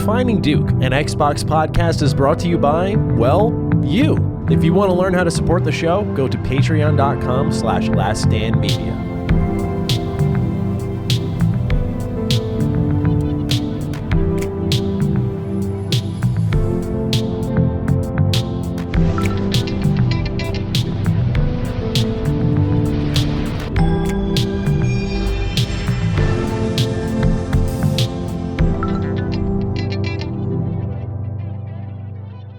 Defining Duke, an Xbox podcast, is brought to you by, well, you. If you want to learn how to support the show, go to patreon.com/laststandmedia.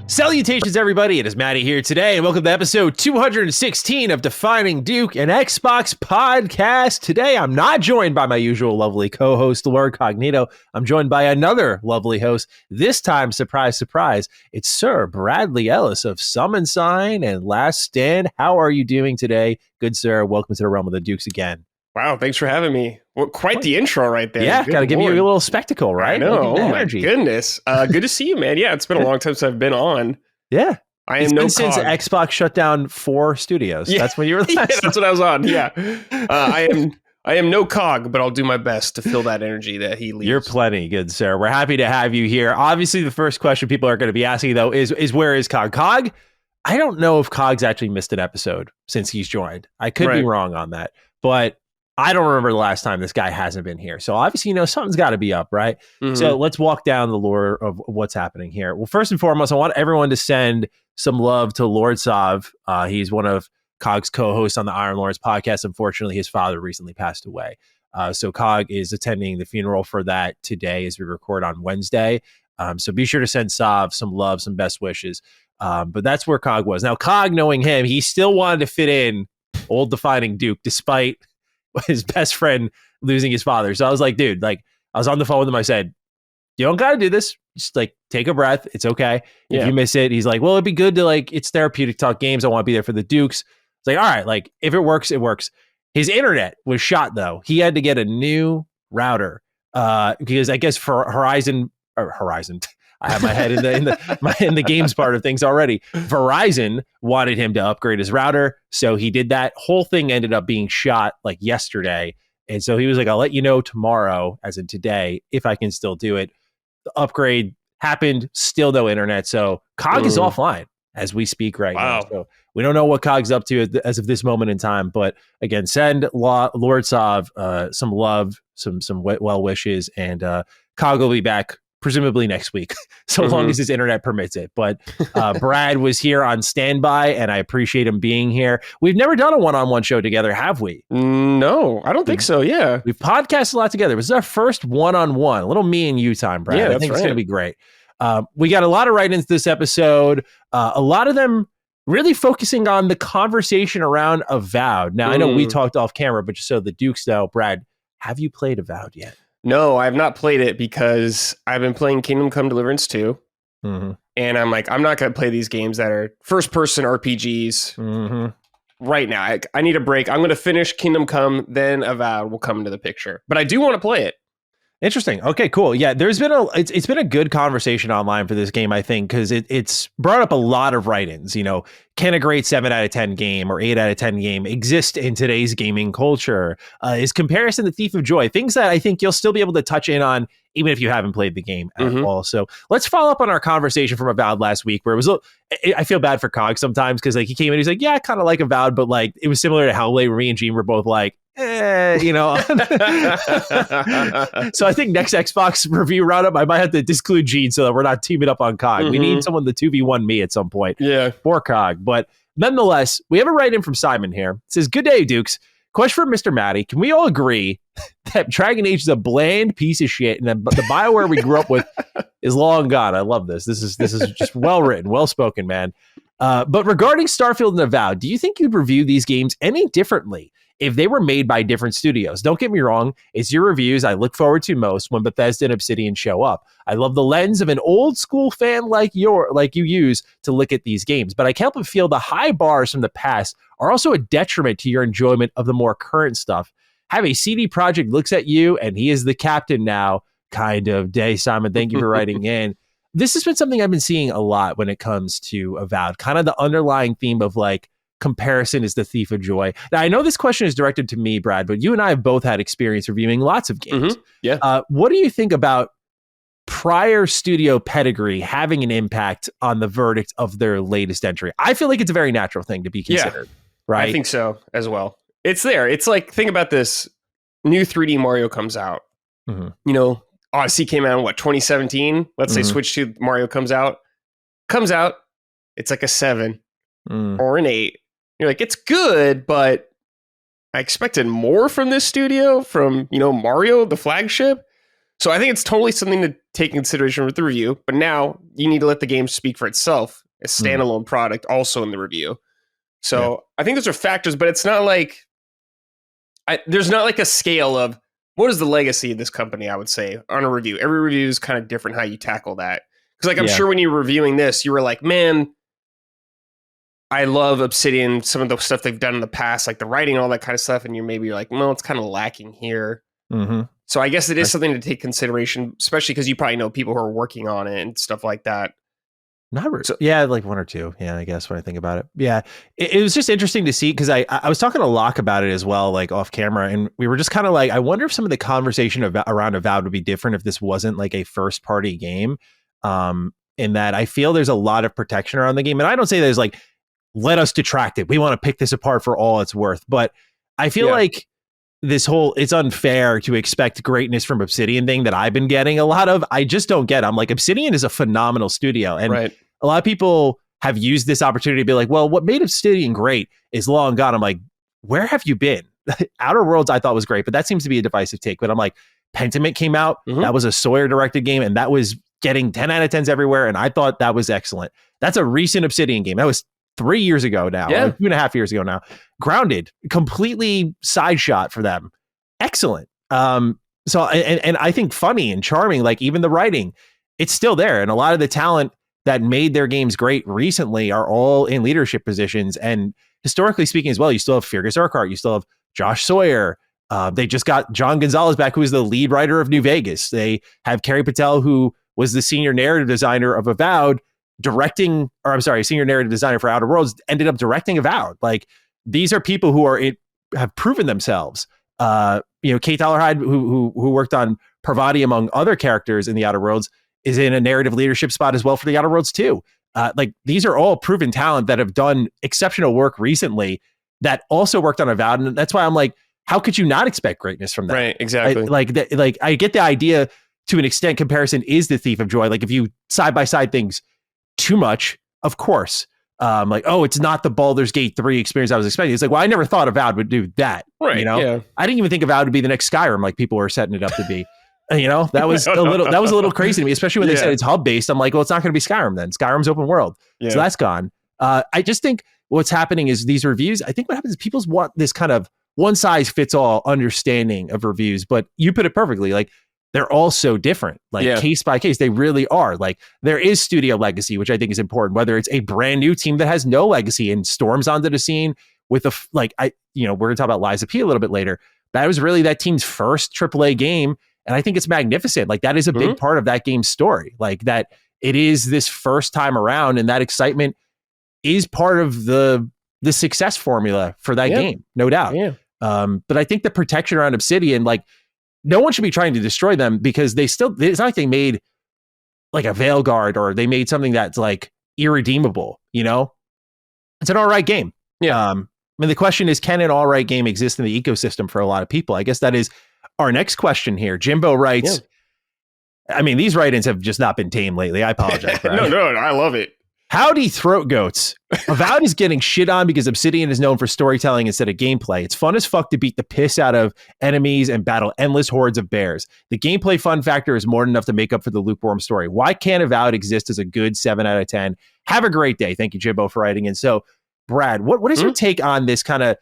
Salutations, everybody. It is Matty here today, and welcome to episode 216 of Defining Duke, an Xbox podcast. Today, I'm not joined by my usual lovely co-host, Lord Cognito. I'm joined by another lovely host. This time, surprise, surprise, it's Sir Bradley Ellis of Summon Sign and Last Stand. How are you doing today? Good, sir. Welcome to the realm of the Dukes again. Wow, thanks for having me. Well, quite the intro right there. Yeah, got to give you a little spectacle, right? I know. Oh, my goodness. Good to see you, man. Yeah, it's been a long time since I've been on. Yeah. It's been since Xbox shut down 4 studios. Yeah. That's when you were last. Yeah, that's what I was on. Yeah. I am no cog, but I'll do my best to fill that energy that he leaves. You're plenty, good sir. We're happy to have you here. Obviously, the first question people are going to be asking, though, is where is Cog? Cog, I don't know if Cog's actually missed an episode since he's joined. I could be wrong on that, but I don't remember the last time this guy hasn't been here. So obviously, something's got to be up, right? Mm-hmm. So let's walk down the lore of what's happening here. Well, first and foremost, I want everyone to send some love to Lord Sav. He's one of Cog's co-hosts on the Iron Lords podcast. Unfortunately, his father recently passed away. So Cog is attending the funeral for that today as we record on Wednesday. So be sure to send Sav some love, some best wishes. But that's where Cog was. Now, Cog, knowing him, he still wanted to fit in old Defining Duke, despite his best friend losing his father. So I was like, dude, I was on the phone with him. I said, you don't got to do this. Just take a breath. It's okay. If you miss it, he's like, well, it'd be good to it's therapeutic talk games. I want to be there for the Dukes. It's like, all right, if it works, it works. His internet was shot though. He had to get a new router because I guess for Horizon, I have my head in the games part of things already. Verizon wanted him to upgrade his router, so he did that. Whole thing ended up being shot yesterday, and so he was like, "I'll let you know tomorrow, as in today, if I can still do it." The upgrade happened, still no internet, so Cog is offline as we speak right now. So we don't know what Cog's up to as of this moment in time. But again, send Lord Sav some love, some well wishes, and Cog will be back presumably next week, so long as his internet permits it. But Brad was here on standby, and I appreciate him being here. We've never done a one-on-one show together, have we? No, I don't think so, yeah. We've podcasted a lot together. This is our first one-on-one, a little me and you time, Brad. Yeah, I think it's going to be great. We got a lot of write-ins this episode, a lot of them really focusing on the conversation around Avowed. Now, I know we talked off camera, but just so the Dukes know, Brad, have you played Avowed yet? No, I have not played it because I've been playing Come Deliverance 2. And I'm like, I'm not going to play these games that are first-person RPGs right now. I need a break. I'm going to finish Kingdom Come, then Avowed will come into the picture. But I do want to play it. Interesting. Okay, cool. Yeah, there's been it's been a good conversation online for this game, I think, because it's brought up a lot of write-ins. Can a great 7 out of 10 game or 8 out of 10 game exist in today's gaming culture? Is comparison the thief of joy? Things that I think you'll still be able to touch in on, even if you haven't played the game at all. So let's follow up on our conversation from Avowed last week, where it was, I feel bad for Cog sometimes because he came in, he's like, yeah, I kind of like Avowed, but it was similar to how me and Gene were both like, So I think next Xbox review roundup, I might have to disclude Gene so that we're not teaming up on Cog. We need someone to 2v1 me at some point. Yeah. For Cog. But nonetheless, we have a write-in from Simon here. It says, good day, Dukes. Question for Mr. Matty. Can we all agree that Dragon Age is a bland piece of shit and that the BioWare we grew up with is long gone? I love this. This is just well written, well spoken, man. But regarding Starfield and Avowed, do you think you'd review these games any differently if they were made by different studios? Don't get me wrong, it's your reviews I look forward to most when Bethesda and Obsidian show up. I love the lens of an old school fan like you use to look at these games, but I can't help but feel the high bars from the past are also a detriment to your enjoyment of the more current stuff. Have a CD Projekt looks at you and he is the captain now kind of day. Simon, thank you for writing in. This has been something I've been seeing a lot when it comes to Avowed, kind of the underlying theme of comparison is the thief of joy. Now, I know this question is directed to me, Brad, but you and I have both had experience reviewing lots of games. Yeah. What do you think about prior studio pedigree having an impact on the verdict of their latest entry? I feel like it's a very natural thing to be considered, right? I think so as well. It's there. It's like, think about this. New 3D Mario comes out. Mm-hmm. You know, Odyssey came out in 2017? Let's say Switch 2 Mario comes out. It's like a 7 or an 8. You're like, it's good, but I expected more from this studio, from, Mario, the flagship. So I think it's totally something to take into consideration with the review. But now you need to let the game speak for itself, a standalone product also in the review. So I think those are factors, but it's not like, there's not like a scale of what is the legacy of this company, I would say, on a review. Every review is kind of different how you tackle that. Because I'm sure when you were reviewing this, you were like, man, I love Obsidian, some of the stuff they've done in the past, like the writing, all that kind of stuff. And you're like, well, it's kind of lacking here. Mm-hmm. So I guess it is something to take consideration, especially because you probably know people who are working on it and stuff like that. Not really. So, yeah, like one or two. Yeah, I guess when I think about it. Yeah, it was just interesting to see because I was talking to Locke about it as well, like off camera. And we were just kind of like, I wonder if some of the conversation around Avowed would be different if this wasn't like a first party game. In that I feel there's a lot of protection around the game. And I don't say there's like, let us detract it. We want to pick this apart for all it's worth. But I feel like this whole, it's unfair to expect greatness from Obsidian thing that I've been getting a lot of. I just don't get it. I'm like, Obsidian is a phenomenal studio. And a lot of people have used this opportunity to be like, well, what made Obsidian great is long gone. I'm like, where have you been? Outer Worlds I thought was great, but that seems to be a divisive take. But I'm like, Pentiment came out. That was a Sawyer directed game. And that was getting 10 out of 10s everywhere. And I thought that was excellent. That's a recent Obsidian game. That was 3 years ago now, 2.5 years ago now. Grounded, completely side shot for them. Excellent. So I think funny and charming, like even the writing, it's still there. And a lot of the talent that made their games great recently are all in leadership positions. And historically speaking as well, you still have Fergus Urquhart, you still have Josh Sawyer. They just got John Gonzalez back, who is the lead writer of New Vegas. They have Kerry Patel, who was the senior narrative designer of Avowed, senior narrative designer for Outer Worlds, ended up directing Avowed. Like, these are people who have proven themselves. Kate Dollarhide, who worked on Parvati among other characters in the Outer Worlds, is in a narrative leadership spot as well for the Outer Worlds too. Like, these are all proven talent that have done exceptional work recently that also worked on Avowed. And that's why I'm like, how could you not expect greatness from that? Right, exactly. I get the idea to an extent. Comparison is the thief of joy. Like, if you side by side things too much, of course, it's not the Baldur's Gate 3 experience I was expecting. It's like, well, I never thought Avowed would do that. Right. I didn't even think Avowed would be the next Skyrim, like people were setting it up to be. That was a little crazy to me, especially when they said it's hub based. I'm like, well, it's not going to be Skyrim then. Skyrim's open world. So that's gone. I just think what's happening is these reviews, I think what happens is people want this kind of one size fits all understanding of reviews, but you put it perfectly. Like, they're all so different, case by case. They really are. Like, there is studio legacy, which I think is important, whether it's a brand new team that has no legacy and storms onto the scene with we're going to talk about Lies of P a little bit later. That was really that team's first AAA game. And I think it's magnificent. Like, that is a big part of that game's story. Like, that it is this first time around, and that excitement is part of the success formula for that game, no doubt. Yeah. But I think the protection around Obsidian, like, no one should be trying to destroy them, because it's not like they made like a Veilguard or they made something that's like irredeemable, It's an all right game. Yeah. The question is, can an all right game exist in the ecosystem for a lot of people? I guess that is our next question here. Jimbo writes, these write-ins have just not been tame lately. I apologize. No, I love it. Howdy, throat goats. Avowed is getting shit on because Obsidian is known for storytelling instead of gameplay. It's fun as fuck to beat the piss out of enemies and battle endless hordes of bears. The gameplay fun factor is more than enough to make up for the lukewarm story. Why can't Avowed exist as a good 7 out of 10? Have a great day. Thank you, Jimbo, for writing in. So, Brad, what is your take on this kind of,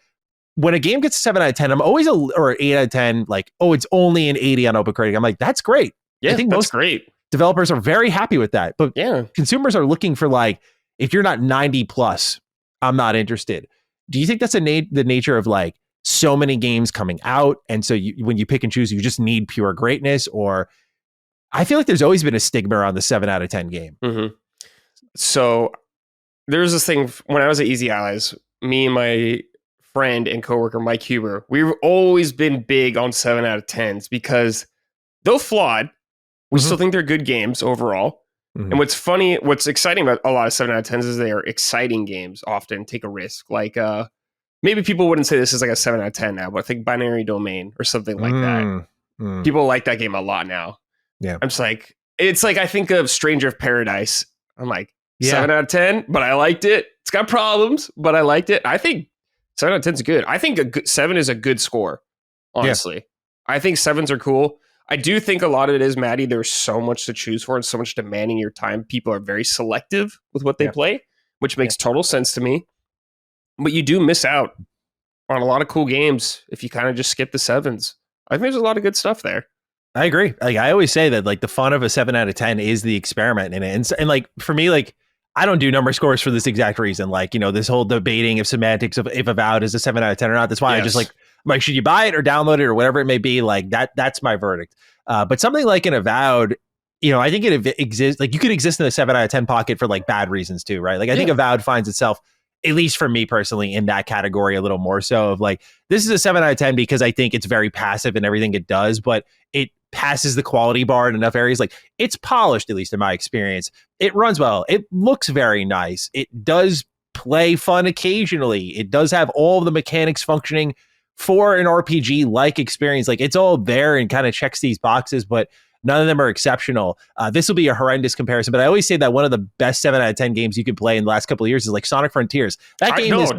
when a game gets a 7 out of 10, I'm always or 8 out of 10, like, oh, it's only an 80 on OpenCritic. I'm like, that's great. Yeah, I think that's great. Developers are very happy with that. But consumers are looking for, like, if you're not 90 plus, I'm not interested. Do you think that's the nature of, like, so many games coming out, and so when you pick and choose, you just need pure greatness? Or I feel like there's always been a stigma around the 7 out of 10 game. Mm-hmm. So there's this thing when I was at Easy Allies, me and my friend and coworker Mike Huber, we've always been big on 7 out of 10s because though flawed, We still think they're good games overall. And what's exciting about a lot of 7 out of 10s is they are exciting games, often take a risk. Like, maybe people wouldn't say this is like a 7 out of 10 now, but I think Binary Domain or something like that. People like that game a lot now. Yeah. I'm just like, it's like I think of Stranger of Paradise. I'm like, 7 out of 10, but I liked it. It's got problems, but I liked it. I think 7 out of 10 is good. I think 7 is a good score, honestly. Yeah. I think 7s are cool. I do think a lot of it is, Matty, there's so much to choose for and so much demanding your time. People are very selective with what they play, which makes total sense to me. But you do miss out on a lot of cool games if you kind of just skip the 7s. I think there's a lot of good stuff there. I agree. Like I always say that like the fun of a 7 out of 10 is the experiment in it. And like for me, like I don't do number scores for this exact reason. Like, you know, this whole debating of semantics of if Avowed is a 7 out of 10 or not. That's why I just like, should you buy it or download it or whatever it may be? Like that's my verdict. But something like an Avowed, you know, I think it exists. Like you could exist in the 7 out of 10 pocket for like bad reasons too, right? Like I think Avowed finds itself, at least for me personally, in that category a little more so of like, this is a 7 out of 10 because I think it's very passive in everything it does, but it passes the quality bar in enough areas. Like it's polished, at least in my experience. It runs well. It looks very nice. It does play fun occasionally. It does have all of the mechanics functioning for an RPG like experience. Like it's all there and kind of checks these boxes, but none of them are exceptional. This will be a horrendous comparison, but I always say that one of the best 7 out of 10 games you can play in the last couple of years is like Sonic Frontiers. That game is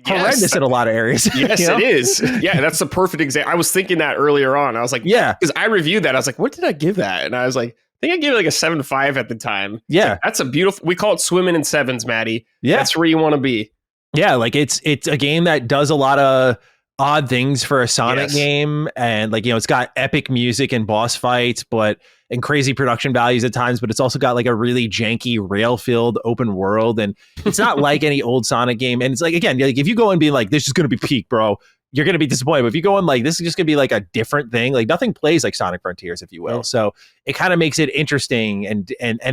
horrendous in a lot of areas. Yes, you know? It is. Yeah, that's the perfect example. I was thinking that earlier on. I was like, because I reviewed that. I was like, what did I give that? And I was like, I think I gave it like a 7.5 at the time. Yeah. Like, that's a beautiful, we call it swimming in 7s, Matty. Yeah. That's where you want to be. Yeah, like it's a game that does a lot of odd things for a Sonic game, and like, you know, it's got epic music and boss fights and crazy production values at times, but it's also got like a really janky rail filled open world, and it's not like any old Sonic game. And it's like, again, like if you go and be like, this is going to be peak, bro, you're going to be disappointed. But if you go in like, this is just going to be like a different thing, like nothing plays like Sonic Frontiers, if you will. So it kind of makes it interesting and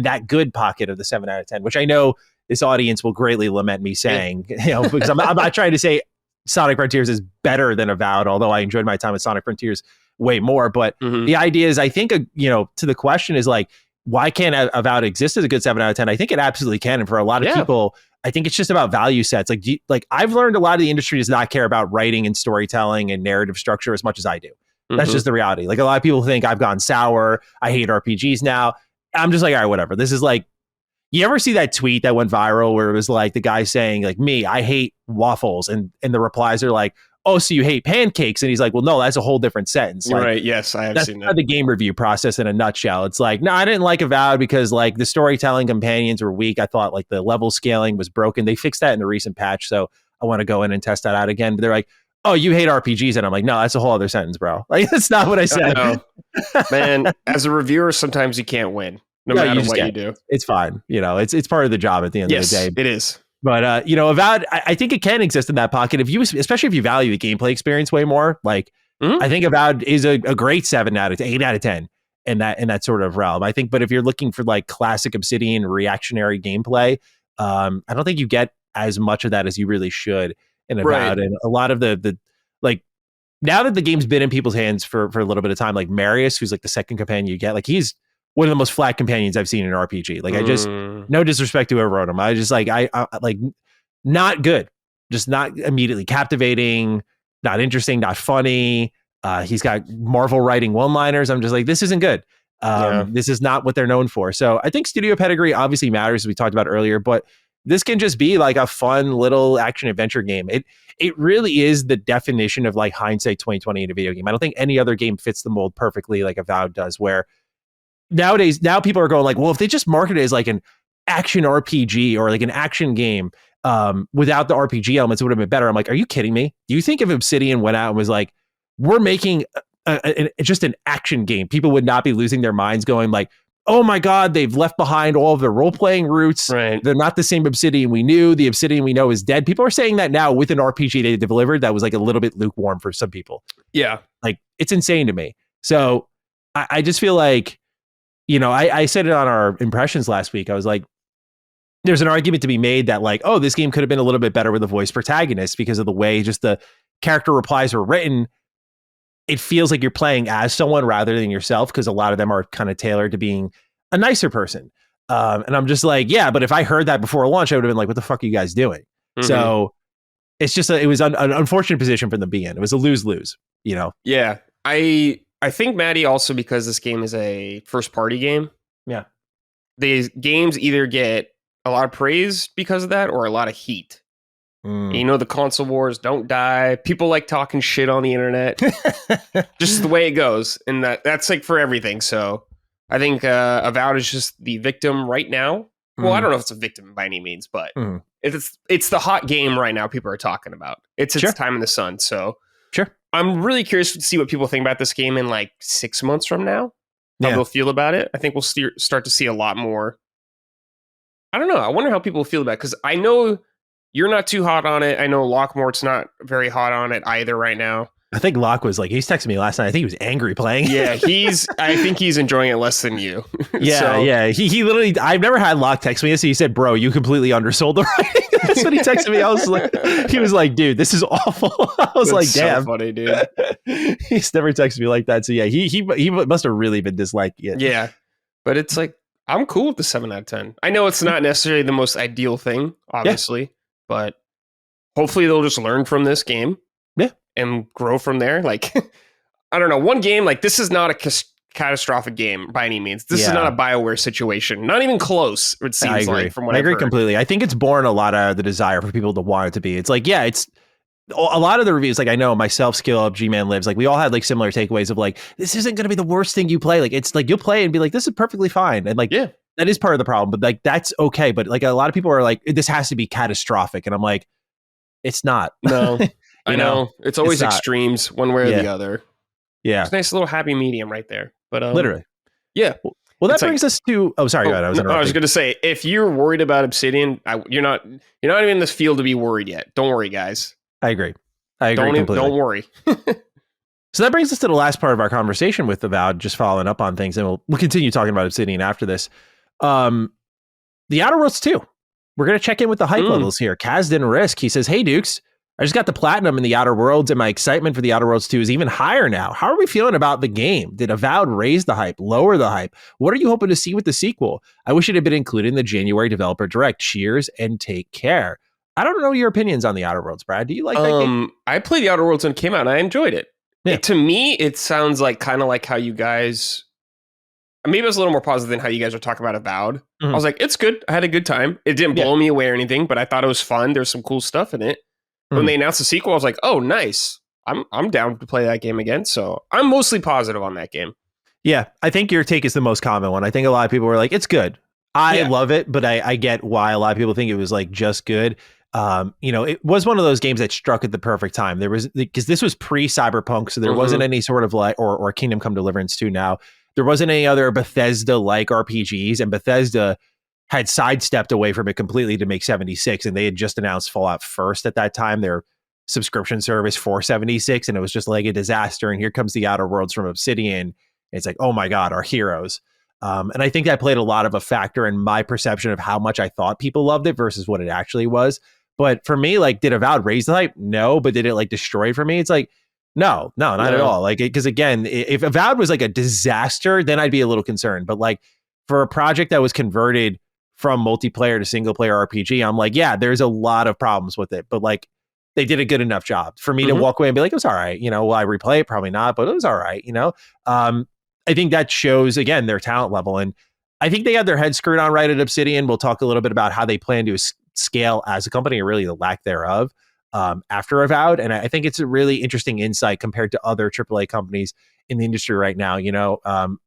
that good pocket of the 7 out of 10, which I know this audience will greatly lament me saying, you know, because I'm not trying to say Sonic Frontiers is better than Avowed, although I enjoyed my time with Sonic Frontiers way more. But the idea is, I think, you know, to the question is like, why can't Avowed exist as a good 7 out of 10? I think it absolutely can. And for a lot of people, I think it's just about value sets. Like I've learned a lot of the industry does not care about writing and storytelling and narrative structure as much as I do. That's just the reality. Like a lot of people think I've gone sour. I hate RPGs now. I'm just like, all right, whatever. This is like, you ever see that tweet that went viral where it was like the guy saying like, me, I hate waffles. And the replies are like, oh, so you hate pancakes? And he's like, well, no, that's a whole different sentence. Like, right. Yes, I have seen that. That's the game review process in a nutshell. It's like, no, I didn't like Avowed because like the storytelling companions were weak. I thought like the level scaling was broken. They fixed that in the recent patch. So I want to go in and test that out again. But they're like, oh, you hate RPGs. And I'm like, no, that's a whole other sentence, bro. Like, that's not what I said. Man, as a reviewer, sometimes you can't win. No matter what you do. It's fine. You know, it's part of the job at the end of the day. It is. But, you know, Avowed, I think it can exist in that pocket. Especially if you value the gameplay experience way more, like, I think Avowed is a great 8 out of 10 in that sort of realm. I think, but if you're looking for like classic Obsidian reactionary gameplay, I don't think you get as much of that as you really should in Avowed. Right. And a lot of the like, now that the game's been in people's hands for a little bit of time, like Marius, who's like the second companion you get, like he's one of the most flat companions I've seen in an RPG. Like I just, no disrespect to whoever wrote him. I just like, I like not good, just not immediately captivating, not interesting, not funny. He's got Marvel writing one-liners. I'm just like, this isn't good. This is not what they're known for. So I think studio pedigree obviously matters, as we talked about earlier, but this can just be like a fun little action adventure game. It really is the definition of like hindsight 2020 in a video game. I don't think any other game fits the mold perfectly like Avowed does, where nowadays, now people are going like, well, if they just market it as like an action RPG or like an action game without the RPG elements, it would have been better. I'm like, are you kidding me? Do you think if Obsidian went out and was like, we're making just an action game, people would not be losing their minds going like, oh my God, they've left behind all of the role-playing roots. Right. They're not the same Obsidian we knew. The Obsidian we know is dead. People are saying that now with an RPG they delivered that was like a little bit lukewarm for some people. Yeah. Like, it's insane to me. So I just feel like, you know, I said it on our impressions last week. I was like, there's an argument to be made that like, oh, this game could have been a little bit better with a voice protagonist because of the way just the character replies were written. it feels like you're playing as someone rather than yourself, because a lot of them are kind of tailored to being a nicer person. And I'm just like, yeah, but if I heard that before launch, I would have been like, what the fuck are you guys doing? So it's just, it was an unfortunate position from the beginning. It was a lose-lose, you know? Yeah. I think, Matty, also because this game is a first party game. Yeah. These games either get a lot of praise because of that or a lot of heat. You know, the console wars don't die. People like talking shit on the internet. Just the way it goes. And that's like for everything. So I think Avowed is just the victim right now. Well, I don't know if it's a victim by any means, but it's the hot game right now people are talking about. It's its time in the sun. So I'm really curious to see what people think about this game in like 6 months from now. How they'll feel about it. I think we'll start to see a lot more. I don't know. I wonder how people feel about it, because I know you're not too hot on it. I know Lockmort's not very hot on it either right now. I think Locke was like, he's texting me last night. I think he was angry playing. Yeah, I think he's enjoying it less than you. Yeah. He literally, I've never had Locke text me this. He said, bro, you completely undersold the writing. That's what he texted me. I was like, he was like, dude, this is awful. I was like, damn. So funny, dude. He's never texted me like that. So yeah, he must have really been disliking it. Yeah. But it's like, I'm cool with the 7 out of 10. I know it's not necessarily the most ideal thing, obviously, but hopefully they'll just learn from this game. Yeah. And grow from there. Like, I don't know. One game, like, this is not a catastrophic game by any means. This is not a BioWare situation. Not even close, it seems like, from what I agree completely. I think it's born a lot of the desire for people to want it to be. It's like, yeah, it's a lot of the reviews, like I know myself, Skill Up, G-Man Lives, like we all had like similar takeaways of like, this isn't going to be the worst thing you play. Like, it's like you'll play and be like, this is perfectly fine. And like, that is part of the problem, but like, that's okay. But like a lot of people are like, this has to be catastrophic. And I'm like, it's not. No. I know. It's always extremes one way or the other. Yeah. It's a nice little happy medium right there. But literally. Yeah. Well, that brings us to, go ahead. I was going to say, if you're worried about Obsidian, you're not even in this field to be worried yet. Don't worry, guys. I agree completely. Don't worry. So that brings us to the last part of our conversation with Avowed, just following up on things, and we'll continue talking about Obsidian after this. The Outer Worlds 2. We're going to check in with the hype levels here. Kaz didn't risk. He says, hey, Dukes, I just got the platinum in the Outer Worlds, and my excitement for the Outer Worlds 2 is even higher now. How are we feeling about the game? Did Avowed raise the hype, lower the hype? What are you hoping to see with the sequel? I wish it had been included in the January Developer Direct. Cheers and take care. I don't know your opinions on the Outer Worlds, Brad. Do you like that game? I played the Outer Worlds when it came out, and I enjoyed it. To me, it sounds like kind of like how you guys... Maybe it was a little more positive than how you guys are talking about Avowed. I was like, it's good. I had a good time. It didn't blow me away or anything, but I thought it was fun. There's some cool stuff in it. When they announced the sequel, I was like, oh, nice. I'm down to play that game again. So I'm mostly positive on that game. Yeah, I think your take is the most common one. I think a lot of people were like, it's good. I love it, but I get why a lot of people think it was like just good. It was one of those games that struck at the perfect time. There was, because this was pre-Cyberpunk, so there wasn't any sort of like, or Kingdom Come Deliverance 2 now. There wasn't any other Bethesda-like RPGs, and Bethesda had sidestepped away from it completely to make 76, and they had just announced Fallout First at that time, their subscription service for 76, and it was just like a disaster. And here comes the Outer Worlds from Obsidian. It's like, oh my God, our heroes. And I think that played a lot of a factor in my perception of how much I thought people loved it versus what it actually was. But for me, like, did Avowed raise the hype? No. But did it like destroy it for me? It's like, no, not at all. Like, because again, if Avowed was like a disaster, then I'd be a little concerned. But like for a project that was converted from multiplayer to single player RPG, I'm like, yeah, there's a lot of problems with it. But like, they did a good enough job for me to walk away and be like, it was all right. Will I replay it? Probably not, but it was all right. I think that shows, again, their talent level. And I think they had their head screwed on right at Obsidian. We'll talk a little bit about how they plan to scale as a company, or really the lack thereof, after Avowed. And I think it's a really interesting insight compared to other AAA companies in the industry right now,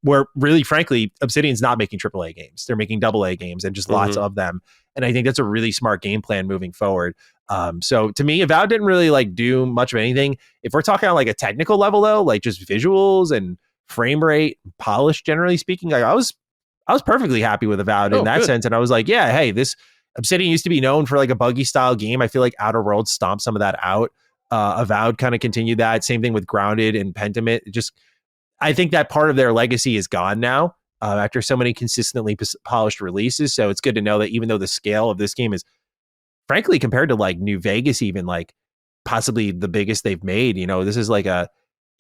where really, frankly, Obsidian's not making AAA games. They're making AA games, and just lots of them. And I think that's a really smart game plan moving forward. So to me, Avowed didn't really like do much of anything. If we're talking on like a technical level though, like just visuals and frame rate, polish, generally speaking, like I was perfectly happy with Avowed in that sense. And I was like, yeah, hey, this Obsidian used to be known for like a buggy style game. I feel like Outer Worlds stomped some of that out. Avowed kind of continued that. Same thing with Grounded and Pentiment. I think that part of their legacy is gone now after so many consistently polished releases. So it's good to know that even though the scale of this game is, frankly, compared to like New Vegas, even like possibly the biggest they've made, this is like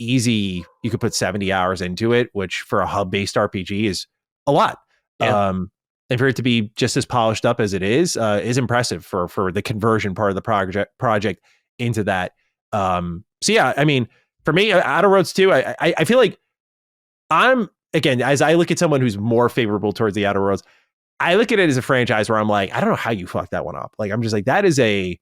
easy, you could put 70 hours into it, which for a hub-based RPG is a lot. Yeah. And for it to be just as polished up as it is impressive for the conversion part of the project into that. So yeah, I mean, for me, Outer Worlds 2, I feel like I'm, again, as I look at someone who's more favorable towards the Outer Worlds, I look at it as a franchise where I'm like, I don't know how you fucked that one up. Like, I'm just like, that is a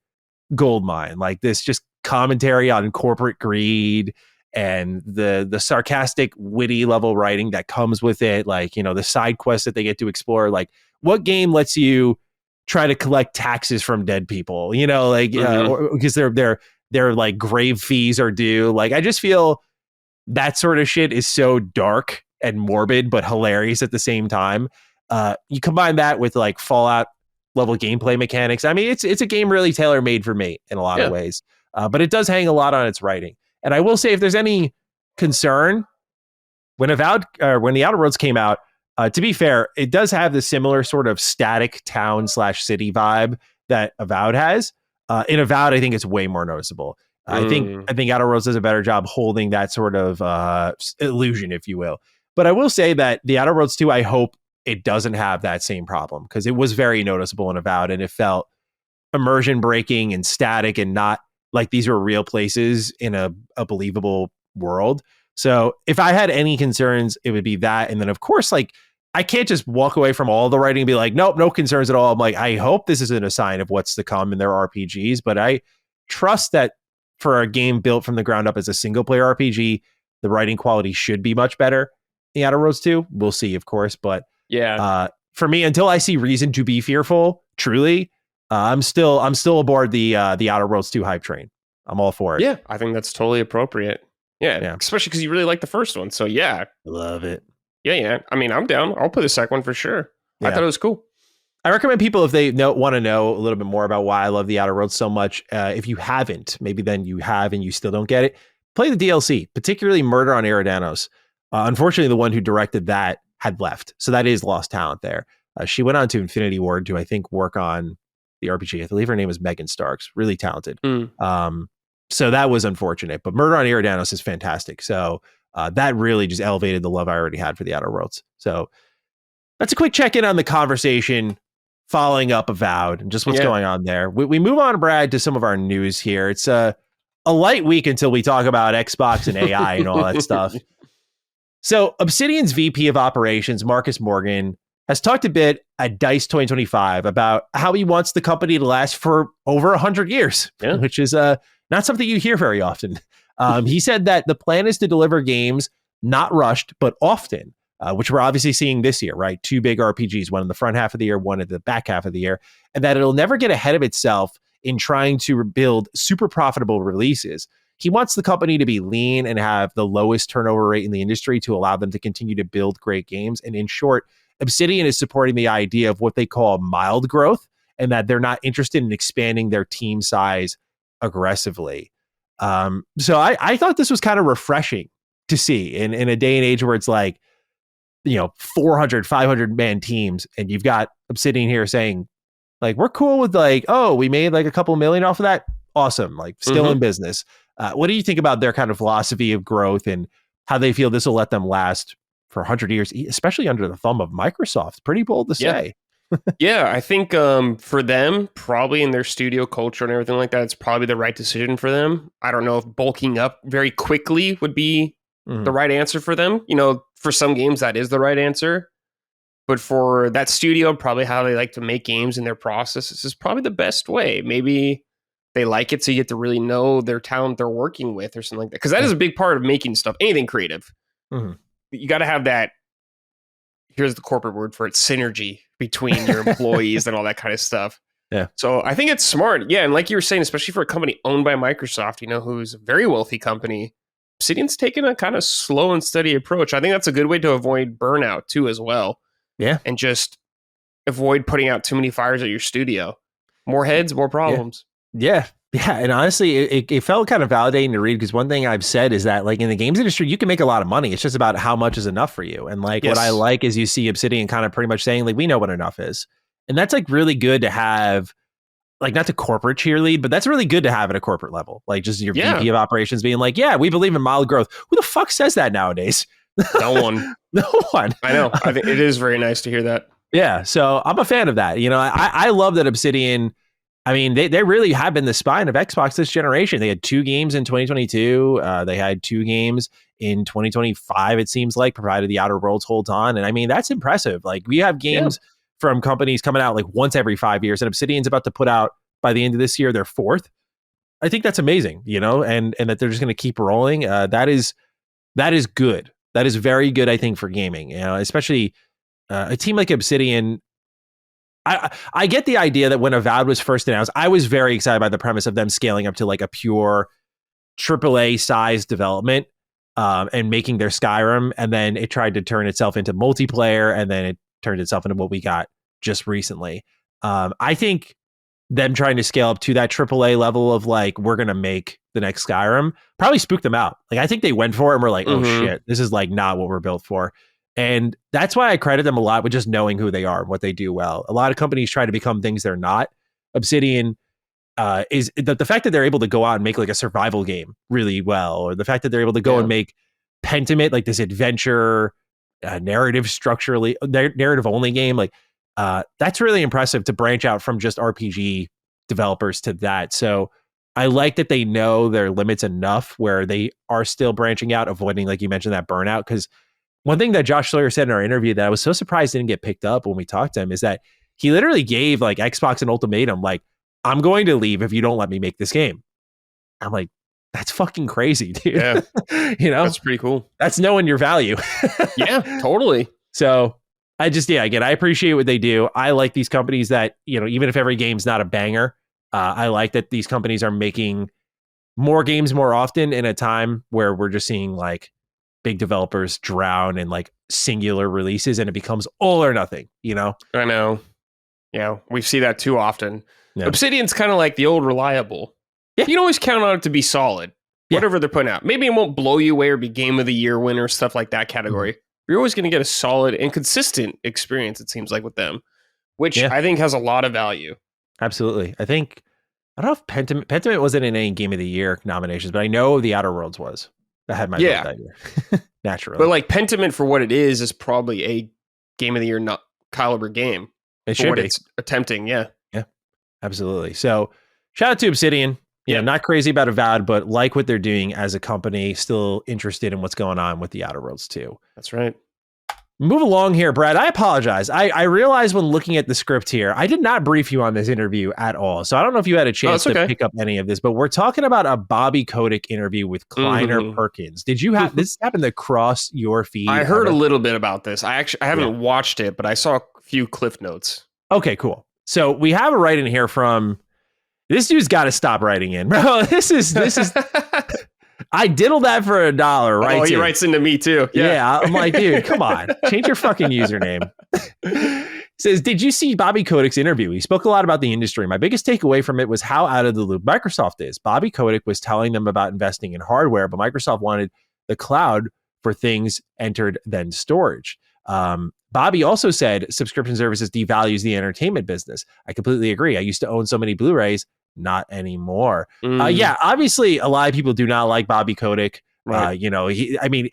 gold mine. Like, this just commentary on corporate greed and the sarcastic, witty level writing that comes with it. Like, you know, the side quests that they get to explore. Like, what game lets you try to collect taxes from dead people? You know, like, because their like grave fees are due. Like, I just feel that sort of shit is so dark and morbid, but hilarious at the same time. You combine that with like Fallout level gameplay mechanics. I mean, it's a game really tailor made for me in a lot of ways, but it does hang a lot on its writing. And I will say, if there's any concern, when Avowed when the Outer Worlds came out, to be fair, it does have the similar sort of static town/city vibe that Avowed has. In Avowed, I think it's way more noticeable. I think Outer Worlds does a better job holding that sort of illusion, if you will. But I will say that the Outer Worlds 2, I hope it doesn't have that same problem, because it was very noticeable in Avowed, and it felt immersion breaking and static and not like these were real places in a believable world. So if I had any concerns, it would be that. And then, of course, like, I can't just walk away from all the writing and be like, nope, no concerns at all. I'm like, I hope this isn't a sign of what's to come in their RPGs, but I trust that for a game built from the ground up as a single player RPG, the writing quality should be much better. The Outer Worlds 2, we'll see, of course. But for me, until I see reason to be fearful, truly, I'm still aboard the Outer Worlds 2 hype train. I'm all for it. Yeah, I think that's totally appropriate. Yeah. Especially because you really like the first one. So yeah. I love it. Yeah. I mean, I'm down. I'll play the second one for sure. I thought it was cool. I recommend people, if they want to know a little bit more about why I love the Outer Worlds so much, if you haven't, maybe then you have and you still don't get it, play the DLC, particularly Murder on Eridanos. Unfortunately, the one who directed that had left. So that is lost talent there. She went on to Infinity Ward to, I think, work on the RPG. I believe her name was Megan Starks. Really talented. So that was unfortunate. But Murder on Eridanos is fantastic. So that really just elevated the love I already had for the Outer Worlds. So that's a quick check-in on the conversation following up Avowed and just what's going on there. We move on, Brad, to some of our news here. It's a light week until we talk about Xbox and AI and all that stuff. So Obsidian's VP of Operations, Marcus Morgan, has talked a bit at DICE 2025 about how he wants the company to last for over 100 years, which is not something you hear very often. He said that the plan is to deliver games not rushed, but often, which we're obviously seeing this year, right? 2 big RPGs, one in the front half of the year, one at the back half of the year, and that it'll never get ahead of itself in trying to build super profitable releases. He wants the company to be lean and have the lowest turnover rate in the industry to allow them to continue to build great games. And in short, Obsidian is supporting the idea of what they call mild growth, and that they're not interested in expanding their team size aggressively. So I thought this was kind of refreshing to see in a day and age where it's like, 400, 500 man teams, and you've got Obsidian here saying, like, we're cool with like, oh, we made like a couple million off of that. Awesome. Like, still in business. What do you think about their kind of philosophy of growth and how they feel this will let them last for 100 years, especially under the thumb of Microsoft? Pretty bold to say. Yeah, I think for them, probably in their studio culture and everything like that, it's probably the right decision for them. I don't know if bulking up very quickly would be the right answer for them. For some games, that is the right answer. But for that studio, probably how they like to make games and their processes is probably the best way. Maybe they like it so you get to really know their talent they're working with or something like that. Because that is a big part of making stuff, anything creative. You got to have that, here's the corporate word for it, synergy between your employees and all that kind of stuff. Yeah. So I think it's smart. Yeah. And like you were saying, especially for a company owned by Microsoft, who's a very wealthy company, Obsidian's taken a kind of slow and steady approach. I think that's a good way to avoid burnout too, as well. Yeah. And just avoid putting out too many fires at your studio. More heads, more problems. Yeah. And honestly, it felt kind of validating to read, because one thing I've said is that, like, in the games industry, you can make a lot of money. It's just about how much is enough for you. And like, what I like is you see Obsidian kind of pretty much saying, like, we know what enough is. And that's like really good to have like not to corporate cheerlead, but that's really good to have at a corporate level. Like just your VP of operations being like, yeah, we believe in mild growth. Who the fuck says that nowadays? No one. No one. I know. I think it is very nice to hear that. Yeah. So I'm a fan of that. You know, I love that Obsidian, I mean, they really have been the spine of Xbox this generation. They had 2 games in 2022. They had 2 games in 2025, it seems like, provided the Outer Worlds holds on. And I mean, that's impressive. Like we have games from companies coming out like once every 5 years, and Obsidian's about to put out by the end of this year their 4th. I think that's amazing, you know, and that they're just going to keep rolling. That is good. That is very good, I think, for gaming, you know, especially a team like Obsidian. I get the idea that when Avowed was first announced, I was very excited by the premise of them scaling up to like a pure AAA size development and making their Skyrim. And then it tried to turn itself into multiplayer, and then it turned itself into what we got just recently. I think them trying to scale up to that AAA level of like, we're going to make the next Skyrim probably spooked them out. Like, I think they went for it and were like, oh shit, this is like not what we're built for. And that's why I credit them a lot with just knowing who they are and what they do well. A lot of companies try to become things they're not. Obsidian is the fact that they're able to go out and make like a survival game really well, or the fact that they're able to go and make Pentiment, like this adventure narrative structurally narrative only game. Like that's really impressive to branch out from just RPG developers to that. So I like that they know their limits enough where they are still branching out, avoiding, like you mentioned, that burnout. Because one thing that Josh Sawyer said in our interview that I was so surprised didn't get picked up when we talked to him is that he literally gave like Xbox an ultimatum, like, I'm going to leave if you don't let me make this game. I'm like, that's fucking crazy, dude. Yeah. You know, that's pretty cool. That's knowing your value. Yeah, totally. So I just, again, I appreciate what they do. I like these companies that, you know, even if every game's not a banger, I like that these companies are making more games more often in a time where we're just seeing like big developers drown in like singular releases and it becomes all or nothing, you know? I know. Yeah, we see that too often. Yeah. Obsidian's kind of like the old reliable. Yeah. You can always count on it to be solid, whatever they're putting out. Maybe it won't blow you away or be game of the year winner, stuff like that category. You're always going to get a solid and consistent experience, it seems like, with them, which I think has a lot of value. Absolutely. I don't know if Pentiment wasn't in any Game of the Year nominations, but I know the Outer Worlds was. That had my vote that year. Naturally. But like Pentiment for what it is probably a Game of the Year not caliber game. It should be. It's attempting, yeah. Yeah, absolutely. So shout out to Obsidian. You know, not crazy about Avowed, but like what they're doing as a company, still interested in what's going on with the Outer Worlds too. That's right. Move along here, Brad. I apologize. I realized when looking at the script here, I did not brief you on this interview at all. So I don't know if you had a chance to pick up any of this, but we're talking about a Bobby Kotick interview with Kleiner Perkins. Did you have this happen to cross your feed? I heard a little bit about this. I haven't watched it, but I saw a few cliff notes. Okay, cool. So we have a write in here from this dude's got to stop writing in, bro. This is I diddled that for $1, right? Oh, he writes into me too. Yeah, I'm like, dude, come on. Change your fucking username. Says, did you see Bobby Kotick's interview? He spoke a lot about the industry. My biggest takeaway from it was how out of the loop Microsoft is. Bobby Kotick was telling them about investing in hardware, but Microsoft wanted the cloud for things entered, then storage. Bobby also said subscription services devalues the entertainment business. I completely agree. I used to own so many Blu-rays, not anymore. Yeah, obviously a lot of people do not like Bobby Kotick. Right. You know, it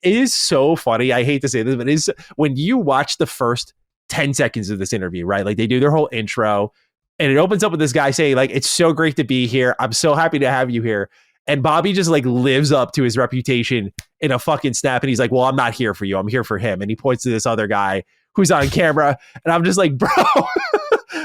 is so funny. I hate to say this, but it is when you watch the first 10 seconds of this interview, right? Like they do their whole intro and it opens up with this guy saying like, it's so great to be here. I'm so happy to have you here. And Bobby just like lives up to his reputation in a fucking snap. And he's like, well, I'm not here for you. I'm here for him. And he points to this other guy who's on camera. And I'm just like, bro,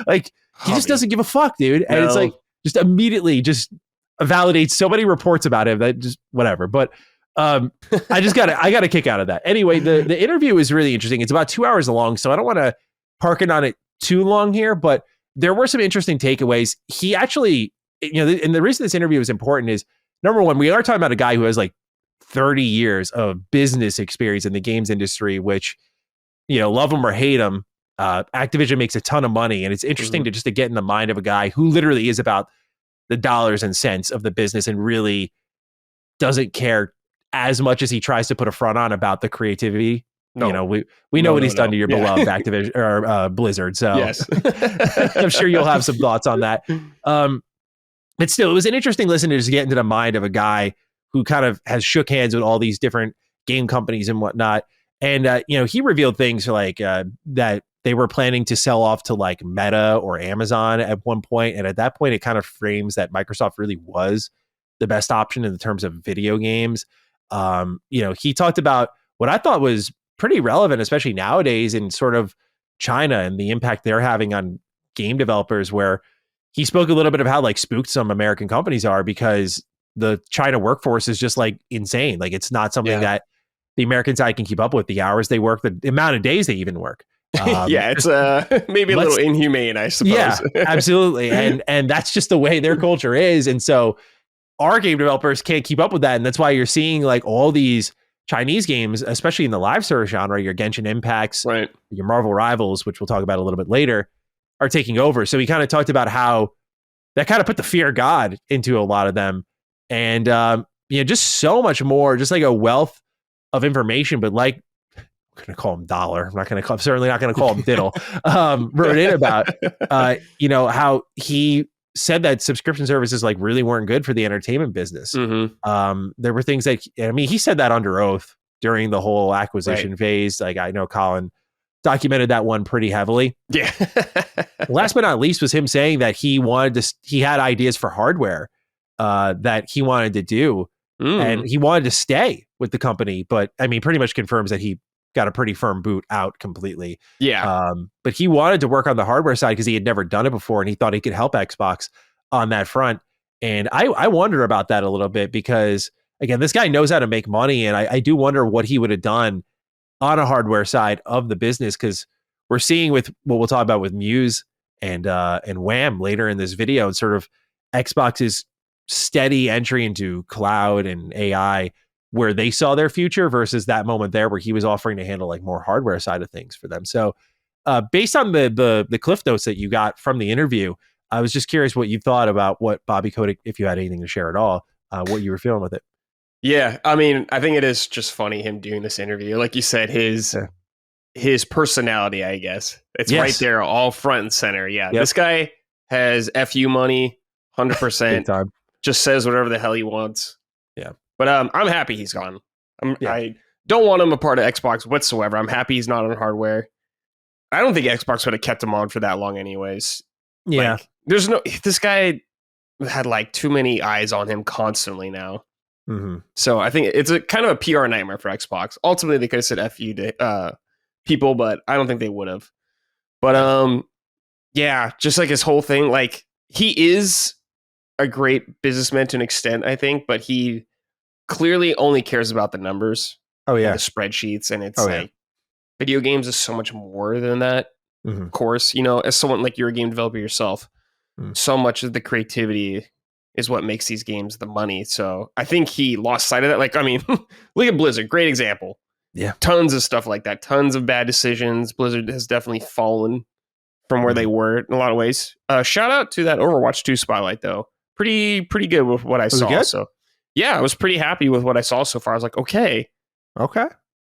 like he just doesn't give a fuck, dude. And it's like, just immediately just validates so many reports about him that just whatever. But I got a kick out of that. Anyway, the interview is really interesting. It's about 2 hours long. So I don't want to park on it too long here, but there were some interesting takeaways. He actually, you know, and the reason this interview is important is, number one, we are talking about a guy who has like 30 years of business experience in the games industry, which, you know, love him or hate him, Activision makes a ton of money. And it's interesting to get in the mind of a guy who literally is about the dollars and cents of the business and really doesn't care as much as he tries to put a front on about the creativity No. You know, we know what he's done to your beloved Activision or Blizzard. So yes. I'm sure you'll have some thoughts on that. But still, it was an interesting listen to just get into the mind of a guy who kind of has shook hands with all these different game companies and whatnot. And, he revealed things like that they were planning to sell off to like Meta or Amazon at one point. And at that point, it kind of frames that Microsoft really was the best option in terms of video games. He talked about what I thought was pretty relevant, especially nowadays in sort of China and the impact they're having on game developers, where he spoke a little bit of how like spooked some American companies are because the China workforce is just like insane. Like it's not something that the American side can keep up with. The hours they work, the amount of days they even work. It's maybe a little inhumane, I suppose. Yeah, absolutely. And that's just the way their culture is. And so our game developers can't keep up with that. And that's why you're seeing like all these Chinese games, especially in the live service genre, your Genshin Impacts, right, your Marvel Rivals, which we'll talk about a little bit later, are taking over. So he kind of talked about how that kind of put the fear of God into a lot of them. And, just so much more, just like a wealth of information, but like, I'm going to call him Dollar. I'm certainly not going to call him Diddle. Wrote in about, how he said that subscription services like really weren't good for the entertainment business. Mm-hmm. There were things like, he said that under oath during the whole acquisition phase. Like I know Colin documented that one pretty heavily. Yeah. Last but not least was him saying that he had ideas for hardware that he wanted to do. And he wanted to stay with the company, but pretty much confirms that he got a pretty firm boot out completely. Yeah. But he wanted to work on the hardware side because he had never done it before, and he thought he could help Xbox on that front. And I wonder about that a little bit because, again, this guy knows how to make money, and I do wonder what he would have done on a hardware side of the business, because we're seeing with what we'll talk about with MUSE and Wham later in this video, and sort of Xbox's steady entry into cloud and AI, where they saw their future versus that moment there where he was offering to handle like more hardware side of things for them. So based on the cliff notes that you got from the interview, I was just curious what you thought about what Bobby Kotick, if you had anything to share at all, what you were feeling with it. Yeah, I think it is just funny him doing this interview. Like you said, his personality, I guess. It's right there, all front and center. Yeah, This guy has FU money, 100%. Just says whatever the hell he wants. Yeah. But I'm happy he's gone. I don't want him a part of Xbox whatsoever. I'm happy he's not on hardware. I don't think Xbox would have kept him on for that long anyways. Yeah. This guy had like too many eyes on him constantly now. Mm-hmm. So I think it's a kind of a PR nightmare for Xbox. Ultimately, they could have said F you to people, but I don't think they would have. But just like his whole thing, like he is a great businessman to an extent, I think, but he clearly only cares about the numbers. Oh yeah, the spreadsheets, and it's video games is so much more than that. Mm-hmm. Of course, as someone like you're a game developer yourself, so much of the creativity is what makes these games the money. So I think he lost sight of that. Like, look at Blizzard, great example. Yeah, tons of stuff like that, tons of bad decisions. Blizzard has definitely fallen from where they were in a lot of ways. Shout out to that Overwatch 2 spotlight though. Pretty good with what I saw. So yeah, I was pretty happy with what I saw so far. I was like, okay,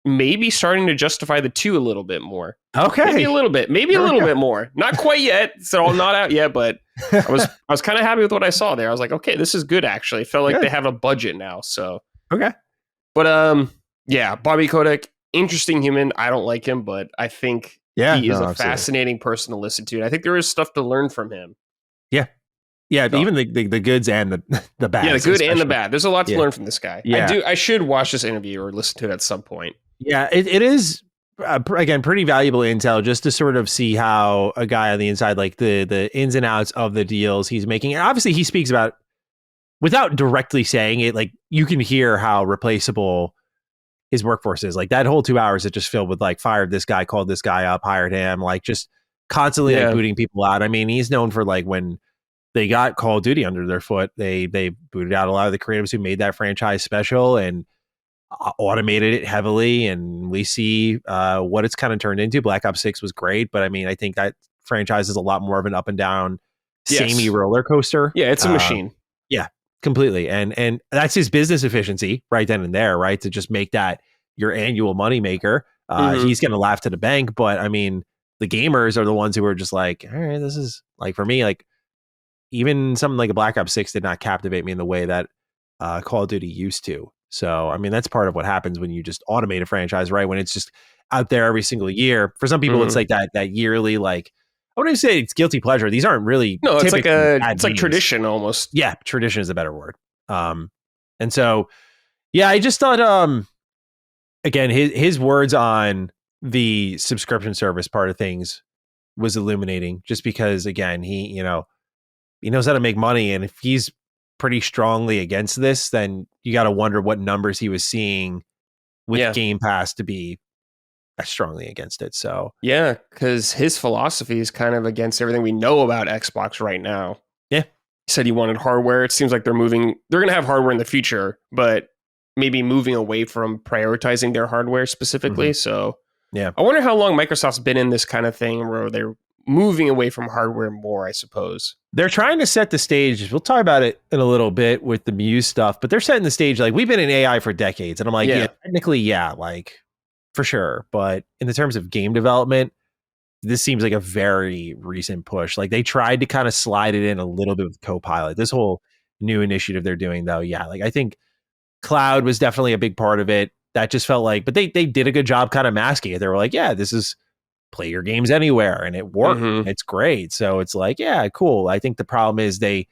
maybe starting to justify the 2 a little bit more. Okay, maybe a little bit more. Not quite yet, so I'm not out yet, but I was kind of happy with what I saw there. I was like, okay, this is good actually. Felt like they have a budget now. So okay, but Bobby Kotick, interesting human. I don't like him, but I think he is a fascinating person to listen to, and I think there is stuff to learn from him. Yeah, even the goods and the bad. Yeah, the good and the bad. There's a lot to learn from this guy. Yeah. I should watch this interview or listen to it at some point. Yeah, it is, again, pretty valuable intel just to sort of see how a guy on the inside, like the ins and outs of the deals he's making. And obviously he speaks about, without directly saying it, like you can hear how replaceable his workforce is. Like that whole 2 hours it just filled with like fired this guy, called this guy up, hired him, like just constantly like booting people out. He's known for like when they got Call of Duty under their foot, they booted out a lot of the creatives who made that franchise special and automated it heavily. And we see what it's kind of turned into. Black Ops 6 was great, but I think that franchise is a lot more of an up and down, samey roller coaster. Yeah, it's a machine. Yeah, completely. And that's his business efficiency right then and there, right? To just make that your annual moneymaker. He's going to laugh to the bank. But I mean, the gamers are the ones who are just like, all right, this is like, for me, like even something like a Black Ops 6 did not captivate me in the way that Call of Duty used to. So, I mean, that's part of what happens when you just automate a franchise, right? When it's just out there every single year. For some people, it's like that yearly, like, I wouldn't say it's guilty pleasure. These aren't really it's like tradition almost. Yeah, tradition is a better word. And so, yeah, I just thought, again, his words on the subscription service part of things was illuminating, just because, again, he knows how to make money, and if he's pretty strongly against this, then you got to wonder what numbers he was seeing with Game Pass to be strongly against it. So yeah, because his philosophy is kind of against everything we know about Xbox right now. Yeah, he said he wanted hardware. It seems like they're going to have hardware in the future, but maybe moving away from prioritizing their hardware specifically. So yeah, I wonder how long Microsoft's been in this kind of thing where they're moving away from hardware more, I suppose. They're trying to set the stage. We'll talk about it in a little bit with the MUSE stuff, but they're setting the stage. Like, we've been in AI for decades, and I'm like, yeah technically, yeah, like for sure. But in the terms of game development, this seems like a very recent push. Like, they tried to kind of slide it in a little bit with Copilot. This whole new initiative they're doing, though, yeah, like I think cloud was definitely a big part of it. That just felt like, but they did a good job kind of masking it. They were like, yeah, this is play your games anywhere, and it worked. It's great. So it's like, yeah, cool. I think the problem is they,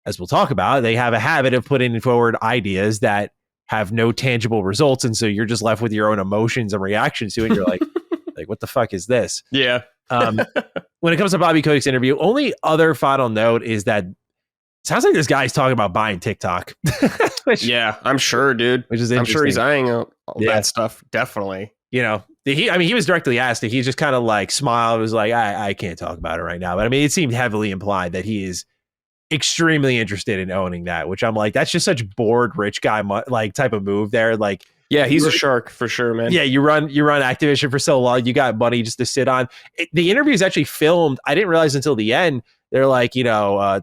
as we'll talk about, they have a habit of putting forward ideas that have no tangible results, and so you're just left with your own emotions and reactions to it. And you're like, like, what the fuck is this? Yeah. When it comes to Bobby Kotick's interview, only other final note is that it sounds like this guy's talking about buying TikTok. Yeah, I'm sure, dude. Which is I'm sure he's eyeing all that stuff. Definitely. He was directly asked, and he just kind of like smiled. Was like, I can't talk about it right now. But I mean, it seemed heavily implied that he is extremely interested in owning that, which I'm like, that's just such bored rich guy like type of move there. Like, yeah, he's a shark for sure, man. Yeah, you run Activision for so long, you got money just to sit on. The interview is actually filmed. I didn't realize until the end. They're like,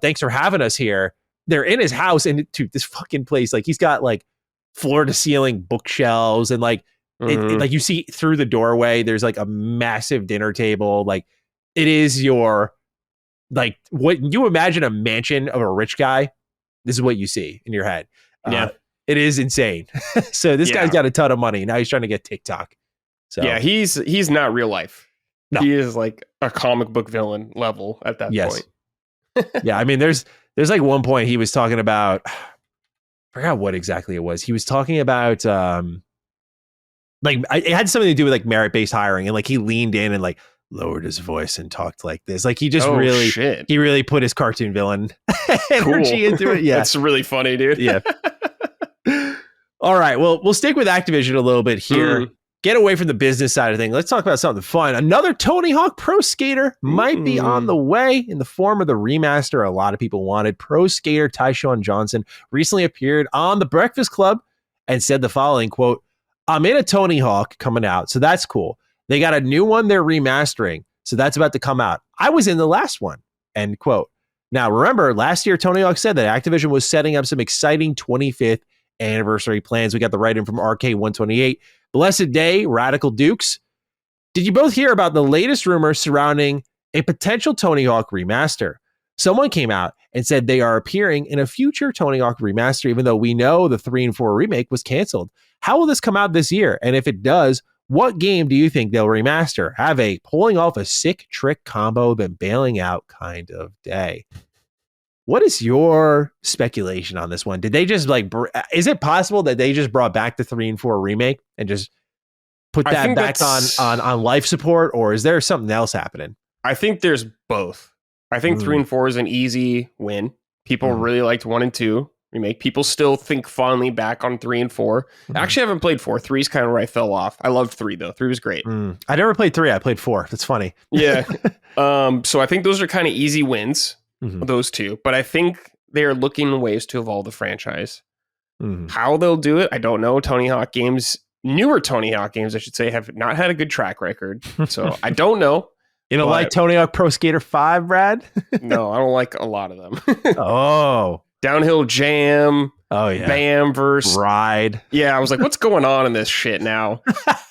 thanks for having us here. They're in his house, and dude, this fucking place, like, he's got like floor to ceiling bookshelves, and like, like you see through the doorway, there's like a massive dinner table. Like, it is your, like, what you imagine a mansion of a rich guy. This is what you see in your head. Yeah, it is insane. So this guy's got a ton of money. Now he's trying to get TikTok. So yeah, he's not real life. No. He is like a comic book villain level at that point. Yeah, I mean, there's like one point he was talking about, I forgot what exactly it was. He was talking about like, it had something to do with like merit-based hiring, and like he leaned in and like lowered his voice and talked like this. Like, he just he really put his cartoon villain energy into it. Yeah, that's really funny, dude. Yeah. All right, well, we'll stick with Activision a little bit here. Get away from the business side of things. Let's talk about something fun. Another Tony Hawk Pro Skater might be on the way in the form of the remaster a lot of people wanted. Pro Skater Tyshawn Johnson recently appeared on The Breakfast Club and said the following, quote, "I'm in a Tony Hawk coming out, so that's cool. They got a new one they're remastering, so that's about to come out. I was in the last one," end quote. Now, remember, last year, Tony Hawk said that Activision was setting up some exciting 25th anniversary plans. We got the write-in from RK128. Blessed Day, Radical Dukes. Did you both hear about the latest rumors surrounding a potential Tony Hawk remaster? Someone came out and said they are appearing in a future Tony Hawk remaster, even though we know the 3 and 4 remake was canceled. How will this come out this year? And if it does, what game do you think they'll remaster? Have a pulling off a sick trick combo, then bailing out kind of day. What is your speculation on this one? Did they just like, is it possible that they just brought back the 3 and 4 remake and just put that back on life support, or is there something else happening? I think there's both. I think 3 and 4 is an easy win. People really liked 1 and 2 remake. People still think fondly back on 3 and 4. Actually, I haven't played 4. 3 is kind of where I fell off. I loved 3 though. 3 was great. I never played 3. I played 4. That's funny. Yeah. So I think those are kind of easy wins. Those two, but I think they're looking ways to evolve the franchise. How they'll do it, I don't know. Tony Hawk games, newer Tony Hawk games, I should say, have not had a good track record, so I don't know. You don't like Tony Hawk Pro Skater 5, Brad? No, I don't like a lot of them. Oh, Downhill Jam, Oh yeah. Bam versus Ride. Yeah, I was like, what's going on in this shit now?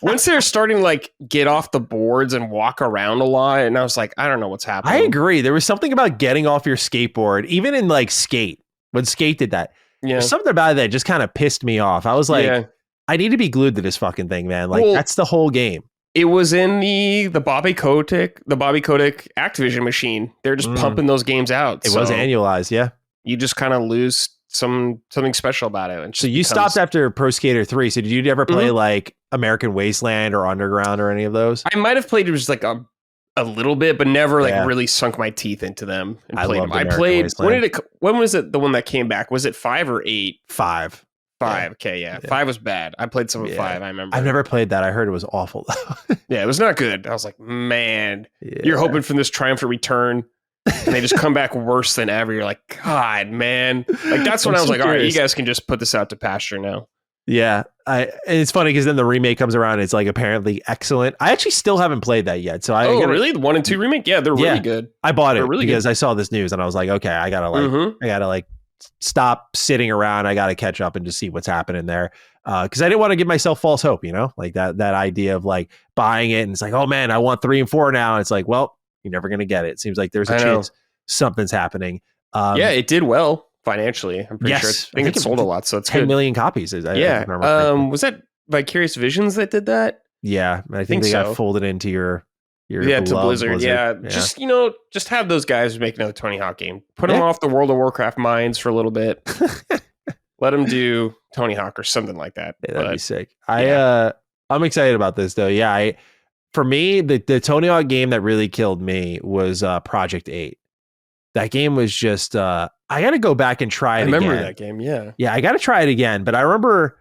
Once they're starting to like get off the boards and walk around a lot, and I was like, I don't know what's happening. I agree. There was something about getting off your skateboard, even in like Skate, when Skate did that. Yeah. There's something about it that just kind of pissed me off. I was like, I need to be glued to this fucking thing, man. Like that's the whole game. It was in the Bobby Kotick Activision machine. They're just pumping those games out. It was annualized, yeah. You just kind of lose something special about it. So you stopped after Pro Skater 3. So did you ever play like American Wasteland or Underground or any of those? I might have played it just like a little bit, but never like really sunk my teeth into them and played them. I played Wasteland. When was it the one that came back? Was it 5 or 8? 5. 5. Okay, yeah. 5 was bad. I played some of 5, I remember. I've never played that. I heard it was awful though. Yeah, it was not good. I was like, man, you're hoping for this triumphant return. And they just come back worse than ever. You're like, God, man. Like that's when I was like, all right, you guys can just put this out to pasture now. Yeah. And it's funny because then the remake comes around and it's like apparently excellent. I actually still haven't played that yet. So really? The 1 and 2 remake? Yeah, they're really good. I bought it because I saw this news and I was like, okay, I gotta stop sitting around. I gotta catch up and just see what's happening there. Because I didn't want to give myself false hope, like that idea of like buying it and it's like, oh man, I want 3 and 4 now. And it's like, well, you're never going to get it. It seems like there's a chance something's happening. Yeah, it did well financially. I'm pretty sure. I think it sold a lot, so it's 10 million copies. Was that Vicarious Visions that did that? Yeah, I think they got folded into your to Blizzard. Yeah, just have those guys make another Tony Hawk game. Put them off the World of Warcraft mines for a little bit. Let them do Tony Hawk or something like that. Yeah, that'd be sick. I'm excited about this though. Yeah, for me, the Tony Hawk game that really killed me was Project 8. That game was just, I got to go back and try it again. I remember that game, yeah. Yeah, I got to try it again. But I remember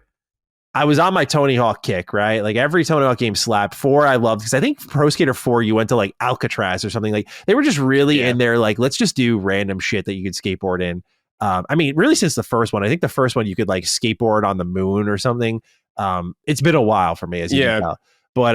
I was on my Tony Hawk kick, right? Like every Tony Hawk game slapped. 4 I loved because I think Pro Skater 4, you went to like Alcatraz or something. Like they were just really in there, like, let's just do random shit that you could skateboard in. I mean, really since the first one. I think the first one you could like skateboard on the moon or something. It's been a while for me, as you can tell. But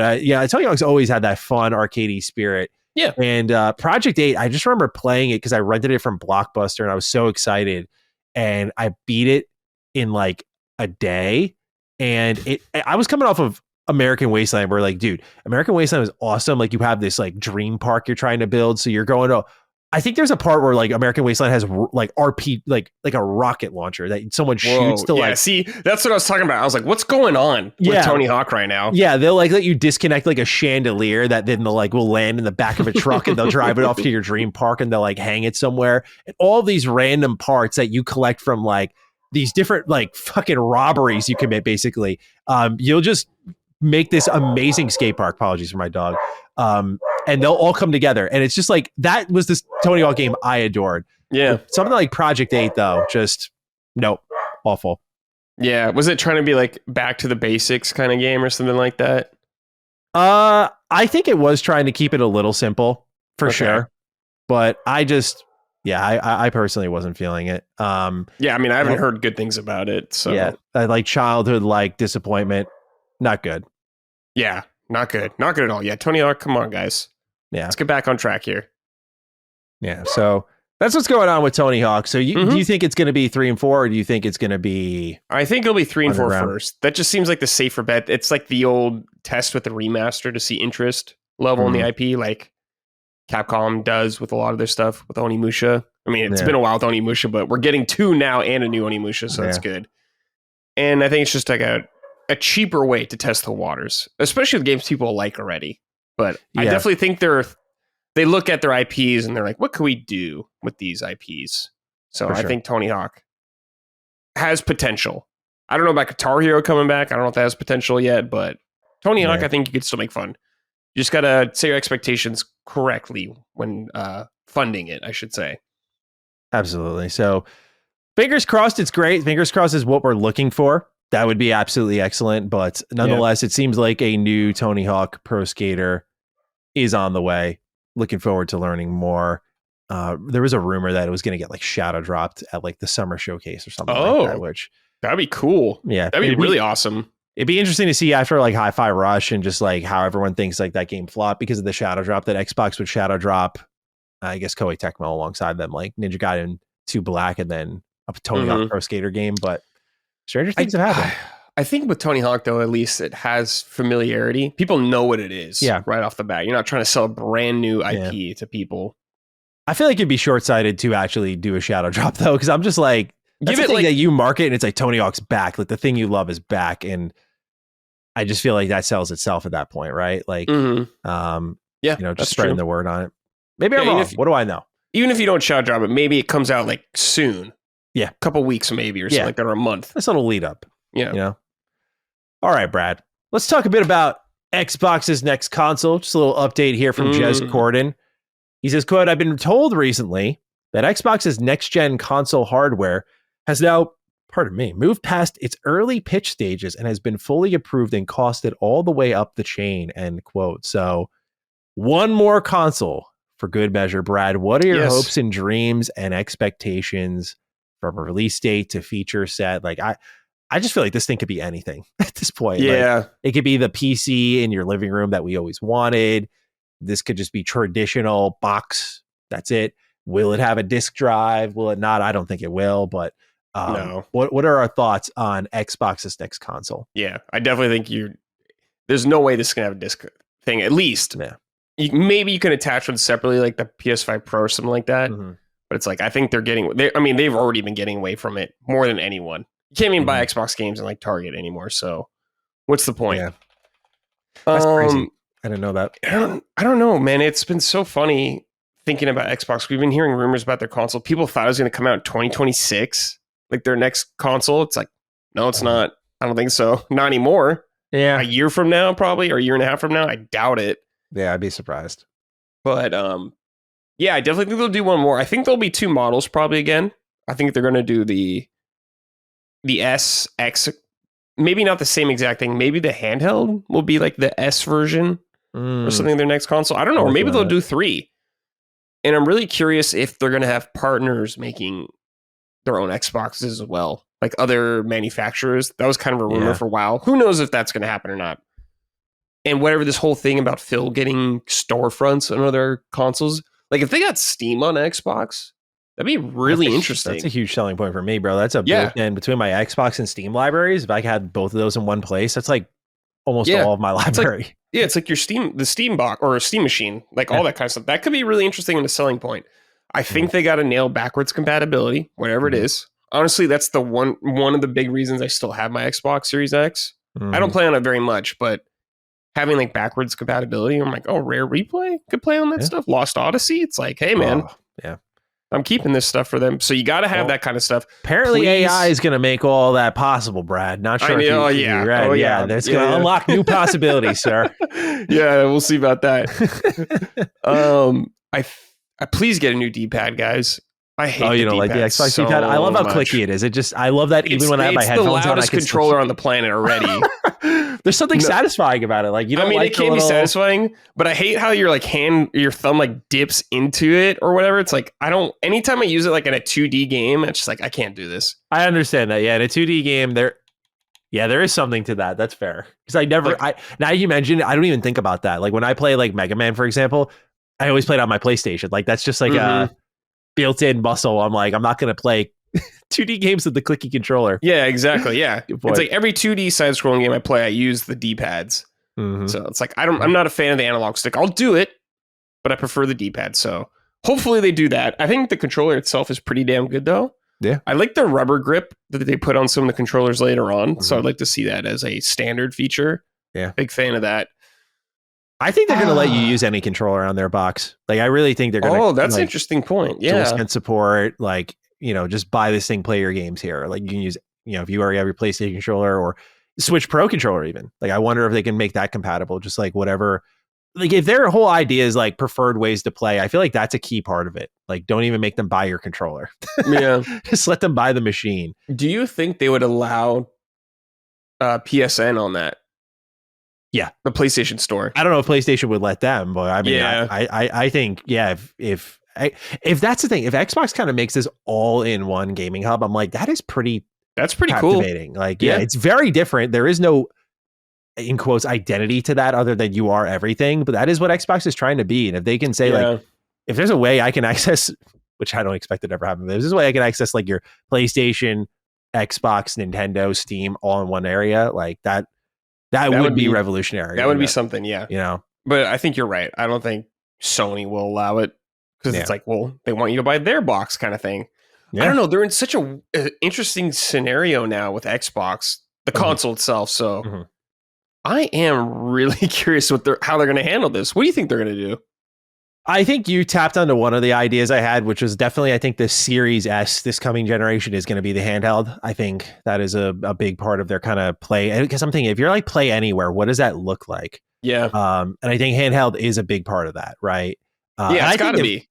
Tony Hawk's always had that fun arcadey spirit. Yeah. And Project 8, I just remember playing it because I rented it from Blockbuster and I was so excited. And I beat it in like a day. And I was coming off of American Wasteland where like, dude, American Wasteland was awesome. Like you have this like dream park you're trying to build. So you're going to, I think there's a part where like American Wasteland has like RP, like a rocket launcher that someone shoots to like. See, that's what I was talking about. I was like, what's going on with Tony Hawk right now? Yeah, they'll like let you disconnect like a chandelier that then they'll like will land in the back of a truck and they'll drive it off to your dream park and they'll like hang it somewhere. And all these random parts that you collect from like these different like fucking robberies you commit basically. You'll just make this amazing skate park. Apologies for my dog. And they'll all come together. And it's just like, that was this Tony Hawk game I adored. Yeah. Something like Project 8 though, just nope. Awful. Yeah. Was it trying to be like back to the basics kind of game or something like that? I think it was trying to keep it a little simple for sure. But I just, I personally wasn't feeling it. I mean, I haven't heard good things about it. So yeah, like childhood, like disappointment, not good. Yeah. Not good. Not good at all. Yeah. Tony Hawk, come on, guys. Yeah. Let's get back on track here. Yeah. So that's what's going on with Tony Hawk. So do you think it's going to be 3 and 4 or do you think it's going to be? I think it'll be 3 and 4 first. That just seems like the safer bet. It's like the old test with the remaster to see interest level in the IP, like Capcom does with a lot of their stuff with Onimusha. I mean, it's been a while with Onimusha, but we're getting 2 now and a new Onimusha, so that's good. And I think it's just like a cheaper way to test the waters, especially with games people like already. But I definitely think they look at their IPs and they're like, what can we do with these IPs? So I think Tony Hawk has potential. I don't know about Guitar Hero coming back. I don't know if that has potential yet, but Tony Hawk, I think you could still make fun. You just got to set your expectations correctly when funding it, I should say. Absolutely. So fingers crossed it's great. Fingers crossed is what we're looking for. That would be absolutely excellent. But nonetheless, it seems like a new Tony Hawk Pro Skater is on the way. Looking forward to learning more. There was a rumor that it was going to get like shadow dropped at like the summer showcase or something like that, which that'd be cool. Yeah. That'd be really awesome. It'd be interesting to see after like Hi-Fi Rush and just like how everyone thinks like that game flopped because of the shadow drop that Xbox would shadow drop. I guess Koei Tecmo alongside them, like Ninja Gaiden 2 Black and then a Tony Hawk Pro Skater game. But Stranger things have happened. I think with Tony Hawk, though, at least it has familiarity. People know what it is right off the bat. You're not trying to sell a brand new IP to people. I feel like it'd be short-sighted to actually do a shadow drop, though, because I'm just like, that's the thing that you market, and it's like Tony Hawk's back. Like, the thing you love is back, and I just feel like that sells itself at that point, right? Like, just spreading the word on it. Maybe I'm wrong. What do I know? Even if you don't shadow drop it, maybe it comes out like soon. Yeah. A couple weeks maybe or something like that, or a month. That's a little lead up. Yeah. You know? All right, Brad. Let's talk a bit about Xbox's next console. Just a little update here from Jez Corden. He says, quote, I've been told recently that Xbox's next-gen console hardware has now, moved past its early pitch stages and has been fully approved and costed all the way up the chain, end quote. So one more console for good measure. Brad, what are your hopes and dreams and expectations from a release date to feature set? Like, I just feel like this thing could be anything at this point. Yeah. Like, it could be the PC in your living room that we always wanted. This could just be traditional box. That's it. Will it have a disc drive? Will it not? I don't think it will, but no. What are our thoughts on Xbox's next console? Yeah, I definitely think there's no way this is going to have a disc thing, at least. Yeah. Maybe you can attach one separately, like the PS5 Pro or something like that. Mm-hmm. But it's like, I think they've already been getting away from it more than anyone. You can't even buy Xbox games in like Target anymore. So what's the point? Yeah. That's crazy. I didn't know that. I don't know, man. It's been so funny thinking about Xbox. We've been hearing rumors about their console. People thought it was going to come out in 2026, like their next console. It's like, no, it's not. I don't think so. Not anymore. Yeah. A year from now, probably, or a year and a half from now. I doubt it. Yeah, I'd be surprised. But yeah, I definitely think they'll do one more. I think there'll be two models probably again. I think they're going to do the S, X, maybe not the same exact thing. Maybe the handheld will be like the S version or something in their next console. I don't know. Or maybe they'll do 3. And I'm really curious if they're going to have partners making their own Xboxes as well, like other manufacturers. That was kind of a rumor for a while. Who knows if that's going to happen or not? And whatever this whole thing about Phil getting storefronts on other consoles, like if they got Steam on Xbox, that'd be really interesting. That's a huge selling point for me, bro. That's a built-in between my Xbox and Steam libraries. If I had both of those in one place, that's like almost all of my library. It's like the Steam box or a Steam machine, like all that kind of stuff. That could be really interesting and a selling point. I think they got to nail backwards compatibility, whatever it is. Honestly, that's the one of the big reasons I still have my Xbox Series X. I don't play on it very much, but having like backwards compatibility, I'm like, oh, Rare Replay could play on that stuff. Lost Odyssey. It's like, hey, man. I'm keeping this stuff for them. So you got to have that kind of stuff. Apparently AI is going to make all that possible, Brad. Not sure if you're right. That's going to unlock new possibilities, sir. Yeah, we'll see about that. I please get a new D-pad, guys. I hate you don't like the Xbox D-pad? I love how clicky it is. I love that even when I have my headphones on. It's the loudest controller on the planet already. There's something satisfying about it. Like, you know, it can be satisfying, but I hate how your thumb like dips into it or whatever. It's like, anytime I use it like in a 2D game, it's just like, I can't do this. I understand that. Yeah. In a 2D game, there is something to that. That's fair. Because now you mentioned it, I don't even think about that. Like when I play like Mega Man, for example, I always play it on my PlayStation. Like that's just like a built-in muscle. I'm like, I'm not going to play 2D games with the clicky controller. Yeah, exactly. Yeah. It's like every 2D side-scrolling game I play, I use the D-pads. So it's like, I'm not a fan of the analog stick. I'll do it, but I prefer the D-pad. So hopefully they do that. I think the controller itself is pretty damn good though. Yeah. I like the rubber grip that they put on some of the controllers later on. So I'd like to see that as a standard feature. Yeah. Big fan of that. I think they're going to let you use any controller on their box. Like, I really think they're going to. Oh, that's an interesting point. Yeah. DualSense support, like, you know, just buy this thing, play your games here. Like, you can use, you know, if you already have your PlayStation controller or Switch Pro controller, even. Like, I wonder if they can make that compatible. Just like whatever. Like, if their whole idea is like preferred ways to play, I feel like that's a key part of it. Like, don't even make them buy your controller. Yeah. Just let them buy the machine. Do you think they would allow PSN on that? Yeah, the PlayStation Store. I don't know if PlayStation would let them, but I mean, I think, if that's the thing, if Xbox kind of makes this all in one gaming hub, I'm like, that's pretty captivating. Cool. Like, it's very different. There is no, in quotes, identity to that other than you are everything, but that is what Xbox is trying to be. And if they can say like, if there's a way I can access, which I don't expect it to ever happen, but if there's a way I can access like your PlayStation Xbox, Nintendo, Steam all in one area, like that would be revolutionary. That would be something, yeah. You know, but I think you're right. I don't think Sony will allow it because it's like, well, they want you to buy their box kind of thing. I don't know. They're in such a interesting scenario now with Xbox, the console itself. So I am really curious how they're going to handle this. What do you think they're going to do? I think you tapped onto one of the ideas I had, which was definitely, I think the Series S this coming generation is going to be the handheld. I think that is a big part of their kind of play. Because I'm thinking, if you're like play anywhere, what does that look like? Yeah. And I think handheld is a big part of that, right? Yeah, it's got to be.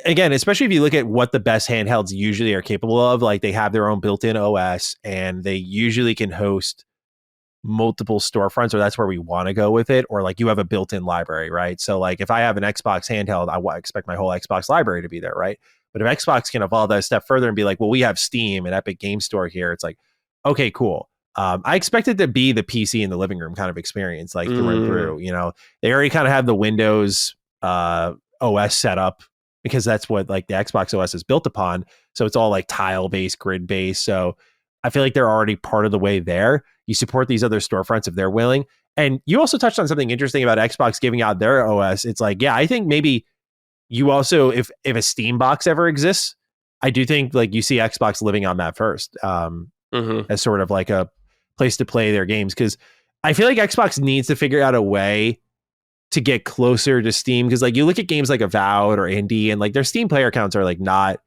Again, especially if you look at what the best handhelds usually are capable of, like they have their own built-in OS and they usually can host multiple storefronts, or that's where we want to go with it, or like you have a built-in library, right? So like if I have an Xbox handheld, I expect my whole Xbox library to be there, right? But if Xbox can evolve that a step further and be like, well, we have Steam and Epic Game Store here, it's like, okay, cool. I expect it to be the PC in the living room kind of experience, like through and through. You know, they already kind of have the Windows OS set up because that's what like the Xbox OS is built upon. So it's all like tile-based, grid-based. So I feel like they're already part of the way there. You support these other storefronts if they're willing. And you also touched on something interesting about Xbox giving out their OS. It's like, yeah, I think maybe you also, if a Steam box ever exists, I do think like you see Xbox living on that first as sort of like a place to play their games. Because I feel like Xbox needs to figure out a way to get closer to Steam. Because like you look at games like Avowed or Indie and like their Steam player counts are like not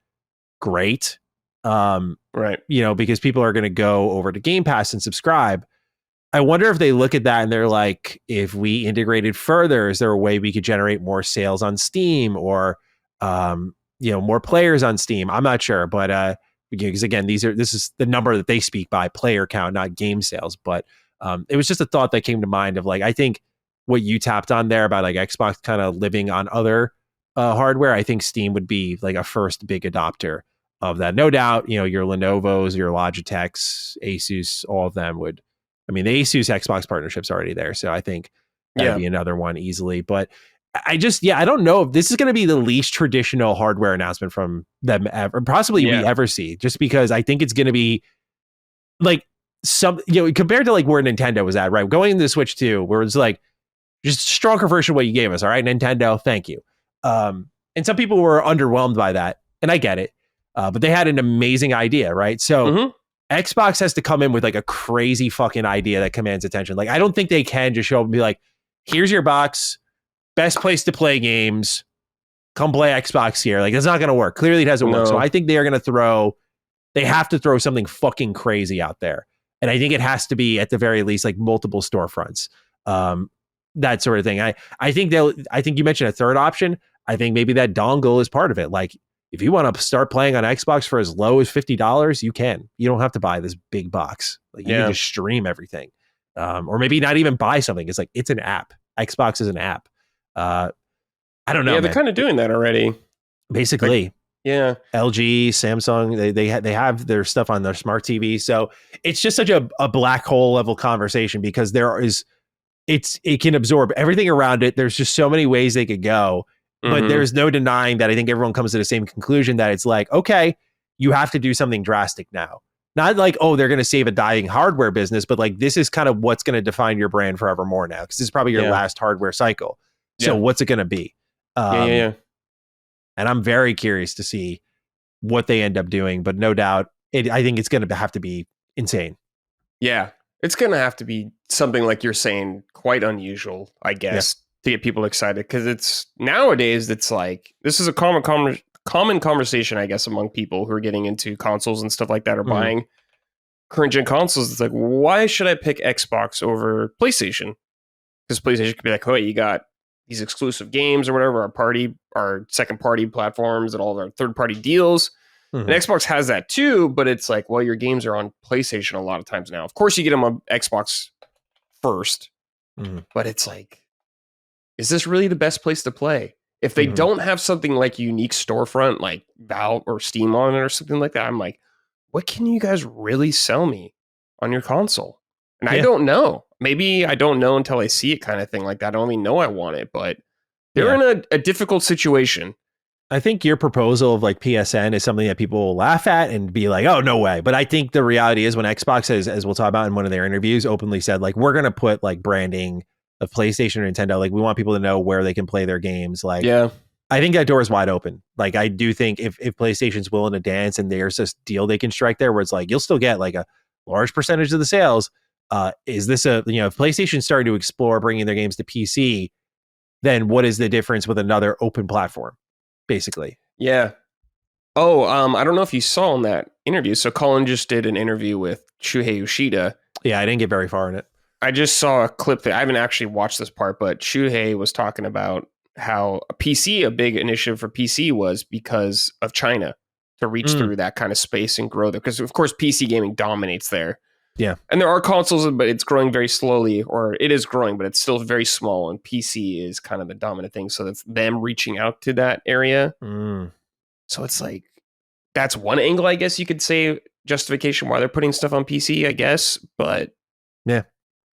great. Right. You know, because people are going to go over to Game Pass and subscribe. I wonder if they look at that and they're like, if we integrated further, is there a way we could generate more sales on Steam or, you know, more players on Steam? I'm not sure, but because again, this is the number that they speak by, player count, not game sales. But it was just a thought that came to mind of like, I think what you tapped on there about like Xbox kind of living on other hardware, I think Steam would be like a first big adopter of that. No doubt, you know, your Lenovo's, your Logitech's, Asus, all of them would. I mean, the Asus Xbox partnership's already there. So I think that'd be another one easily. But I don't know if this is going to be the least traditional hardware announcement from them ever, possibly we ever see, just because I think it's going to be like some, you know, compared to like where Nintendo was at, right? Going into the Switch 2, where it's like just stronger version of what you gave us. All right, Nintendo, thank you. And some people were underwhelmed by that. And I get it. But they had an amazing idea, right? So Xbox has to come in with like a crazy fucking idea that commands attention. Like, I don't think they can just show up and be like, here's your box, best place to play games, come play Xbox here. Like, that's not going to work. Clearly it doesn't work. So I think they have to throw something fucking crazy out there. And I think it has to be at the very least like multiple storefronts, that sort of thing. I think you mentioned a third option. I think maybe that dongle is part of it. Like, if you want to start playing on Xbox for as low as $50, you can. You don't have to buy this big box. Like you can just stream everything, or maybe not even buy something. It's like it's an app. Xbox is an app. I don't know. Yeah, they're kind of doing that already. Basically, like, yeah. LG, Samsung, they have their stuff on their smart TV. So it's just such a black hole level conversation because it can absorb everything around it. There's just so many ways they could go. But there's no denying that I think everyone comes to the same conclusion that it's like, okay, you have to do something drastic now. Not like, oh, they're going to save a dying hardware business, but like this is kind of what's going to define your brand forevermore now, because this is probably your last hardware cycle. So what's it going to be? And I'm very curious to see what they end up doing, but no doubt, I think it's going to have to be insane. Yeah, it's going to have to be something like you're saying, quite unusual, I guess. Yeah. To get people excited, because it's nowadays it's like this is a common conversation, I guess, among people who are getting into consoles and stuff like that, or buying current gen consoles. It's like, why should I pick Xbox over PlayStation? Because PlayStation could be like, oh, you got these exclusive games or whatever, our second party platforms and all of our third party deals. And Xbox has that too, but it's like, well, your games are on PlayStation a lot of times now. Of course, you get them on Xbox first, but it's like, is this really the best place to play? If they don't have something like unique storefront, like Valve or Steam on it or something like that, I'm like, what can you guys really sell me on your console? And I don't know. Maybe I don't know until I see it, kind of thing like that. I don't even know I want it, but they're in a difficult situation. I think your proposal of like PSN is something that people will laugh at and be like, oh, no way. But I think the reality is when Xbox has, as we'll talk about in one of their interviews, openly said, like, we're going to put like branding of PlayStation or Nintendo. Like, we want people to know where they can play their games. Like, yeah, I think that door is wide open. Like, I do think if PlayStation's willing to dance and there's this deal they can strike there where it's like, you'll still get like a large percentage of the sales. Is this if PlayStation's starting to explore bringing their games to PC, then what is the difference with another open platform, basically? Yeah. Oh, I don't know if you saw in that interview. So Colin just did an interview with Shuhei Yoshida. Yeah, I didn't get very far in it. I just saw a clip that I haven't actually watched this part, but Shuhei was talking about how a big initiative for PC was because of China to reach through that kind of space and grow there. Because, of course, PC gaming dominates there. Yeah. And there are consoles, but it's growing very slowly, or it is growing, but it's still very small. And PC is kind of the dominant thing. So that's them reaching out to that area. So it's like, that's one angle, I guess you could say, justification why they're putting stuff on PC, I guess. But yeah,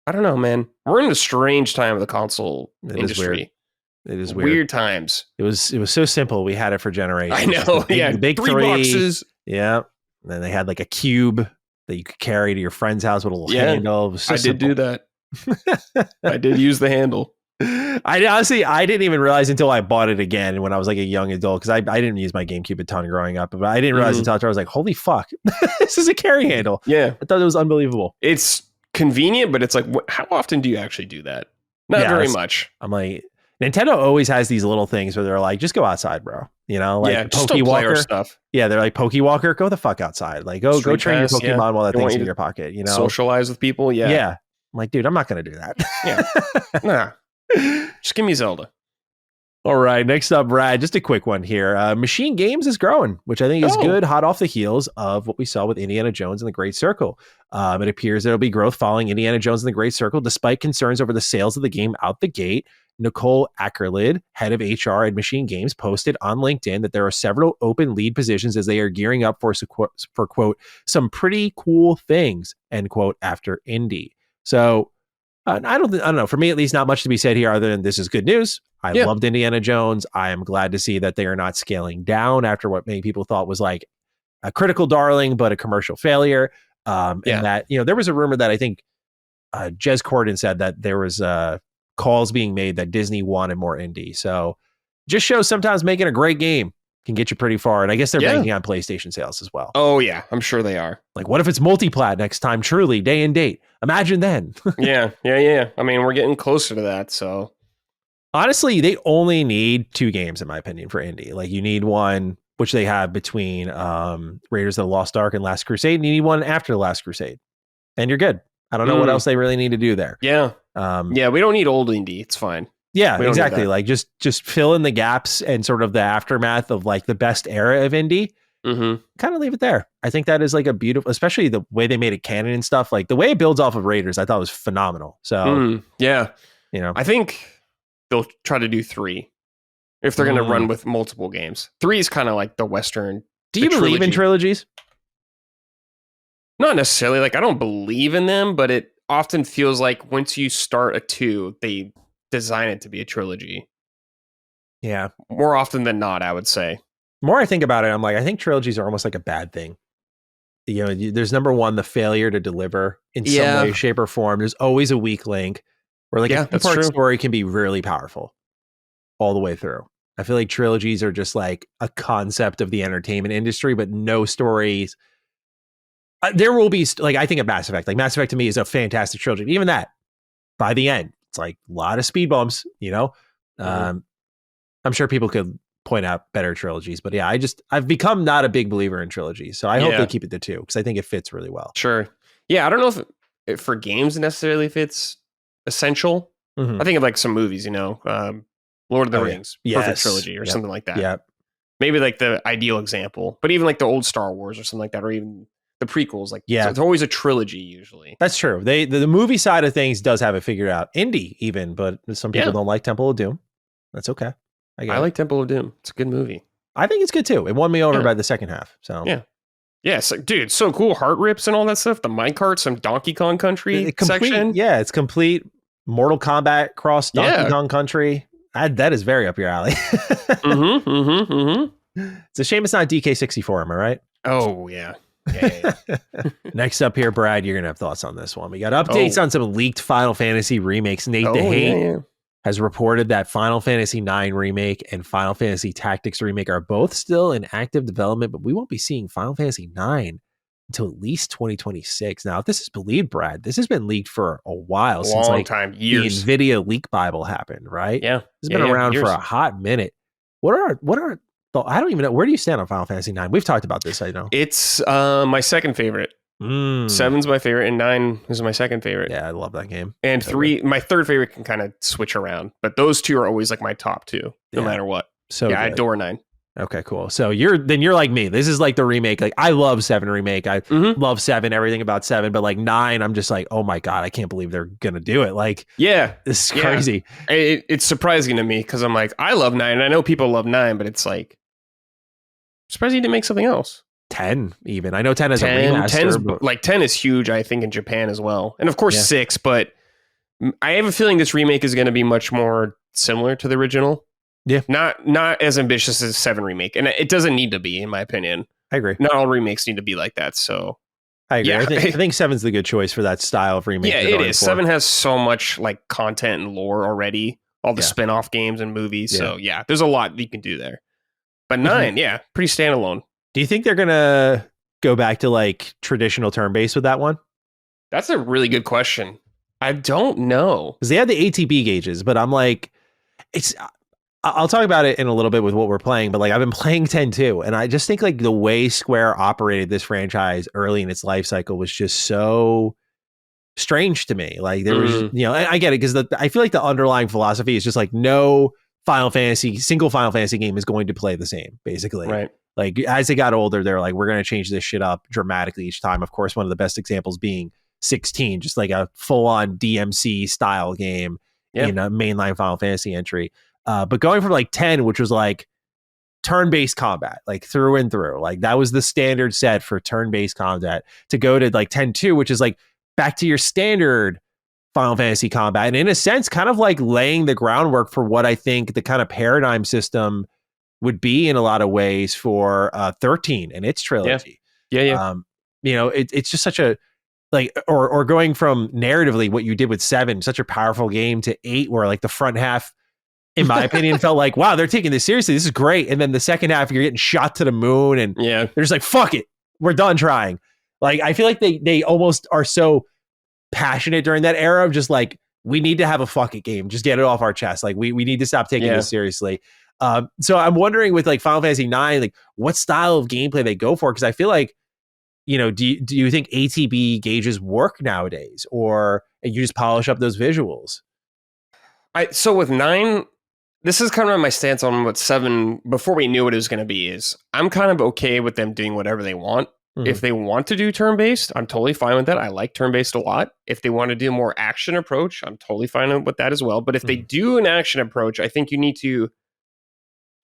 I don't know, man. We're in a strange time of the console industry. It is weird times. It was so simple. We had it for generations. I know. The big three boxes. Yeah. And then they had like a cube that you could carry to your friend's house with a little handle. I did do that. I did use the handle. I didn't even realize until I bought it again when I was like a young adult, because I didn't use my GameCube a ton growing up, but I didn't realize until after I was like, holy fuck, this is a carry handle. Yeah. I thought it was unbelievable. It's convenient, but it's like, how often do you actually do that? Not very much. I'm like, Nintendo always has these little things where they're like, just go outside, bro. Like Pokey Walker stuff. Yeah, they're like, Pokey Walker, go the fuck outside. Like, go train your Pokemon while that thing's in your pocket. Socialize with people. Yeah. Yeah. I'm like, dude, I'm not going to do that. Yeah. Nah. Just give me Zelda. All right, next up, Brad, just a quick one here. Machine Games is growing, which I think is good, hot off the heels of what we saw with Indiana Jones and the Great Circle. It appears there'll be growth following Indiana Jones and the Great Circle, despite concerns over the sales of the game out the gate. Nicole Ackerlid, head of HR at Machine Games, posted on LinkedIn that there are several open lead positions as they are gearing up for quote, some pretty cool things, end quote, after Indy. So I don't know. For me, at least, not much to be said here other than this is good news. I loved Indiana Jones. I am glad to see that they are not scaling down after what many people thought was like a critical darling, but a commercial failure. And that, there was a rumor that I think Jez Corden said that there was calls being made that Disney wanted more indie. So just shows sometimes making a great game can get you pretty far. And I guess they're banking on PlayStation sales as well. Oh, yeah. I'm sure they are. Like, what if it's multi-plat next time? Truly, day and date. Imagine then. Yeah. I mean, we're getting closer to that. So honestly, they only need 2 games, in my opinion, for indie. Like, you need one, which they have between Raiders of the Lost Ark and Last Crusade, and you need one after the Last Crusade. And you're good. I don't know what else they really need to do there. Yeah. We don't need old indie. It's fine. Yeah, exactly. Like just fill in the gaps and sort of the aftermath of like the best era of indie. Kind of leave it there. I think that is like a beautiful, especially the way they made it canon and stuff. Like the way it builds off of Raiders, I thought was phenomenal. So I think they'll try to do 3 if they're going to run with multiple games. 3 is kind of like the Western. Do you believe in trilogies? Not necessarily. Like I don't believe in them, but it often feels like once you start a 2, they design it to be a trilogy. Yeah. More often than not, I would say. The more I think about it, I'm like, I think trilogies are almost like a bad thing. There's number one, the failure to deliver in some way, shape, or form. There's always a weak link where like a two-part story can be really powerful all the way through. I feel like trilogies are just like a concept of the entertainment industry, but no stories. There will be, like, I think of Mass Effect. Like, Mass Effect to me is a fantastic trilogy. Even that, by the end, it's like a lot of speed bumps, I'm sure people could point out better trilogies, but yeah, I've become not a big believer in trilogies. So I hope they keep it to 2 because I think it fits really well. Sure. Yeah. I don't know if for games necessarily if it's essential. I think of like some movies, Lord of the Rings, perfect trilogy or something like that. Yeah. Maybe like the ideal example, but even like the old Star Wars or something like that, or even the prequels, so it's always a trilogy usually. That's true. The movie side of things does have it figured out. Indie even, but some people don't like Temple of Doom. That's okay. I like Temple of Doom. It's a good movie. I think it's good too. It won me over by the second half. So yeah, so, dude, so cool. Heart rips and all that stuff. The minecart, some Donkey Kong Country section. Yeah, it's complete Mortal Kombat cross Donkey Kong Country. That is very up your alley. It's a shame it's not DK64, am I right? Oh, yeah. Yeah. Next up here, Brad, you're going to have thoughts on this one. We got updates on some leaked Final Fantasy remakes. Nate the Hate has reported that Final Fantasy IX remake and Final Fantasy Tactics remake are both still in active development, but we won't be seeing Final Fantasy IX until at least 2026. Now, if this is believed, Brad, this has been leaked for a while, since like years. The NVIDIA leak Bible happened, right? Yeah. It's been around for a hot minute. What are I don't even know. Where do you stand on Final Fantasy IX? We've talked about this, I know. It's my second favorite. 7's my favorite, and 9 is my second favorite. Yeah, I love that game. And 3, my third favorite can kind of switch around, but those two are always like my top two, no matter what. So yeah, I adore 9. Okay, cool. So you're like me. This is like the remake. Like I love 7 remake. I love 7, everything about 7, but like 9, I'm just like, oh my God, I can't believe they're gonna do it. Like, yeah, this is crazy. It's surprising to me because I'm like, I love 9. And I know people love 9, but it's like, I'm surprised you didn't make something else. 10 even. I know 10 is a remaster. 10 is huge, I think, in Japan as well. And of course 6, but I have a feeling this remake is going to be much more similar to the original. Yeah. Not as ambitious as 7 remake. And it doesn't need to be, in my opinion. I agree. Not all remakes need to be like that. So I agree. Yeah. I think 7's the good choice for that style of remake. Yeah, it is. 7 has so much like content and lore already. All the spin-off games and movies. Yeah. So yeah, there's a lot you can do there. But 9, pretty standalone. Do you think they're going to go back to like traditional turn-based with that one? That's a really good question. I don't know. Because they had the ATB gauges, but I'm like, I'll talk about it in a little bit with what we're playing, but like I've been playing 10 too. And I just think like the way Square operated this franchise early in its life cycle was just so strange to me. Like there was, I get it because I feel like the underlying philosophy is just like no single Final Fantasy game is going to play the same, basically. Right. Like as they got older, they're like, we're going to change this shit up dramatically each time. Of course, one of the best examples being 16, just like a full-on DMC style game in a mainline Final Fantasy entry. But going from like 10, which was like turn-based combat, like through and through, like that was the standard set for turn-based combat, to go to like 10-2, which is like back to your standard Final Fantasy combat. And in a sense, kind of like laying the groundwork for what I think the kind of paradigm system would be in a lot of ways for 13 and its trilogy. Yeah. It's just such a like, or going from narratively what you did with 7, such a powerful game, to 8, where like the front half, in my opinion, felt like, wow, they're taking this seriously. This is great. And then the second half, you're getting shot to the moon, and they're just like, fuck it, we're done trying. Like, I feel like they almost are so passionate during that era of just like, we need to have a fuck it game, just get it off our chest. Like we need to stop taking this seriously. So I'm wondering with like Final Fantasy 9, like what style of gameplay they go for, because I feel like, do you think ATB gauges work nowadays, or you just polish up those visuals? So with 9, this is kind of my stance on what 7, before we knew what it was going to be, is I'm kind of okay with them doing whatever they want. Mm-hmm. If they want to do turn-based, I'm totally fine with that. I like turn-based a lot. If they want to do a more action approach, I'm totally fine with that as well. But if they do an action approach, I think you need to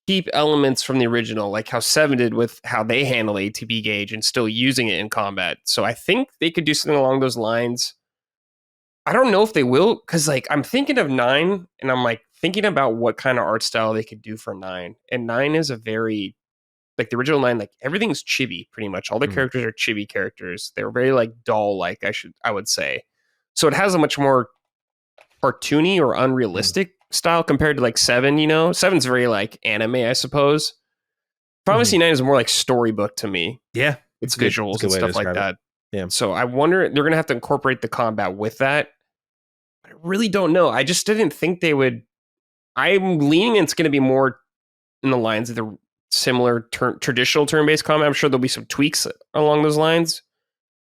keep elements from the original, like how 7 did with how they handle ATB gauge and still using it in combat. So I think they could do something along those lines. I don't know if they will, because like I'm thinking of 9, and I'm like thinking about what kind of art style they could do for 9. And 9 is a very, like the original 9, like everything's chibi pretty much. All the characters are chibi characters. They're very like doll like, I would say. So it has a much more cartoony or unrealistic style compared to like 7, 7's very like anime, I suppose. Final Fantasy 9 is more like storybook to me. Yeah. It's visuals and stuff like that. Yeah. So I wonder, they're going to have to incorporate the combat with that. I really don't know. I just didn't think they would. I'm leaning it's going to be more in the lines of the similar traditional turn-based combat. I'm sure there'll be some tweaks along those lines,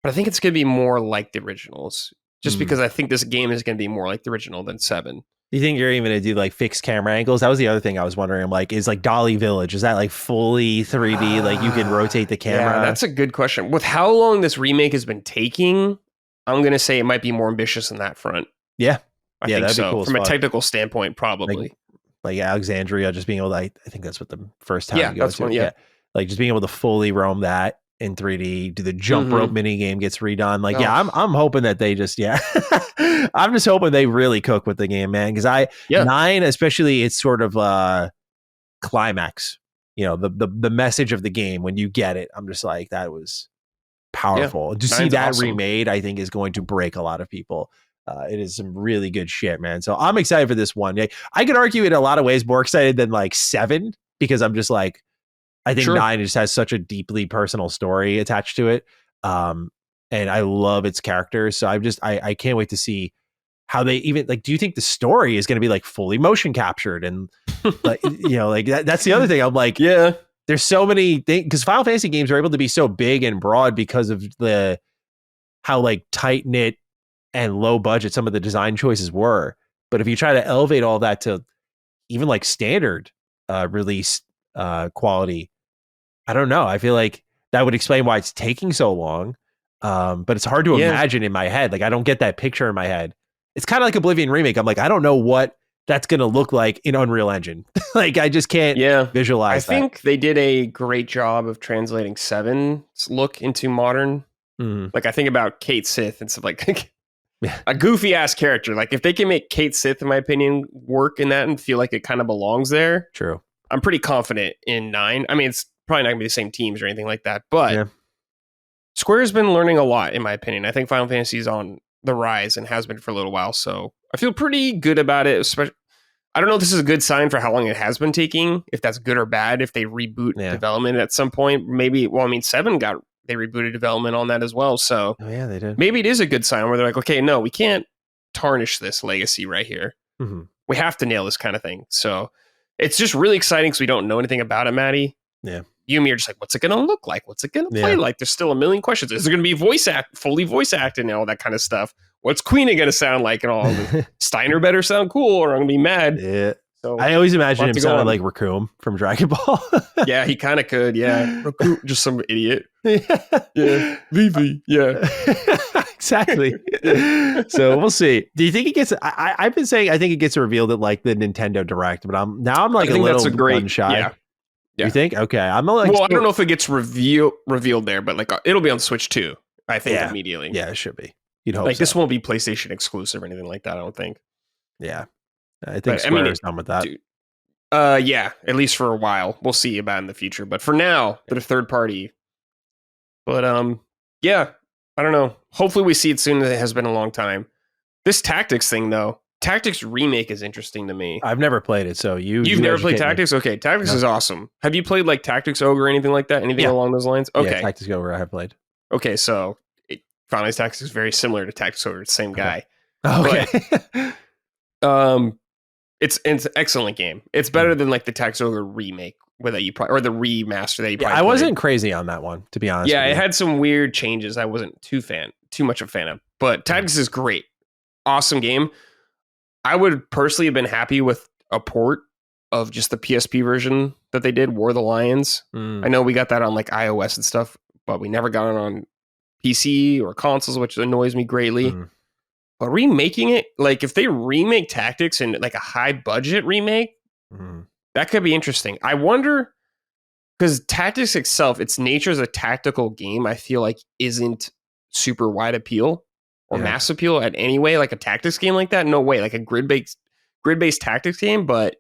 but I think it's going to be more like the originals, just because I think this game is going to be more like the original than 7. Do you think you're even going to do like fixed camera angles? That was the other thing I was wondering. I'm like, is like Dolly Village, is that like fully 3D? Like you can rotate the camera? Yeah, that's a good question. With how long this remake has been taking, I'm going to say it might be more ambitious on that front. Yeah. I think so. Be cool from a technical standpoint, probably. Like Alexandria, just being able to, I think that's what the first time you go that's to. One, yeah. Like just being able to fully roam that in 3D. Do the jump rope mini game gets redone? Like, I'm hoping that they just, I'm just hoping they really cook with the game, man. Because 9, especially, it's sort of climax. You know, the message of the game when you get it. I'm just like, that was powerful. To see that awesome. Remade, I think, is going to break a lot of people. It is some really good shit, man. So I'm excited for this one. I could argue in a lot of ways more excited than like 7, because I'm just like, I think 9 just has such a deeply personal story attached to it. And I love its characters. So I can't wait to see how they even like, do you think the story is going to be like fully motion captured? And like, you know, like that's the other thing. I'm like, there's so many things, because Final Fantasy games are able to be so big and broad because of how like tight knit and low budget some of the design choices were. But if you try to elevate all that to even like standard release quality, I don't know. I feel like that would explain why it's taking so long. But it's hard to imagine in my head. Like, I don't get that picture in my head. It's kind of like Oblivion Remake. I'm like, I don't know what that's going to look like in Unreal Engine. Like, I just can't visualize I think they did a great job of translating 7's look into modern. Like, I think about Kate Sith and stuff like a goofy ass character. Like, if they can make Kate Sith, in my opinion, work in that and feel like it kind of belongs there. True. I'm pretty confident in 9. I mean, it's probably not gonna be the same teams or anything like that, but Square's been learning a lot, in my opinion. I think Final Fantasy is on the rise and has been for a little while, so I feel pretty good about it. Especially, I don't know if this is a good sign for how long it has been taking, if that's good or bad, if they reboot development at some point. Maybe, well, I mean, 7 they rebooted development on that as well, so they did. Maybe it is a good sign where they're like, okay, no, we can't tarnish this legacy right here. We have to nail this kind of thing. So it's just really exciting because we don't know anything about it, Matty. Yeah. You and me are just like, what's it going to look like? What's it going to play like? There's still a million questions. Is it going to be fully voice acted and all that kind of stuff? What's Queenie going to sound like and all? Steiner better sound cool or I'm going to be mad. Yeah. So I always imagine him sounding like Raccoon from Dragon Ball. Yeah, he kind of could. Yeah. Raccoon, just some idiot. Yeah. Vivi. Yeah. Exactly. So we'll see. Do you think it gets? I've been saying I think it gets revealed at like the Nintendo Direct, but I'm like a little gun shy. Yeah. You think? Okay, I'm like. Well, I don't know if it gets revealed there, but like it'll be on Switch too. I think immediately. Yeah, it should be. You'd hope. Like this won't be PlayStation exclusive or anything like that. I don't think. Yeah, I think Square is done with that. Dude, yeah, at least for a while. We'll see about it in the future, but for now, they're third party. But yeah. I don't know. Hopefully we see it soon. It has been a long time. This Tactics thing, though. Tactics Remake is interesting to me. I've never played it, so you've never played Tactics? Okay, Tactics is awesome. Have you played like Tactics Ogre or anything like that? Anything along those lines? Okay. Yeah, Tactics Ogre I have played. Okay, so Final Fantasy Tactics is very similar to Tactics Ogre. It's the same guy. Okay. But, it's an excellent game. It's better than like the Tactics Ogre remake that you or the remaster that you probably I wasn't crazy on that one, to be honest. Yeah, it had some weird changes I wasn't too much of a fan of. But Tactics is great. Awesome game. I would personally have been happy with a port of just the PSP version that they did, War of the Lions. I know we got that on like iOS and stuff, but we never got it on PC or consoles, which annoys me greatly. But remaking it, like if they remake Tactics in like a high budget remake, that could be interesting. I wonder, because Tactics itself, its nature as a tactical game, I feel like isn't super wide appeal or mass appeal at any way. Like a tactics game like that, no way. Like a grid-based tactics game, but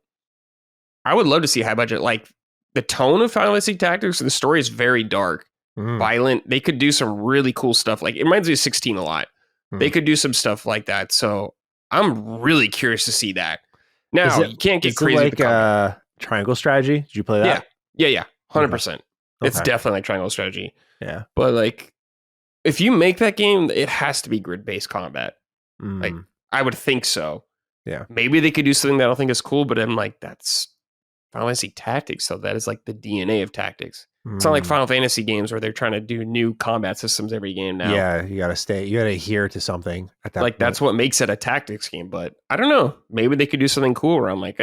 I would love to see high budget. Like the tone of Final Fantasy Tactics, the story is very dark, violent. They could do some really cool stuff. Like it reminds me of 16 a lot. They could do some stuff like that. So I'm really curious to see that. Now you can't get crazy like with triangle strategy. Did you play that? Yeah. 100%. Okay. It's definitely like triangle strategy. Yeah. But like, if you make that game, it has to be grid-based combat. Like, I would think so. Yeah. Maybe they could do something that I don't think is cool, but I'm like, that's Final Fantasy Tactics. So that is like the DNA of Tactics. It's not like Final Fantasy games where they're trying to do new combat systems every game now. Yeah, you got to adhere to something at that point. That's what makes it a tactics game. But I don't know. Maybe they could do something cool where I'm like,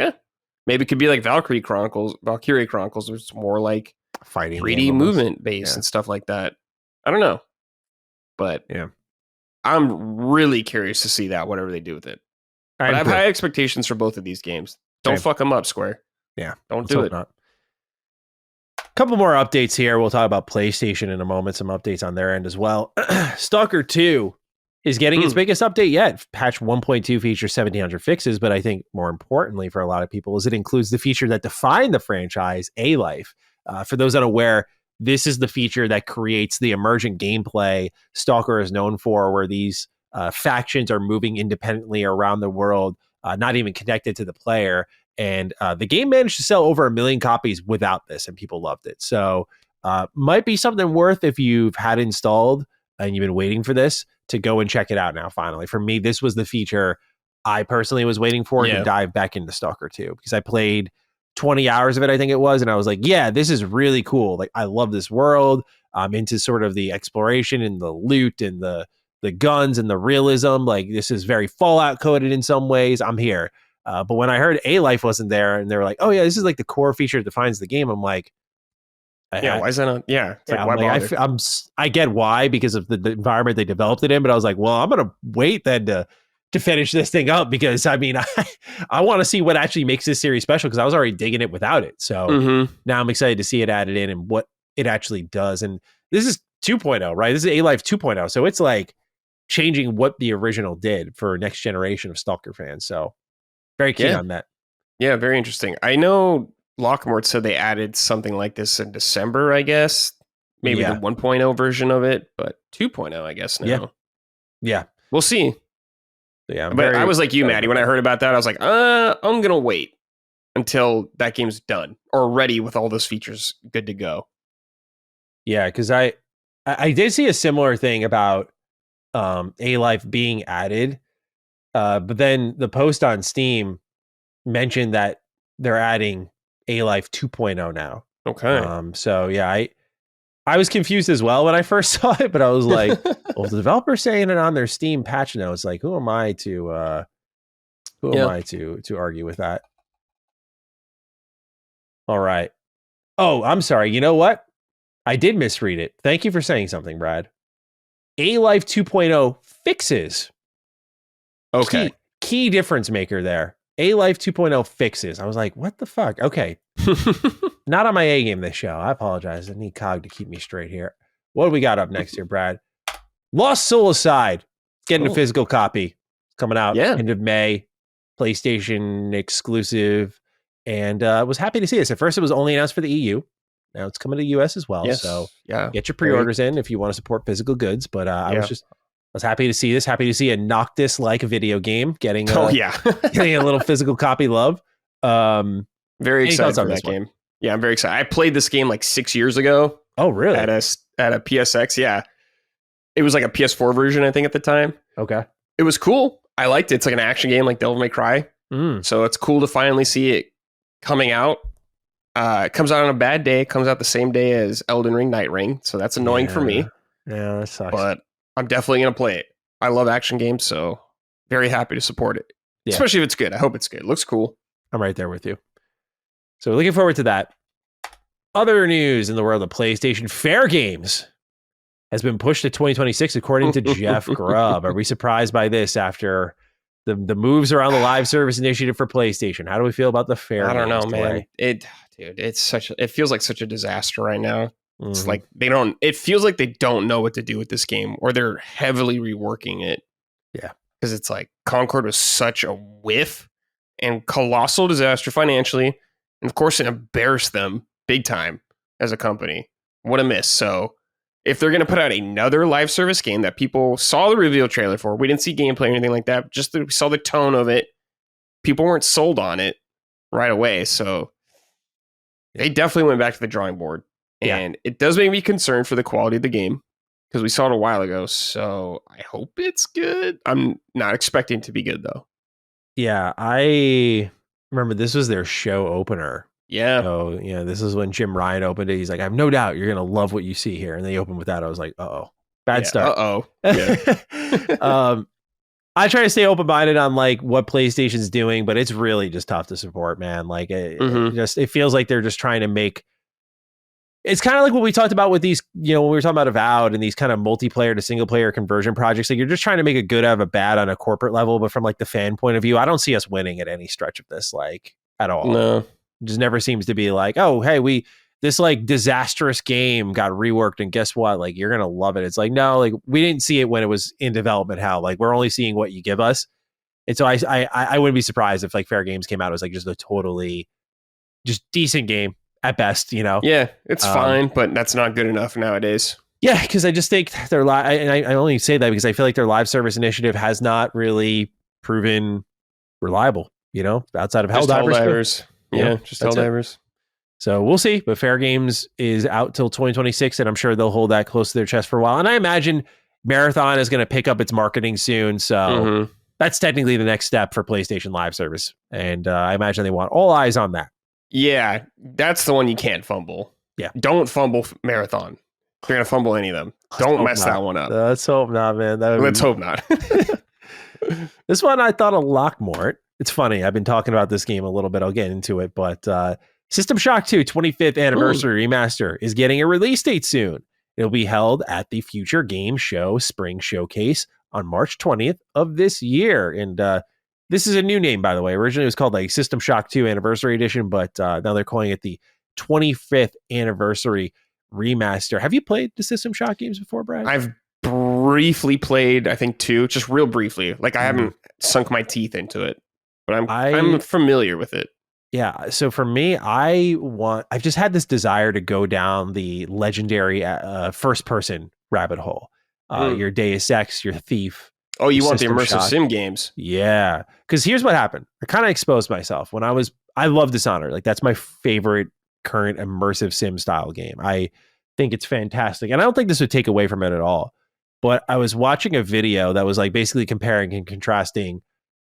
maybe it could be like Valkyrie Chronicles, which is more like fighting 3D movement based and stuff like that. I don't know. But I'm really curious to see that, whatever they do with it. But I have high expectations for both of these games. Don't fuck them up, Square. Yeah. Don't do it. Not. couple more updates here. We'll talk about PlayStation in a moment. Some updates on their end as well. Stalker 2 is getting its biggest update yet. Patch 1.2 features 1,700 fixes, but I think more importantly for a lot of people is it includes the feature that defined the franchise, A-Life. For those unaware, this is the feature that creates the emergent gameplay Stalker is known for, where these factions are moving independently around the world, not even connected to the player. And the game managed to sell over 1 million copies without this, and people loved it. So might be something worth if you've had installed and you've been waiting for this to go and check it out now, finally. For me, this was the feature I personally was waiting for to dive back into Stalker 2, because I played 20 hours of it, I think it was, and I was like, yeah, this is really cool. Like, I love this world. I'm into sort of the exploration and the loot and the guns and the realism. Like, this is very Fallout coded in some ways. I'm here. But when I heard A-Life wasn't there, and they were like, oh yeah, this is like the core feature that defines the game, I'm like, why is that not? Yeah, it's yeah, like, why bother? I get why, because of the environment they developed it in, but I was like, well, I'm gonna wait then to finish this thing up, because I mean, I want to see what actually makes this series special, because I was already digging it without it. So now I'm excited to see it added in and what it actually does. And this is 2.0, right? This is A-Life 2.0, so it's like changing what the original did for next generation of Stalker fans. So very keen on that. Yeah, very interesting. I know Lockmort said they added something like this in December, I guess. Maybe the 1.0 version of it, but 2.0, I guess now. Yeah. We'll see. Yeah, but I was like you, Matty. When I heard about that, I was like, I'm going to wait until that game's done or ready with all those features good to go. Yeah, because I did see a similar thing about A-Life being added. But then the post on Steam mentioned that they're adding A-Life 2.0 now. Okay. So yeah, I was confused as well when I first saw it, but I was like, well, the developer's saying it on their Steam patch notes. Like, who am I to argue with that? All right. Oh, I'm sorry. You know what? I did misread it. Thank you for saying something, Brad. A-Life 2.0 fixes. Okay. Key difference maker there. A-Life 2.0 fixes. I was like, what the fuck? Okay. Not on my A game this show. I apologize. I need Cog to keep me straight here. What do we got up next here, Brad? Lost Soul Aside. Getting a physical copy. It's coming out end of May. PlayStation exclusive. And was happy to see this. At first, it was only announced for the EU. Now it's coming to the US as well. Yes. So get your pre-orders in if you want to support physical goods. But I was happy to see this. Happy to see a Noctis-like video game getting getting a little physical copy love. Very excited for that game. Yeah, I'm very excited. I played this game like 6 years ago. Oh, really? At a PSX. Yeah, it was like a PS4 version, I think, at the time. Okay, it was cool. I liked it. It's like an action game, like Devil May Cry. So it's cool to finally see it coming out. It comes out on a bad day. It comes out the same day as Elden Ring Night Ring, so that's annoying for me. Yeah, that sucks. But I'm definitely going to play it. I love action games, so very happy to support it. Yeah. Especially if it's good. I hope it's good. It looks cool. I'm right there with you. So looking forward to that. Other news in the world of PlayStation, Fairgames has been pushed to 2026, according to Jeff Grubb. Are we surprised by this after the moves around the live service initiative for PlayStation? How do we feel about the Fairgames? I don't know, man. It feels like such a disaster right now. It's like it feels like they don't know what to do with this game, or they're heavily reworking it. Yeah. Because it's like Concord was such a whiff and colossal disaster financially. And of course, it embarrassed them big time as a company. What a miss. So if they're going to put out another live service game that people saw the reveal trailer for, we didn't see gameplay or anything like that, just we saw the tone of it. People weren't sold on it right away. So they definitely went back to the drawing board. And it does make me concerned for the quality of the game, because we saw it a while ago. So I hope it's good. I'm not expecting it to be good, though. Yeah, I remember this was their show opener. Yeah. So, this is when Jim Ryan opened it. He's like, I have no doubt you're going to love what you see here. And they opened with that. I was like, uh-oh. Bad start. Uh-oh. Yeah. I try to stay open-minded on like what PlayStation's doing, but it's really just tough to support, man. Like it feels like they're just trying to make. It's kind of like what we talked about with these, when we were talking about Avowed and these kind of multiplayer to single player conversion projects. Like, you're just trying to make a good out of a bad on a corporate level, but from like the fan point of view, I don't see us winning at any stretch of this, like, at all. No, it just never seems to be like, oh, hey, this like disastrous game got reworked and guess what? Like you're gonna love it. It's like, no, like we didn't see it when it was in development. How like we're only seeing what you give us. And so I wouldn't be surprised if like Fair Games came out. It was like just a totally just decent game at best, you know? Yeah, it's fine, but that's not good enough nowadays. Yeah, because I just think their live, and I only say that because I feel like their live service initiative has not really proven reliable, you know, outside of Helldivers. Yeah, just Helldivers. So we'll see. But Fair Games is out till 2026, and I'm sure they'll hold that close to their chest for a while. And I imagine Marathon is going to pick up its marketing soon. So that's technically the next step for PlayStation Live service. And I imagine they want all eyes on that. Yeah, that's the one you can't fumble. Yeah. Don't fumble Marathon. If you're going to fumble any of them, don't mess that one up. Let's hope not, man. Let's hope not. This one I thought a lot more. It's funny. I've been talking about this game a little bit. I'll get into it. But System Shock 2 25th Anniversary Remaster is getting a release date soon. It'll be held at the Future Game Show Spring Showcase on March 20th of this year. And this is a new name, by the way. Originally, it was called like System Shock 2 Anniversary Edition, but now they're calling it the 25th Anniversary Remaster. Have you played the System Shock games before, Brad? I've briefly played, I think, 2, just real briefly. Like I haven't sunk my teeth into it, but I'm familiar with it. Yeah. So for me, I've just had this desire to go down the legendary first person rabbit hole. Your Deus Ex, your Thief. Oh, you want the immersive Shock. sim games? Yeah. Because here's what happened. I kind of exposed myself when I love Dishonored. Like that's my favorite current immersive sim style game. I think it's fantastic. And I don't think this would take away from it at all. But I was watching a video that was like basically comparing and contrasting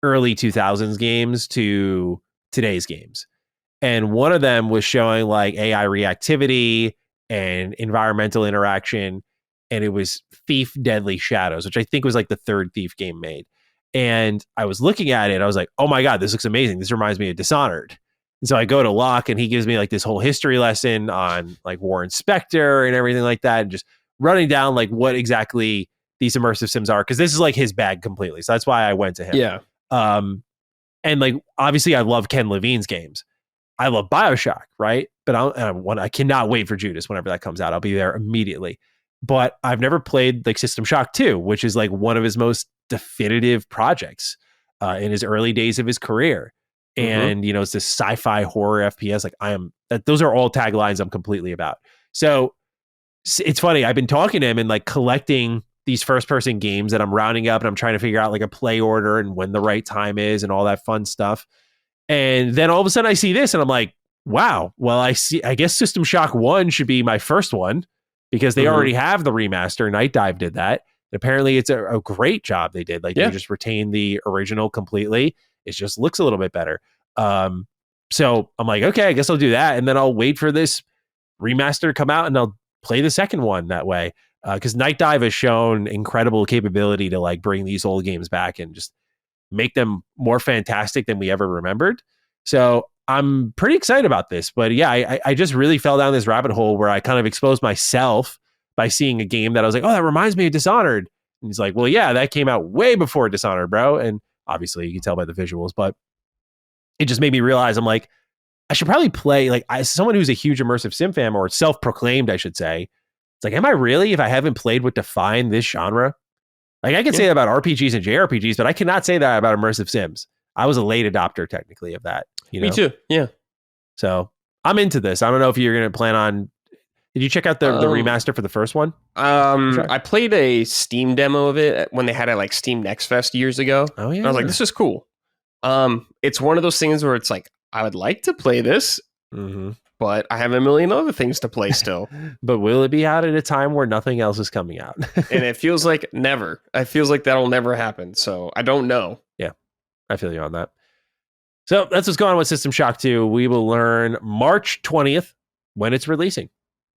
early 2000s games to today's games. And one of them was showing like AI reactivity and environmental interaction. And it was Thief Deadly Shadows, which I think was like the third Thief game made. And I was looking at it. I was like, oh my God, this looks amazing. This reminds me of Dishonored. And so I go to Locke and he gives me like this whole history lesson on like Warren Spector and everything like that. And just running down like what exactly these immersive sims are. Cause this is like his bag completely. So that's why I went to him. Yeah. And like, obviously I love Ken Levine's games. I love BioShock, right? But I cannot wait for Judas whenever that comes out. I'll be there immediately. But I've never played like System Shock 2, which is like one of his most definitive projects in his early days of his career. And, you know, it's this sci-fi horror FPS. Like those are all taglines I'm completely about. So it's funny. I've been talking to him and like collecting these first person games that I'm rounding up and I'm trying to figure out like a play order and when the right time is and all that fun stuff. And then all of a sudden I see this and I'm like, wow, well, I guess System Shock 1 should be my first one because they already have the remaster. Night Dive did that. And apparently it's a great job they did. Like they just retained the original completely. It just looks a little bit better. So I'm like, okay, I guess I'll do that. And then I'll wait for this remaster to come out and I'll play the second one that way. Because Night Dive has shown incredible capability to like bring these old games back and just make them more fantastic than we ever remembered. So I'm pretty excited about this. But yeah, I just really fell down this rabbit hole where I kind of exposed myself by seeing a game that I was like, oh, that reminds me of Dishonored. And he's like, well, yeah, that came out way before Dishonored, bro. And obviously you can tell by the visuals, but it just made me realize I'm like, I should probably play like as someone who's a huge immersive sim fan or self-proclaimed, I should say. It's like, am I really, if I haven't played what defined this genre? Like I can say that about RPGs and JRPGs, but I cannot say that about immersive sims. I was a late adopter technically of that. You know? Me too. Yeah. So I'm into this. I don't know if you're going to plan on, did you check out the remaster for the first one? I played a Steam demo of it when they had it like Steam Next Fest years ago. Oh yeah. And I was like, this is cool. It's one of those things where it's like, I would like to play this, but I have a million other things to play still. But will it be out at a time where nothing else is coming out? And it feels like never. It feels like that'll never happen. So I don't know. Yeah, I feel you on that. So that's what's going on with System Shock 2. We will learn March 20th when it's releasing.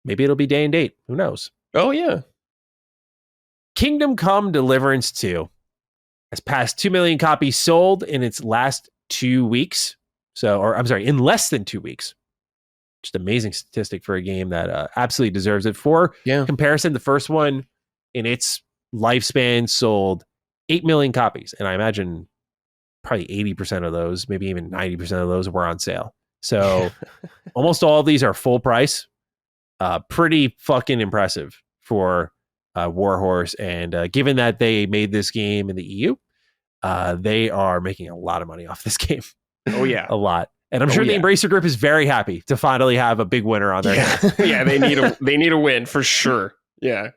Maybe it'll be day and date. Who knows? Oh, yeah. Kingdom Come Deliverance 2 has passed 2 million copies sold in its last 2 weeks. In less than 2 weeks. Just amazing statistic for a game that absolutely deserves it. For comparison, the first one in its lifespan sold 8 million copies. And I imagine probably 80% of those, maybe even 90% of those were on sale. So almost all of these are full price. Pretty fucking impressive for Warhorse. And given that they made this game in the EU, they are making a lot of money off this game. Oh yeah, a lot. And I'm sure the Embracer Group is very happy to finally have a big winner on their hands. Yeah, they need a win for sure. Yeah.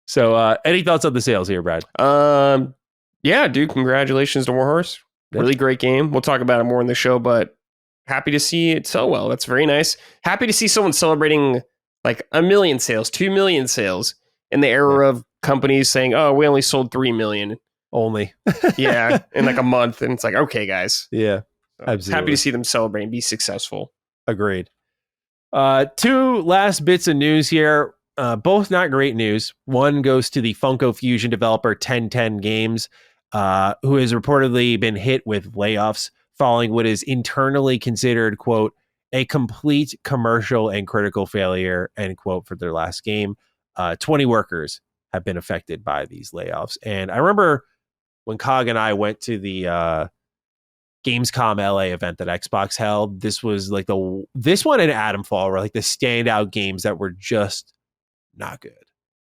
So, any thoughts on the sales here, Brad? Yeah, dude, congratulations to Warhorse. Really great game. We'll talk about it more in the show, but happy to see it sell well. That's very nice. Happy to see someone celebrating like 1 million sales, 2 million sales in the era of companies saying, "Oh, we only sold 3 million." Only. Yeah, in like a month. And it's like, okay, guys. Yeah. So Absolutely. Happy to see them celebrate and be successful. Agreed. 2 last bits of news here. Both not great news. One goes to the Funko Fusion developer 1010 Games, who has reportedly been hit with layoffs following what is internally considered, quote, a complete commercial and critical failure, end quote, for their last game. 20 workers have been affected by these layoffs. And I remember when Cog and I went to the Gamescom LA event that Xbox held, this was like this one and Atomfall were like the standout games that were just not good.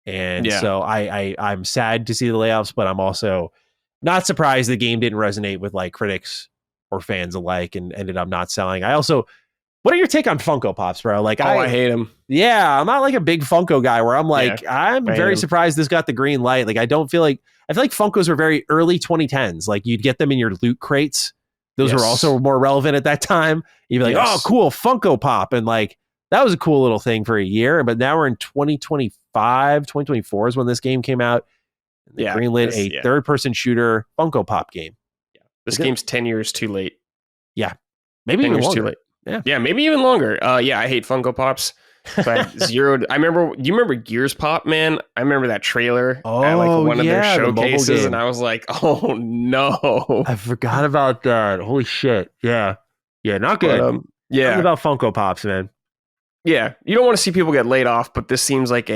And so I'm sad to see the layoffs, but I'm also not surprised the game didn't resonate with like critics or fans alike and ended up not selling. What are your take on Funko Pops, bro? Like, I hate them. Yeah, I'm not like a big Funko guy where I'm like, I'm very surprised this got the green light. Like, I feel like Funkos were very early 2010s. Like, you'd get them in your loot crates. Those were also more relevant at that time. You'd be like, oh, cool, Funko Pop. And like, that was a cool little thing for a year. But now we're in 2024 is when this game came out. They greenlit a third-person shooter Funko Pop game. Yeah. This game's 10 years too late. Yeah. Maybe even longer. Too late. Yeah, maybe even longer. I hate Funko Pops. But zeroed. Do you remember Gears Pop, man? I remember that trailer at like one of their showcases, and I was like, oh no. I forgot about that. Holy shit. Yeah. Yeah, not good. Not about Funko Pops, man. Yeah. You don't want to see people get laid off, but this seems like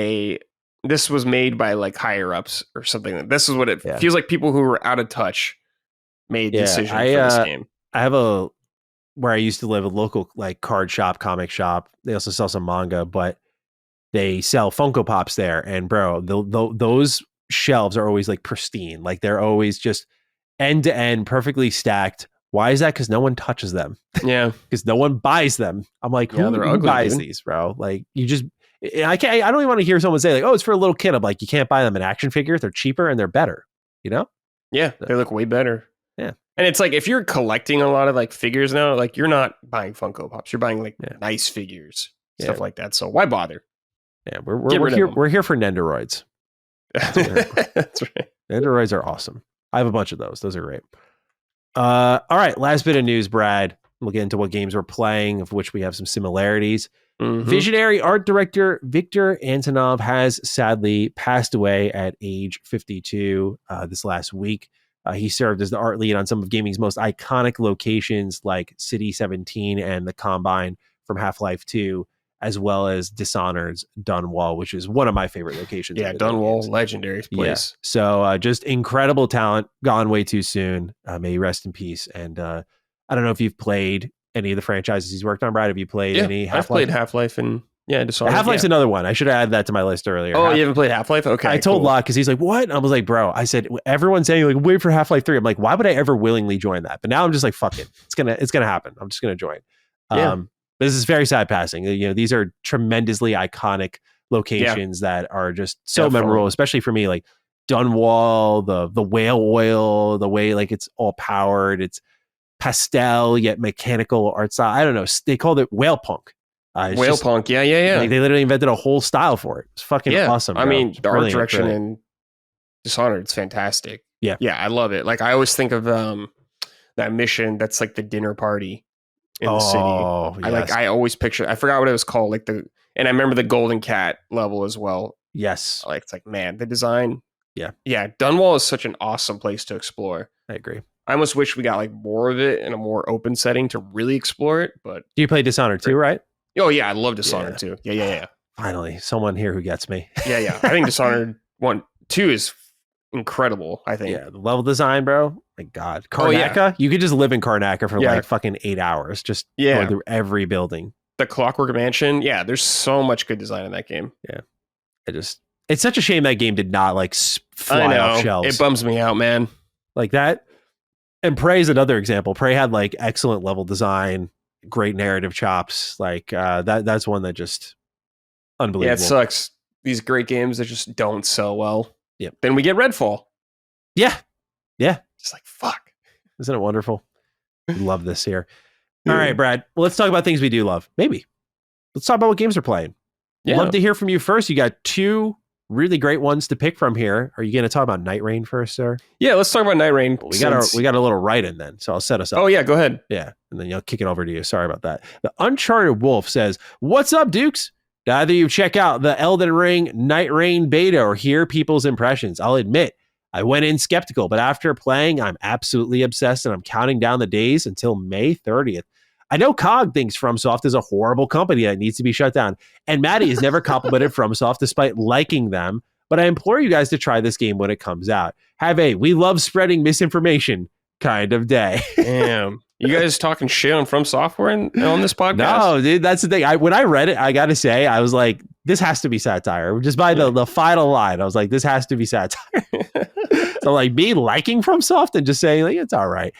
this was made by like higher ups or something. This is what it feels like. People who were out of touch made the decision for this game. I have where I used to live, a local like card shop, comic shop. They also sell some manga, but they sell Funko Pops there. And bro, those shelves are always like pristine. Like they're always just end to end, perfectly stacked. Why is that? Because no one touches them. Yeah. Because no one buys them. I'm like, who buys these, bro? Like I don't even want to hear someone say like, oh, it's for a little kid. I'm like, you can't buy them in action figures. They're cheaper and they're better, you know? Yeah. They look way better. Yeah. And it's like, if you're collecting a lot of like figures now, like you're not buying Funko Pops, you're buying like nice figures, stuff like that. So why bother? Yeah, we're here for Nendoroids. That's right. Nendoroids are awesome. I have a bunch of those. Those are great. All right, last bit of news, Brad. We'll get into what games we're playing, of which we have some similarities. Mm-hmm. Visionary art director Viktor Antonov has sadly passed away at age 52 this last week. He served as the art lead on some of gaming's most iconic locations like City 17 and the Combine from Half-Life 2, as well as Dishonored's Dunwall, which is one of my favorite locations. Yeah, Dunwall, legendary place. Yeah. So just incredible talent, gone way too soon. May he rest in peace. And I don't know if you've played any of the franchises he's worked on, Brad. Have you played any Half-Life? I've played Half-Life and Dishonored. Half-Life's another one. I should have added that to my list earlier. Oh, you haven't played Half-Life? Okay. I told Locke because he's like, what? And I was like, bro, I said, everyone's saying like, wait for Half-Life 3. I'm like, why would I ever willingly join that? But now I'm just like, fuck it. It's gonna happen. I'm just gonna join. But this is very sad passing. You know, these are tremendously iconic locations that are just so memorable, especially for me. Like Dunwall, the whale oil, the way like it's all powered. It's pastel yet mechanical art style. I don't know. They called it whale punk. Whale punk, yeah. Like they literally invented a whole style for it. It's fucking awesome. Bro. I mean, the art direction in Dishonored is fantastic. Yeah, I love it. Like I always think of that mission that's like the dinner party in the city. Yes. I always picture. I forgot what it was called. And I remember the Golden Cat level as well. Yes, like it's like, man, the design. Yeah. Dunwall is such an awesome place to explore. I agree. I almost wish we got like more of it in a more open setting to really explore it. But do you play Dishonored too, right? Oh yeah, I love Dishonored too. Yeah. Finally, someone here who gets me. Yeah. I think Dishonored 2 is incredible. I think. Yeah, the level design, bro. My God, Karnaca. You could just live in Karnaca for like fucking 8 hours, just going through every building. The Clockwork Mansion. Yeah, there's so much good design in that game. Yeah. It's such a shame that game did not like fly off shelves. It bums me out, man. Like that. And Prey is another example. Prey had like excellent level design, great narrative chops. Like that's one that just unbelievable. Yeah, it sucks. These great games that just don't sell well. Yeah. Then we get Redfall. Yeah. Yeah. Just like, fuck. Isn't it wonderful? We love this here. All right, Brad. Well, let's talk about things we do love. Maybe. Let's talk about what games we're playing. Yeah. Love to hear from you first. You got 2 really great ones to pick from here. Are you going to talk about Night Rain first, sir? Yeah, let's talk about Night Rain. We got a little write-in then, so I'll set us up. Oh, yeah, go ahead. Yeah, and then you'll kick it over to you. Sorry about that. The Uncharted Wolf says, "What's up, Dukes? Either you check out the Elden Ring Night Rain beta or hear people's impressions. I'll admit, I went in skeptical, but after playing, I'm absolutely obsessed and I'm counting down the days until May 30th. I know Cog thinks FromSoft is a horrible company that needs to be shut down, and Matty has never complimented FromSoft despite liking them, but I implore you guys to try this game when it comes out. Have a we love spreading misinformation kind of day." Damn. You guys talking shit on From Software on this podcast? No, dude, that's the thing. When I read it, I got to say, I was like, this has to be satire. Just by the final line, I was like, this has to be satire. So like me liking FromSoft and just saying, like, it's all right.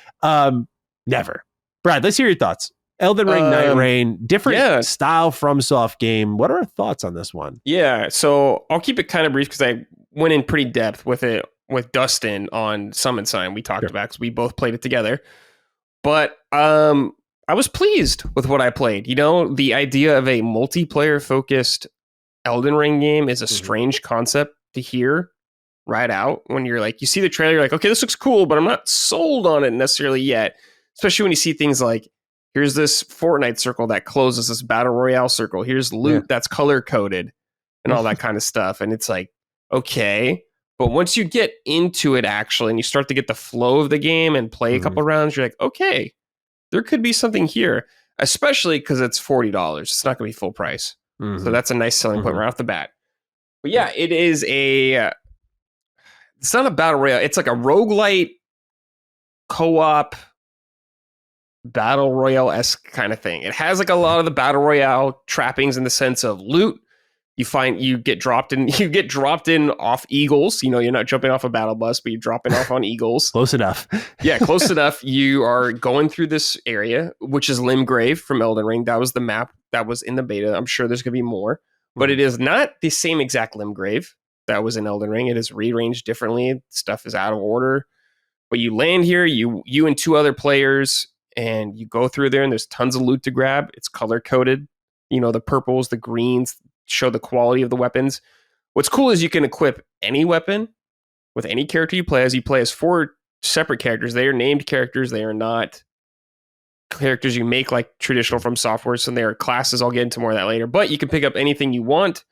Never. Brad, let's hear your thoughts. Elden Ring, Night Rain, different style FromSoft game. What are our thoughts on this one? Yeah, so I'll keep it kind of brief because I went in pretty depth with it with Dustin on Summon Sign. We talked about because we both played it together. But I was pleased with what I played. You know, the idea of a multiplayer focused Elden Ring game is a strange concept to hear right out when you're like, you see the trailer, you're like, okay, this looks cool, but I'm not sold on it necessarily yet. Especially when you see things like, here's this Fortnite circle that closes this battle royale circle. Here's loot that's color coded and all that kind of stuff. And it's like, okay. But once you get into it actually, and you start to get the flow of the game and play a couple rounds, you're like, okay, there could be something here, especially because it's $40. It's not going to be full price. So that's a nice selling point right off the bat. But yeah, it is it's not a battle royale. It's like a roguelite co-op battle royale-esque kind of thing. It has like a lot of the battle royale trappings in the sense of loot. You get dropped in off eagles. You know, you're not jumping off a battle bus, but you're dropping off on eagles. Close enough. Yeah, close enough. You are going through this area, which is Limgrave from Elden Ring. That was the map that was in the beta. I'm sure there's going to be more, but it is not the same exact Limgrave that was in Elden Ring. It is rearranged differently. Stuff is out of order. But you land here, you and 2 other players, and you go through there, and there's tons of loot to grab. It's color coded. You know, the purples, the greens show the quality of the weapons. What's cool is you can equip any weapon with any character you play as. You play as 4 separate characters. They are named characters. They are not characters you make like traditional From Software. So they are classes. I'll get into more of that later. But you can pick up anything you want.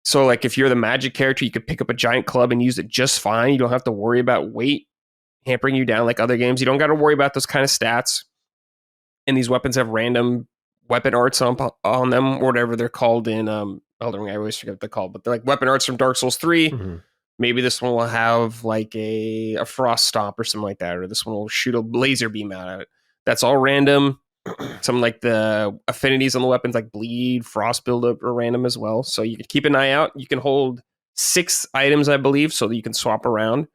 So like if you're the magic character, you could pick up a giant club and use it just fine. You don't have to worry about weight hampering you down like other games. You don't got to worry about those kind of stats. And these weapons have random weapon arts on them, or whatever they're called in Elden Ring. I always forget what they're called, but they're like weapon arts from Dark Souls 3. Maybe this one will have like a frost stomp or something like that, or this one will shoot a laser beam out of it. That's all random. Some like the affinities on the weapons like bleed, frost buildup are random as well. So you can keep an eye out. You can hold 6 items, I believe, so that you can swap around.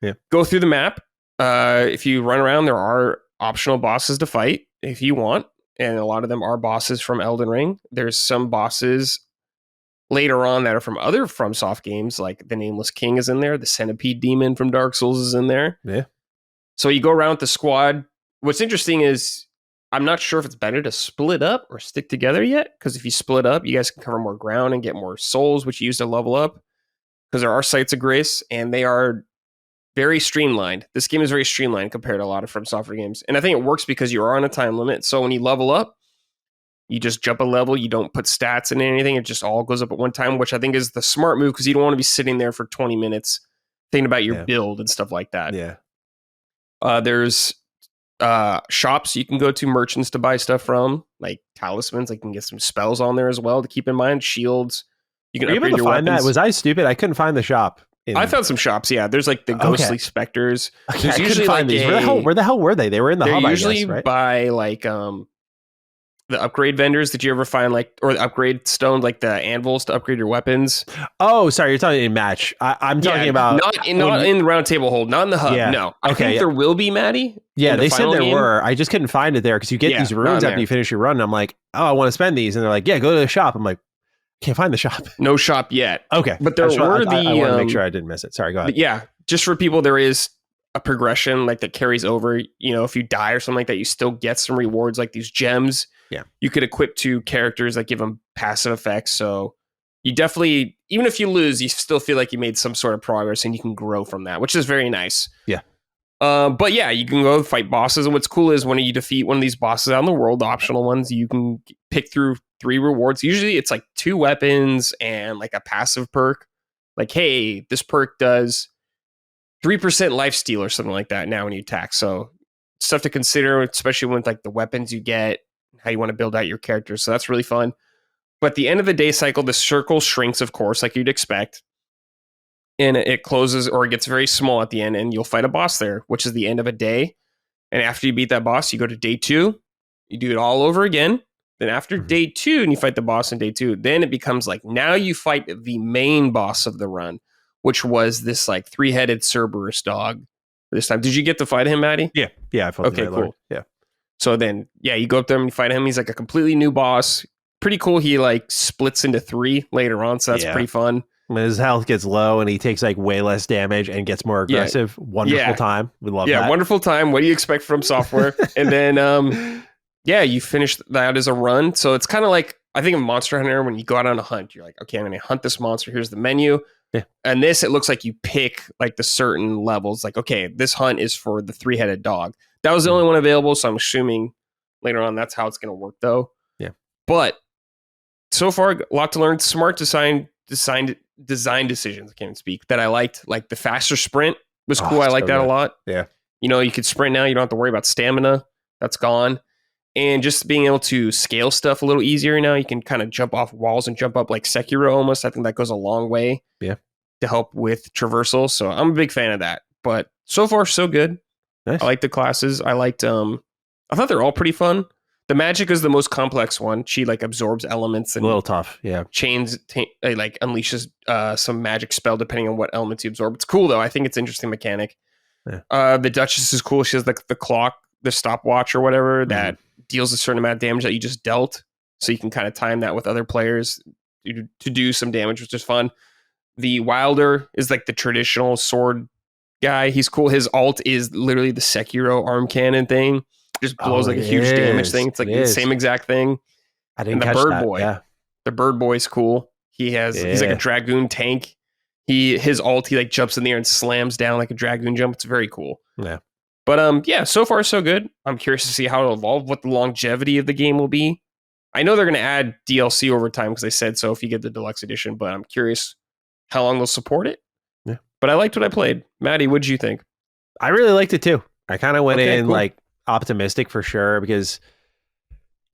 Yeah. Go through the map. If you run around, there are optional bosses to fight if you want. And a lot of them are bosses from Elden Ring. There's some bosses later on that are from other FromSoft games, like the Nameless King is in there. The Centipede Demon from Dark Souls is in there. Yeah. So you go around with the squad. What's interesting is I'm not sure if it's better to split up or stick together yet. Because if you split up, you guys can cover more ground and get more souls, which you use to level up. Because there are sites of grace, and they are very streamlined. This game is very streamlined compared to a lot of From Software games. And I think it works because you are on a time limit. So when you level up, you just jump a level. You don't put stats in anything. It just all goes up at one time, which I think is the smart move because you don't want to be sitting there for 20 minutes thinking about your build and stuff like that. Yeah. There's shops you can go to, merchants to buy stuff from, like talismans. Like you can get some spells on there as well to keep in mind. Shields. You can upgrade your weapons. That? Was I stupid? I couldn't find the shop. I found some shops. Yeah, there's like the ghostly specters. There's usually find these. Where the hell were they? They were in the hub. Usually I guess, right? by like the upgrade vendors. Did you ever find or the upgrade stone, like the anvils to upgrade your weapons? Oh, sorry, you're talking in match. I'm talking about not in the round table hold, not in the hub. Yeah. No, I think there will be, Matty. Yeah, they said there were. I just couldn't find it there because you get these runes after you finish your run. And I'm like, oh, I want to spend these, and they're like, yeah, go to the shop. I'm like, can't find the shop. No shop yet. Okay, but there were I want to make sure I didn't miss it. Sorry, go ahead. Yeah, just for people, there is a progression like that carries over. If you die or something like that, you still get some rewards like these gems. Yeah, you could equip to characters that give them passive effects. So you definitely, even if you lose, you still feel like you made some sort of progress and you can grow from that, which is very nice. Yeah. But yeah, you can go fight bosses. And what's cool is when you defeat one of these bosses out in the world, the optional ones, you can pick through 3 rewards. Usually it's like 2 weapons and like a passive perk. Like, hey, this perk does 3% lifesteal or something like that now when you attack. So stuff to consider, especially with like the weapons you get, how you want to build out your character. So that's really fun. But at the end of the day cycle, the circle shrinks, of course, like you'd expect. And it closes or it gets very small at the end, and you'll fight a boss there, which is the end of a day. And after you beat that boss, you go to day 2. You do it all over again. Then after day 2, and you fight the boss in day 2, then it becomes like, now you fight the main boss of the run, which was this like 3-headed Cerberus dog this time. Did you get to fight him, Matty? Yeah. I fought okay, cool. Lord. Yeah. So then, you go up there and you fight him. He's like a completely new boss. Pretty cool. He like splits into 3 later on, so that's pretty fun. When his health gets low and he takes like way less damage and gets more aggressive. Wonderful time. We love that. Yeah, wonderful time. What do you expect from software? And then, you finish that as a run. So it's kind of like, I think of Monster Hunter, when you go out on a hunt, you're like, okay, I'm going to hunt this monster. Here's the menu. Yeah. And this, it looks like you pick like the certain levels. Like, okay, this hunt is for the 3-headed dog. That was the only one available. So I'm assuming later on that's how it's going to work though. Yeah. But so far, a lot to learn. Smart design decisions, I can't even speak, that I liked. Like the faster sprint was cool. I like that a lot. Yeah. You could sprint now. You don't have to worry about stamina. That's gone. And just being able to scale stuff a little easier now. You can kind of jump off walls and jump up like Sekiro almost. I think that goes a long way. Yeah. To help with traversal. So I'm a big fan of that. But so far, so good. Nice. I like the classes. I thought they're all pretty fun. The magic is the most complex one. She like absorbs elements and a little tough. Yeah. Like unleashes some magic spell depending on what elements you absorb. It's cool though. I think it's an interesting mechanic. Yeah. The Duchess is cool. She has like the clock, the stopwatch or whatever that deals a certain amount of damage that you just dealt. So you can kind of time that with other players to do some damage, which is fun. The Wilder is like the traditional sword guy. He's cool. His alt is literally the Sekiro arm cannon thing. Just blows like a huge damage thing. It's like the same exact thing. I didn't catch Bird that. Boy. Yeah. The Bird Boy's cool. He's like a Dragoon tank. His ult, he like jumps in the air and slams down like a Dragoon jump. It's very cool. Yeah. But so far so good. I'm curious to see how it'll evolve, what the longevity of the game will be. I know they're going to add DLC over time because they said so if you get the deluxe edition, but I'm curious how long they'll support it. Yeah. But I liked what I played. Matty, what did you think? I really liked it too. I kind of went in cool. like optimistic for sure because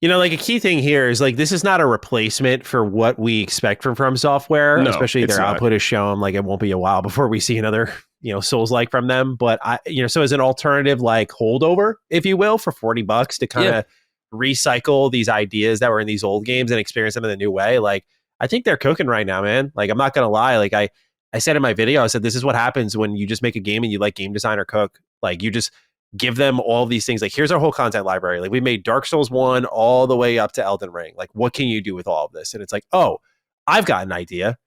like a key thing here is like this is not a replacement for what we expect from Software, especially their output is shown like it won't be a while before we see another Souls like from them, but so as an alternative like holdover, if you will, for $40 to kind of recycle these ideas that were in these old games and experience them in a new way, like I think they're cooking right now, man. Like I'm not gonna lie, like I said in my video, I said this is what happens when you just make a game and you like game design or cook. Like you just give them all these things. Like here's our whole content library. Like we made Dark Souls 1 all the way up to Elden Ring. Like what can you do with all of this? And it's like, oh, I've got an idea.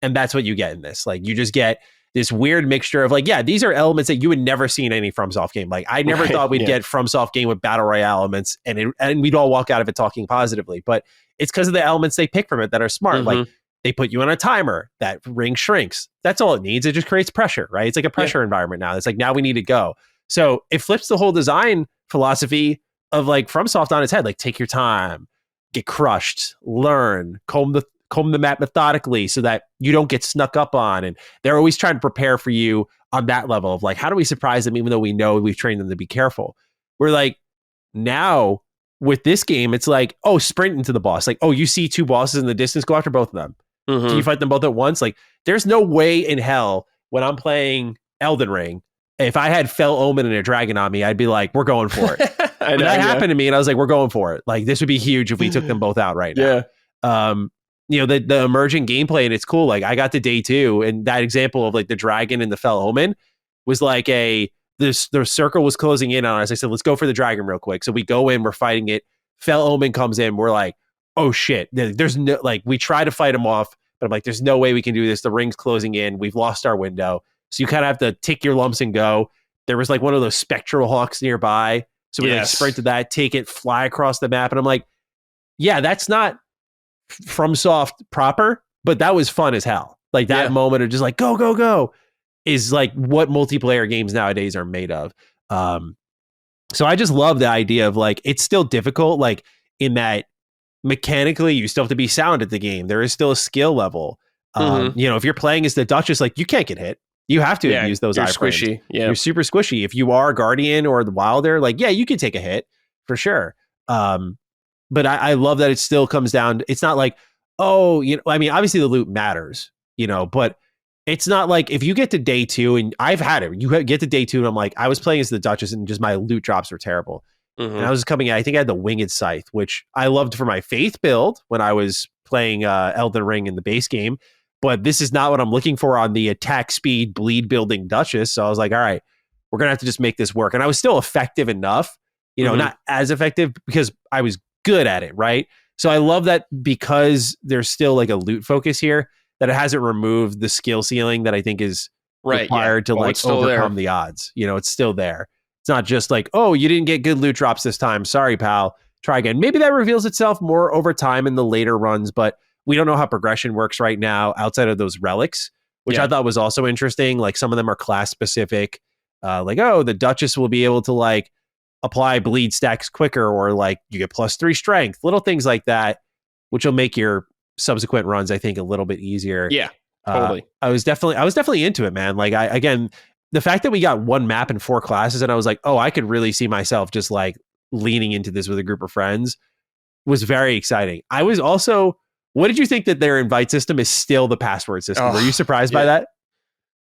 And that's what you get in this. Like you just get this weird mixture of like, yeah, these are elements that you would never see in any FromSoft game. Like I never thought we'd get FromSoft game with Battle Royale elements and we'd all walk out of it talking positively. But it's because of the elements they pick from it that are smart. Like they put you on a timer, that ring shrinks. That's all it needs. It just creates pressure, right? It's like a pressure environment now. It's like, now we need to go. So it flips the whole design philosophy of like FromSoft on its head. Like take your time, get crushed, learn, comb the map methodically so that you don't get snuck up on. And they're always trying to prepare for you on that level of like, how do we surprise them even though we know we've trained them to be careful? We're like, now with this game, it's like, oh, sprint into the boss. Like, oh, you see 2 bosses in the distance, go after both of them. Do you fight them both at once? Like, there's no way in hell when I'm playing Elden Ring, if I had Fell Omen and a dragon on me, I'd be like, we're going for it. When that happened to me, and I was like, we're going for it. Like, this would be huge if we took them both out right now. The emerging gameplay, and it's cool. Like, I got to day 2, and that example of like the dragon and the fell omen was like the circle was closing in on us. I said, let's go for the dragon real quick. So we go in, we're fighting it. Fell omen comes in. We're like, oh shit. There's no, like, we try to fight him off, but I'm like, there's no way we can do this. The ring's closing in. We've lost our window. So you kind of have to take your lumps and go. There was like one of those spectral hawks nearby. So we like sprint to that, take it, fly across the map. And I'm like, yeah, that's not FromSoft proper, but that was fun as hell. Like that moment of just like, go, go, go is like what multiplayer games nowadays are made of. So I just love the idea of like, it's still difficult. Like in that mechanically, you still have to be sound at the game. There is still a skill level. If you're playing as the Duchess, like you can't get hit. You have to use those you're iframes. Squishy. Yeah. You're super squishy. If you are Guardian or the Wilder, like, yeah, you can take a hit for sure. But I love that it still comes down. It's not like, obviously the loot matters, but it's not like if you get to day 2 and I've had it, you get to day 2 and I'm like, I was playing as the Duchess and just my loot drops were terrible. And I was coming, I think I had the Winged Scythe, which I loved for my Faith build when I was playing Elden Ring in the base game. But this is not what I'm looking for on the attack speed, bleed building Duchess. So I was like, all right, we're going to have to just make this work. And I was still effective enough, not as effective because I was good at it, right? So I love that because there's still like a loot focus here, that it hasn't removed the skill ceiling that I think is required to like overcome the odds. It's still there. It's not just like, oh, you didn't get good loot drops this time. Sorry, pal. Try again. Maybe that reveals itself more over time in the later runs, but we don't know how progression works right now outside of those relics, which I thought was also interesting. Like some of them are class specific. The Duchess will be able to like apply bleed stacks quicker, or like you get +3 strength, little things like that, which will make your subsequent runs, I think, a little bit easier. Yeah, totally. I was definitely into it, man. Like the fact that we got one map and 4 classes, and I was like, oh, I could really see myself just like leaning into this with a group of friends, was very exciting. I was also, what did you think that their invite system is still the password system? Were you surprised by that?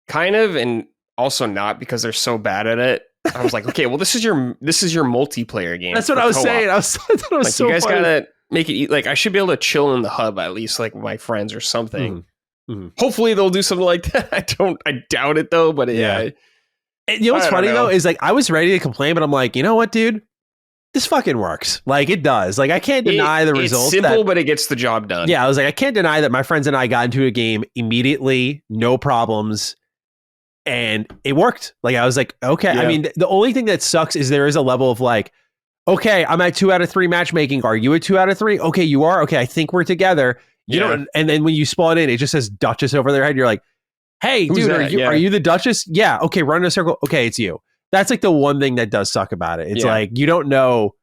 Kind of, and also not, because they're so bad at it. I was like, okay, well, this is your multiplayer game. That's what I was saying. I thought it was like, so you guys funny. gotta make it like I should be able to chill in the hub at least, like with my friends or something. Hopefully they'll do something like that. I doubt it though. But yeah. And you know what's funny though is like I was ready to complain, but I'm like, you know what, dude? This fucking works. Like it does. Like I can't deny the results. It's simple, but it gets the job done. Yeah, I was like, I can't deny that my friends and I got into a game immediately, no problems, and it worked. Like I was like, okay. Yeah. I mean, the only thing that sucks is there is a level of like, okay, I'm at 2 out of 3 matchmaking. Are you at 2 out of 3? Okay, you are. Okay, I think we're together. You know, and then when you spawn in, it just says Duchess over their head. You're like, hey, who's dude, that? Are you the Duchess? Yeah. Okay, run in a circle. Okay, it's you. That's like the one thing that does suck about it. It's like you don't know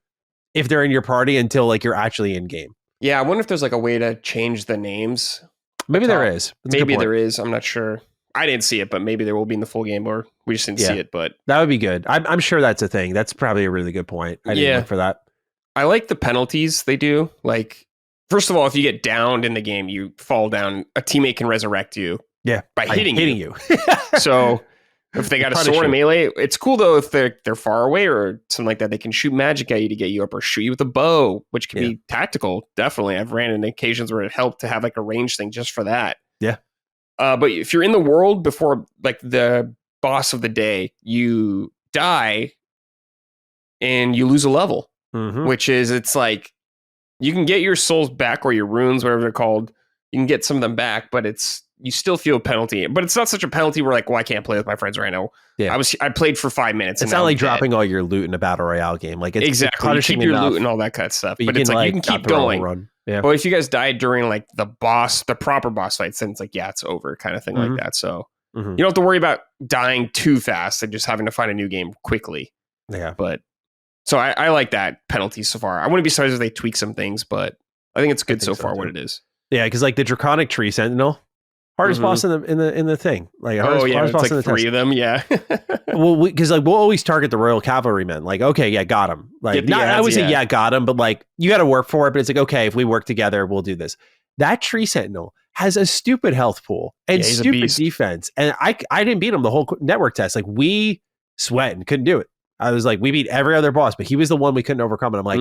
if they're in your party until like you're actually in game. Yeah, I wonder if there's like a way to change the names. Maybe there is. Maybe there is. I'm not sure. I didn't see it, but maybe there will be in the full game, or we just didn't see it. But that would be good. I'm sure that's a thing. That's probably a really good point. I didn't look for that. I like the penalties they do. Like, first of all, if you get downed in the game, you fall down. A teammate can resurrect you. Yeah, by hitting you. So if they got a sword in melee, it's cool though. If they're far away or something like that, they can shoot magic at you to get you up, or shoot you with a bow, which can be tactical. Definitely, I've ran into occasions where it helped to have like a range thing just for that. Yeah. But if you're in the world before like the boss of the day, you die and you lose a level, which is, it's like you can get your souls back, or your runes, whatever they're called. You can get some of them back, but you still feel a penalty. But it's not such a penalty where like, well, I can't play with my friends right now. Yeah. I played for 5 minutes. It's not like dropping all your loot in a battle royale game. Like it's exactly. You keep your loot and all that kind of stuff. But it's like you can keep going. Yeah. But if you guys died during like the proper boss fights, then it's like, it's over kind of thing like that. So you don't have to worry about dying too fast and just having to find a new game quickly. Yeah. But so I like that penalty so far. I wouldn't be surprised if they tweak some things, but I think it's good so far what it is. Yeah, because like the Draconic Tree Sentinel, hardest boss in the thing. Like hardest boss it's like in the 3 of them. Yeah. Well, because like we'll always target the Royal Cavalrymen. Like, okay, got him. Like, I would say got him, but like you got to work for it. But it's like, okay, if we work together, we'll do this. That Tree Sentinel has a stupid health pool and stupid defense, and I didn't beat him the whole network test. Like we sweat and couldn't do it. I was like, we beat every other boss, but he was the one we couldn't overcome. And I'm like,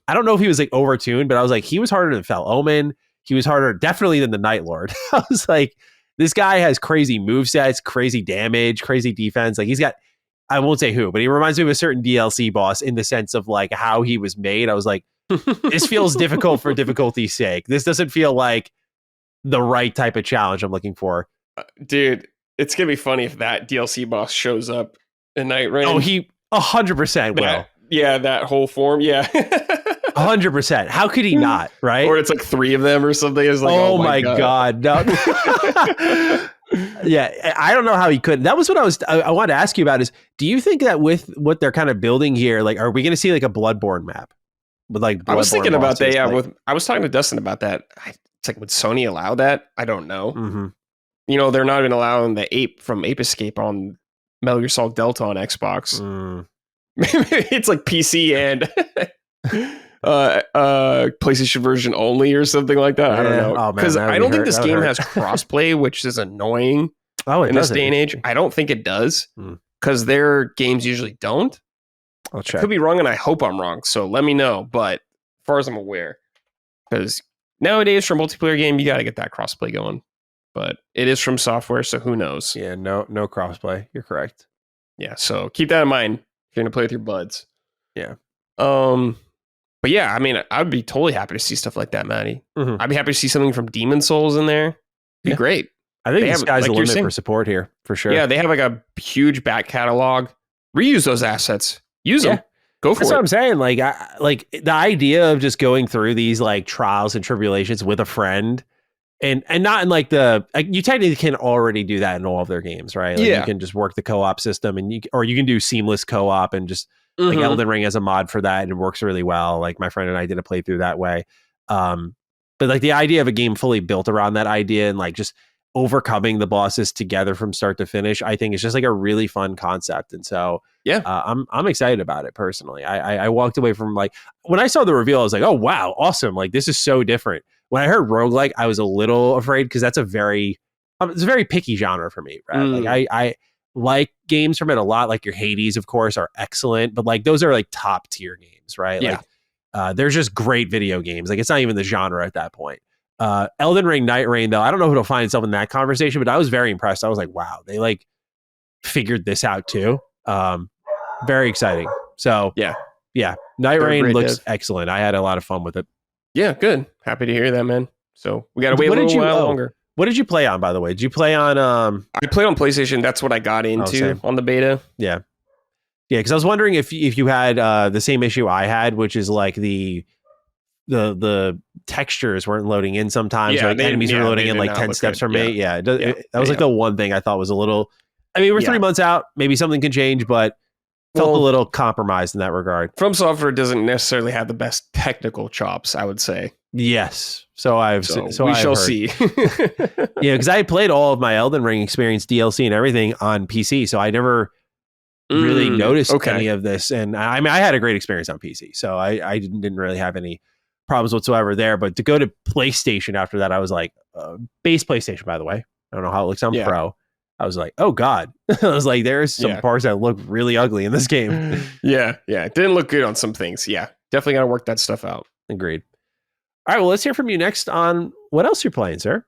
I don't know if he was like overtuned, but I was like, he was harder than Fel Omen. He was harder definitely than the Night Lord. I was like, this guy has crazy movesets, crazy damage, crazy defense. Like he's got, I won't say who, but he reminds me of a certain DLC boss in the sense of like how he was made. I was like, this feels difficult for difficulty's sake. This doesn't feel like the right type of challenge I'm looking for. Dude, it's going to be funny if that DLC boss shows up in Night Rain. Oh, he 100% will. Yeah, that whole form. Yeah. 100%. How could he not, right? Or it's like 3 of them or something. It's like, oh my God. No. Yeah, I don't know how he couldn't. That was what I wanted to ask you about is, do you think that with what they're kind of building here, like, are we going to see like a Bloodborne map? With like I was thinking about that. Yeah, like, I was talking to Dustin about that. It's like, would Sony allow that? I don't know. Mm-hmm. You know, they're not even allowing the ape from Ape Escape on Metal Gear Solid Delta on Xbox. It's like PC and PlayStation version only or something like that. I don't know. Because I don't think this game has crossplay, which is annoying in this day and age. I don't think it does because their games usually don't. I'll check. I could be wrong, and I hope I'm wrong. So let me know. But as far as I'm aware, because nowadays for a multiplayer game, you got to get that crossplay going. But it is from software, so who knows? Yeah, no crossplay. You're correct. Yeah, so keep that in mind if you're gonna play with your buds. Yeah. But yeah, I mean, I'd be totally happy to see stuff like that, Matty. Mm-hmm. I'd be happy to see something from Demon Souls in there. It'd be great. I think the sky's the limit for support here, for sure. Yeah, they have like a huge back catalog. Reuse those assets. Use them. Go for it. That's what I'm saying. Like, like the idea of just going through these like trials and tribulations with a friend, and not in like you technically can already do that in all of their games, right? Like, you can just work the co-op system, and you can do seamless co-op and just like Elden Ring has a mod for that, and it works really well. Like my friend and I did a playthrough that way. But like the idea of a game fully built around that idea and like just overcoming the bosses together from start to finish, I think it's just like a really fun concept. And so I'm excited about it personally. I walked away from like, when I saw the reveal, I was like, oh wow, awesome. Like this is so different. When I heard roguelike, I was a little afraid because that's it's a very picky genre for me, right? Like I like games from it a lot. Like your Hades, of course, are excellent, but like those are like top tier games, right? Yeah. Like they're just great video games. Like it's not even the genre at that point. Elden Ring, Night Rain, though, I don't know if it'll find itself in that conversation, but I was very impressed. I was like, wow, they like figured this out too. Very exciting. So yeah. Night Rain looks excellent. I had a lot of fun with it. Yeah, good. Happy to hear that, man. So we got to wait a little while longer. What did you play on, by the way? Did you play on? I played on PlayStation. That's what I got into on the beta. Yeah. Because I was wondering if you had the same issue I had, which is like the textures weren't loading in sometimes. Yeah, like enemies were loading in like 10 steps from me. Yeah, that was like the one thing I thought was a little. I mean, we're 3 months out. Maybe something can change, but felt a little compromised in that regard. From Software doesn't necessarily have the best technical chops, I would say. Yes. So we shall see. Yeah, because I played all of my Elden Ring experience DLC and everything on PC, so I never really noticed any of this. And I mean, I had a great experience on PC, so I didn't really have any problems whatsoever there. But to go to PlayStation after that, I was like, base PlayStation, by the way. I don't know how it looks on Pro. I was like, oh God. I was like, there's some parts that look really ugly in this game. Yeah. It didn't look good on some things. Yeah. Definitely got to work that stuff out. Agreed. All right. Well, let's hear from you next on what else you're playing, sir.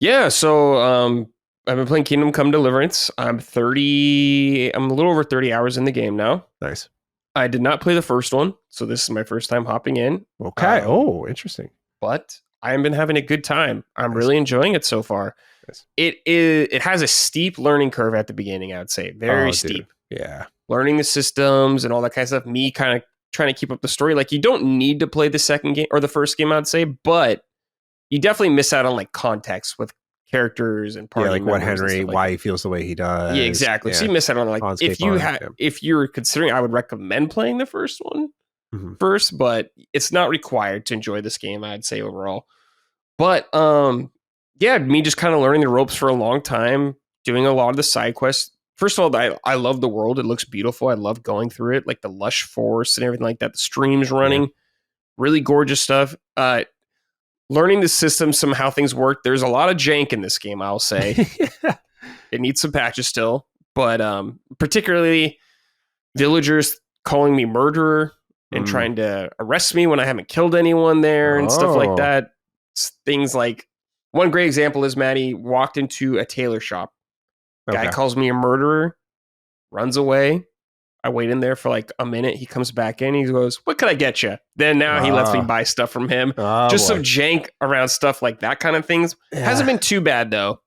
Yeah. So I've been playing Kingdom Come Deliverance. I'm a little over 30 hours in the game now. Nice. I did not play the first one, so this is my first time hopping in. Okay. Interesting. But I have been having a good time. I'm really enjoying it so far. Nice. It has a steep learning curve at the beginning, I would say. Very steep. Dude. Yeah. Learning the systems and all that kind of stuff. Me kind of trying to keep up the story. Like, you don't need to play the second game or the first game, I'd say, but you definely miss out on like context with characters and party like what Henry, why he feels the way he does. Yeah, exactly. Yeah. So you miss out on like if you're considering, I would recommend playing the first one first, but it's not required to enjoy this game, I'd say overall. But me just kind of learning the ropes for a long time, doing a lot of the side quests. First of all, I love the world. It looks beautiful. I love going through it, like the lush forest and everything like that. The streams running, really gorgeous stuff. Learning the system, how things work. There's a lot of jank in this game, I'll say. It needs some patches still, but particularly villagers calling me murderer and trying to arrest me when I haven't killed anyone there and stuff like that. Things like, one great example is Matty walked into a tailor shop. Guy calls me a murderer, runs away. I wait in there for like a minute. He comes back in. He goes, "What could I get you?" Then now he lets me buy stuff from him. Just some jank around stuff like that kind of things. Hasn't been too bad though.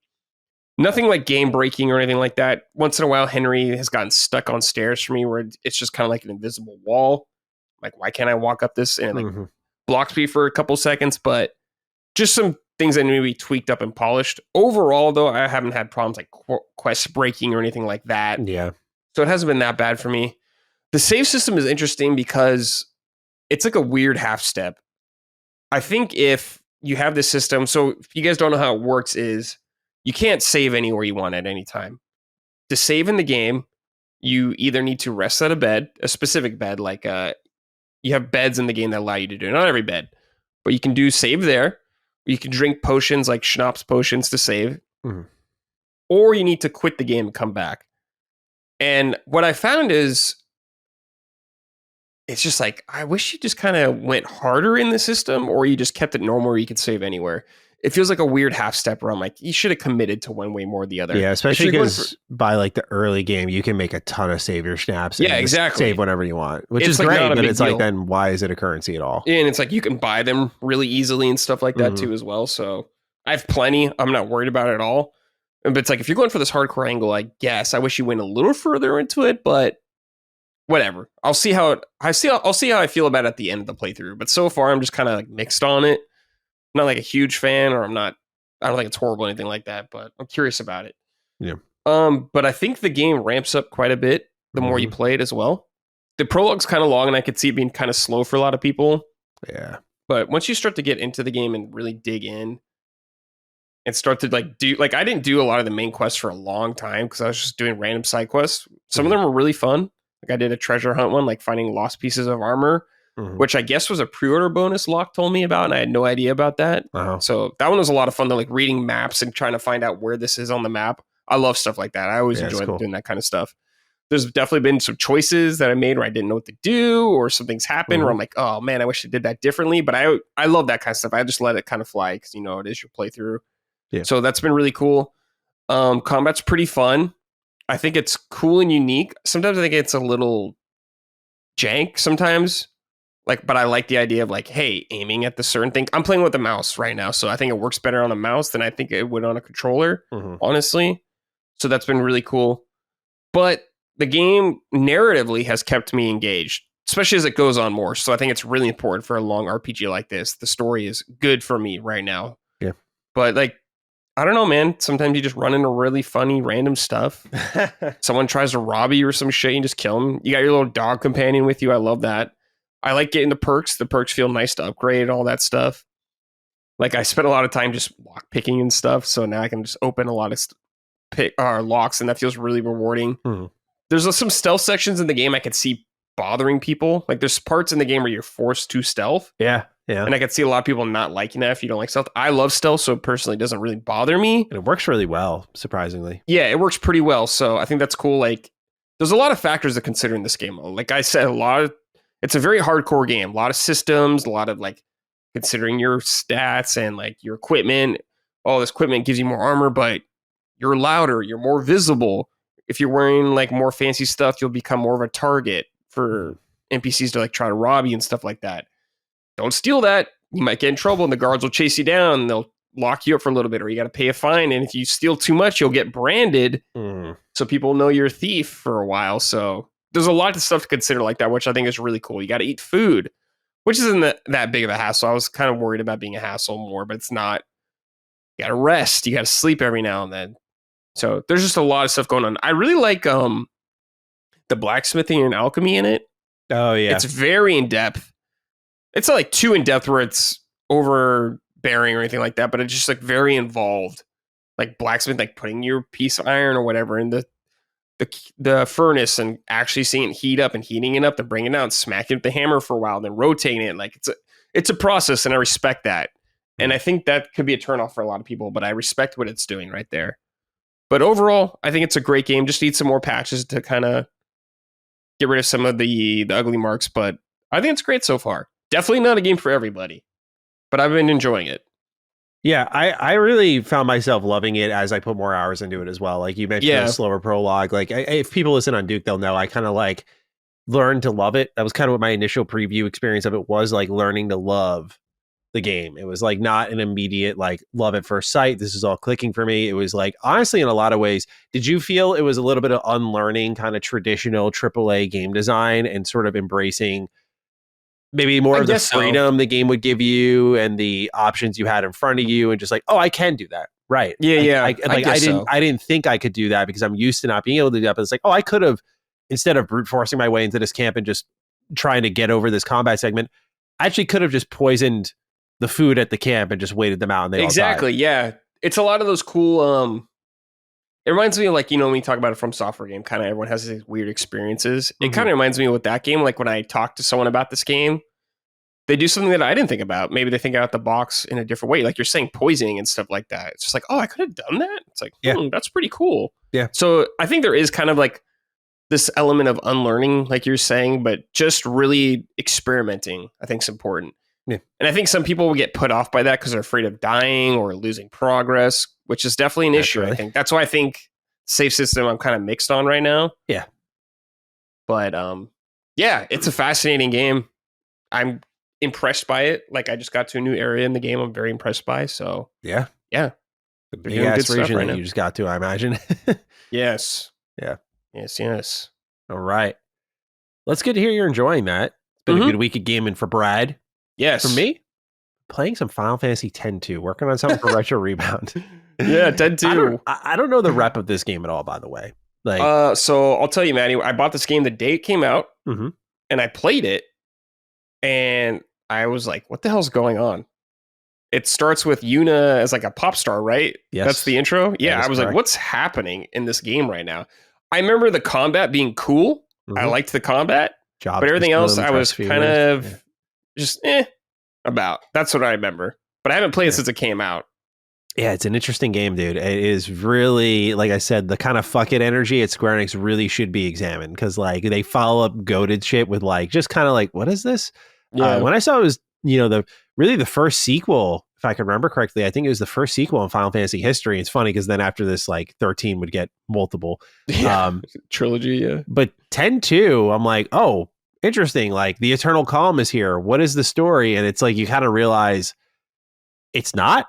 Nothing like game breaking or anything like that. Once in a while, Henry has gotten stuck on stairs for me where it's just kind of like an invisible wall. Like, why can't I walk up this? And it like blocks me for a couple seconds. But just some things that need to be tweaked up and polished. Overall, though, I haven't had problems like quest breaking or anything like that. Yeah. So it hasn't been that bad for me. The save system is interesting because it's like a weird half step. I think if you have this system, so if you guys don't know how it works, is you can't save anywhere you want at any time. To save in the game, you either need to rest at a specific bed, like you have beds in the game that allow you to do it. Not every bed, but you can do save there. You can drink potions like schnapps potions to save. Or you need to quit the game and come back. And what I found is, it's just like, I wish you just kind of went harder in the system, or you just kept it normal where you could save anywhere. It feels like a weird half step where I'm like, you should have committed to one way more or the other. Yeah, especially because by like the early game, you can make a ton of save your snaps. Yeah, exactly. Save whenever you want, which is great. But it's like, then why is it a currency at all? And it's like you can buy them really easily and stuff like that too as well. So I have plenty. I'm not worried about it at all. But it's like, if you're going for this hardcore angle, I guess I wish you went a little further into it, but whatever. I'll see how I feel about it at the end of the playthrough. But so far, I'm just kind of like mixed on it. I'm not like a huge fan, or I don't think it's horrible or anything like that, but I'm curious about it. Yeah. But I think the game ramps up quite a bit the more you play it as well. The prologue's kind of long, and I could see it being kind of slow for a lot of people. Yeah. But once you start to get into the game and really dig in and start to I didn't do a lot of the main quests for a long time because I was just doing random side quests. Some of them were really fun. Like I did a treasure hunt one, like finding lost pieces of armor, which I guess was a pre-order bonus Locke told me about, and I had no idea about that. So that one was a lot of fun, though, like reading maps and trying to find out where this is on the map. I love stuff like that. I always enjoy doing that kind of stuff. There's definitely been some choices that I made where I didn't know what to do, or something's happened where I'm like, oh man, I wish I did that differently. But I love that kind of stuff. I just let it kind of fly because, it is your playthrough. Yeah. So that's been really cool. Combat's pretty fun. I think it's cool and unique. Sometimes I think it's a little jank sometimes. But I like the idea of like, hey, aiming at the certain thing. I'm playing with the mouse right now, so I think it works better on a mouse than I think it would on a controller, honestly. So that's been really cool. But the game narratively has kept me engaged, especially as it goes on more. So I think it's really important for a long RPG like this. The story is good for me right now. Yeah. But I don't know, man. Sometimes you just run into really funny, random stuff. Someone tries to rob you or some shit, you just kill them. You got your little dog companion with you. I love that. I like getting the perks. The perks feel nice to upgrade and all that stuff. I spent a lot of time just lock picking and stuff, so now I can just open a lot of locks, and that feels really rewarding. There's some stealth sections in the game I could see bothering people. There's parts in the game where you're forced to stealth. Yeah. And I could see a lot of people not liking that if you don't like stealth. I love stealth, so personally it doesn't really bother me. And it works really well, surprisingly. Yeah, it works pretty well, so I think that's cool. There's a lot of factors to consider in this game. Like I said, it's a very hardcore game. A lot of systems, a lot of considering your stats and your equipment. Oh, this equipment gives you more armor, but you're louder, you're more visible. If you're wearing more fancy stuff, you'll become more of a target for NPCs to try to rob you and stuff like that. Don't steal that. You might get in trouble and the guards will chase you down and they'll lock you up for a little bit, or you got to pay a fine. And if you steal too much, you'll get branded. So people know you're a thief for a while. So there's a lot of stuff to consider like that, which I think is really cool. You got to eat food, which isn't that big of a hassle. I was kind of worried about being a hassle more, but it's not. You got to rest. You got to sleep every now and then. So there's just a lot of stuff going on. I really like the blacksmithing and alchemy in it. Oh, yeah. It's very in-depth. It's not too in-depth where it's overbearing or anything like that, but it's just very involved. Blacksmith, putting your piece of iron or whatever in the furnace and actually seeing it heat up and heating it up, then bringing it out and smacking it with the hammer for a while, then rotating it. It's a process, and I respect that. And I think that could be a turnoff for a lot of people, but I respect what it's doing right there. But overall, I think it's a great game. Just need some more patches to kind of get rid of some of the ugly marks, but I think it's great so far. Definitely not a game for everybody, but I've been enjoying it. Yeah, I really found myself loving it as I put more hours into it as well. Like you mentioned, a slower prologue. Like if people listen on Duke, they'll know I kind of like learned to love it. That was kind of what my initial preview experience of it was, like learning to love the game. It was like not an immediate like love at first sight. This is all clicking for me. It was like, honestly, in a lot of ways, did you feel it was a little bit of unlearning kind of traditional AAA game design and sort of embracing maybe more of the freedom the game would give you and the options you had in front of you, and just like, oh, I can do that, right? I didn't think I could do that because I'm used to not being able to do that. But it's like, oh, I could have, instead of brute forcing my way into this camp and just trying to get over this combat segment, I actually could have just poisoned the food at the camp and just waited them out, and they all died. Yeah, it's a lot of those cool. It reminds me of, like, when we talk about it from software game, kind of everyone has these weird experiences. It kind of reminds me of with that game, like when I talk to someone about this game, they do something that I didn't think about. Maybe they think out the box in a different way. Like you're saying poisoning and stuff like that. It's just like, oh, I could have done that. It's like, that's pretty cool. Yeah. So I think there is kind of like this element of unlearning, like you're saying, but just really experimenting, I think is important. Yeah. And I think some people will get put off by that because they're afraid of dying or losing progress, which is definitely an issue. I think that's why I think safe system I'm kind of mixed on right now. Yeah. But yeah, it's a fascinating game. I'm impressed by it. Like I just got to a new area in the game I'm very impressed by. So yeah. The big ass region that you just got to, I imagine. Yes. Yeah. Yes. All right. Let's get to hear you're enjoying that. It's been a good week of gaming for Brad. Yes. For me, playing some Final Fantasy X-2, working on something for Retro Rebound. Yeah, X-2. I don't know the rep of this game at all, by the way. Like, so I'll tell you, Matty, I bought this game the day it came out, and I played it, and I was like, what the hell's going on? It starts with Yuna as like a pop star, right? Yes. That's the intro? Yeah, I was correct. Like, what's happening in this game right now? I remember the combat being cool. I liked the combat, but everything else I was kind of just about. That's what I remember. But I haven't played it since it came out. Yeah, it's an interesting game, dude. It is really, like I said, the kind of fuck it energy at Square Enix really should be examined, because like they follow up goated shit with like just kind of like, what is this? Yeah. When I saw it was, the first sequel, if I can remember correctly, I think it was the first sequel in Final Fantasy history. It's funny because then after this, like 13 would get multiple trilogy. Yeah, but 10-2, I'm like, oh, interesting. Like the Eternal Calm is here. What is the story? And it's like you kind of realize it's not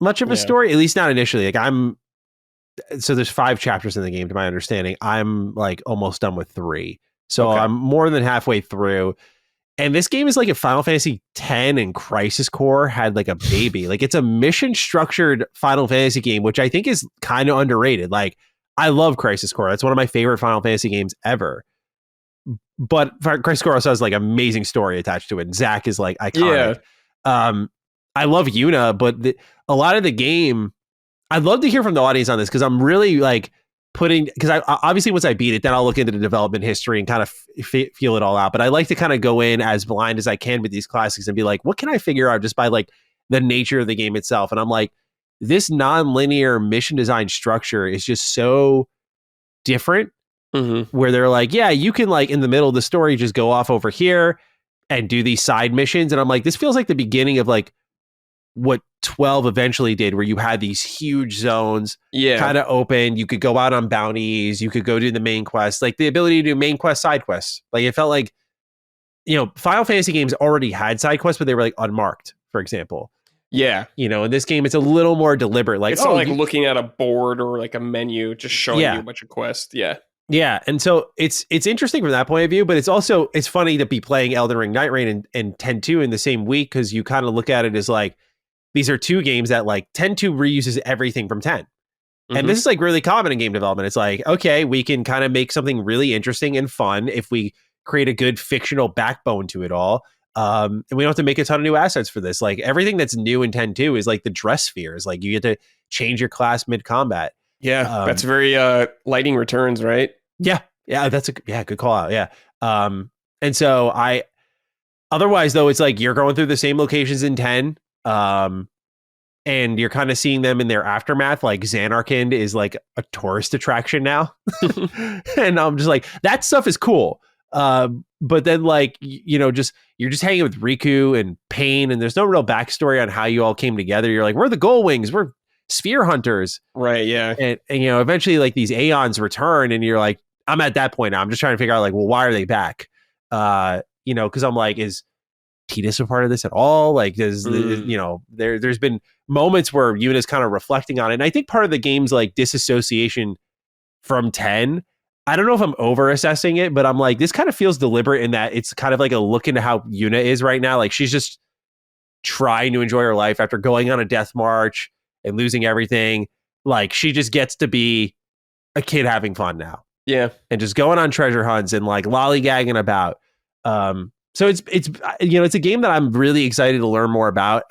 much of a story, at least not initially. Like so there's 5 chapters in the game, to my understanding. I'm like almost done with 3, so I'm more than halfway through. And this game is like if Final Fantasy X and Crisis Core had like a baby. Like it's a mission structured Final Fantasy game, which I think is kind of underrated. Like I love Crisis Core. That's one of my favorite Final Fantasy games ever. But Crisis Core also has like amazing story attached to it. And Zack is like iconic. Yeah. I love Yuna, but a lot of the game, I'd love to hear from the audience on this, because I'm really like because I obviously once I beat it, then I'll look into the development history and kind of feel it all out. But I like to kind of go in as blind as I can with these classics and be like, what can I figure out just by like the nature of the game itself? And I'm like, this non-linear mission design structure is just so different. Where they're like, yeah, you can like in the middle of the story just go off over here and do these side missions. And I'm like, this feels like the beginning of like what 12 eventually did, where you had these huge zones, kind of open. You could go out on bounties, you could go do the main quest, like the ability to do main quest, side quests. Like it felt like, Final Fantasy games already had side quests, but they were like unmarked, for example. Yeah. In this game, it's a little more deliberate. Like it's not like looking at a board or like a menu, just showing you a bunch of quests. Yeah. Yeah, and so it's interesting from that point of view, but it's funny to be playing Elden Ring Night Rain and 10-2 in the same week, because you kind of look at it as like, these are 2 games that like 10-2 reuses everything from 10. And this is like really common in game development. It's like, okay, we can kind of make something really interesting and fun if we create a good fictional backbone to it all. And we don't have to make a ton of new assets for this. Like everything that's new in 10-2 is like the dress spheres. Like you get to change your class mid-combat. Yeah, that's very lighting returns, right? Yeah, that's good call out. Yeah. And so otherwise though, it's like you're going through the same locations in 10, and you're kind of seeing them in their aftermath. Like Xanarkand is like a tourist attraction now. And I'm just like, that stuff is cool. But then like, just you're just hanging with Riku and Pain, and there's no real backstory on how you all came together. You're like, we're the Gold Wings, we're sphere hunters. Right, yeah. And eventually like these Aeons return, and you're like, I'm at that point now. I'm just trying to figure out like, well, why are they back? Because I'm like, is Tidus a part of this at all? Like, there's been moments where Yuna's kind of reflecting on it. And I think part of the game's like disassociation from 10, I don't know if I'm over assessing it, but I'm like, this kind of feels deliberate in that it's kind of like a look into how Yuna is right now. Like, she's just trying to enjoy her life after going on a death march and losing everything. Like, she just gets to be a kid having fun now. Yeah. And just going on treasure hunts and like lollygagging about. So it's a game that I'm really excited to learn more about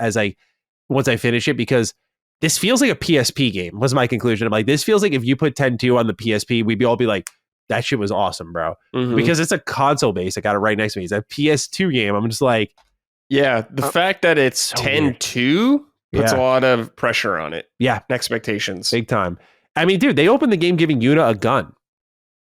once I finish it, because this feels like a PSP game was my conclusion. I'm like, this feels like if you put 10-2 on the PSP, we'd all be like, that shit was awesome, bro. Mm-hmm. Because it's a console base. I got it right next to me. It's a PS2 game. I'm just like, yeah, the fact that it's so 10-2 puts a lot of pressure on it. Yeah. Expectations. Big time. I mean, dude, they opened the game giving Yuna a gun.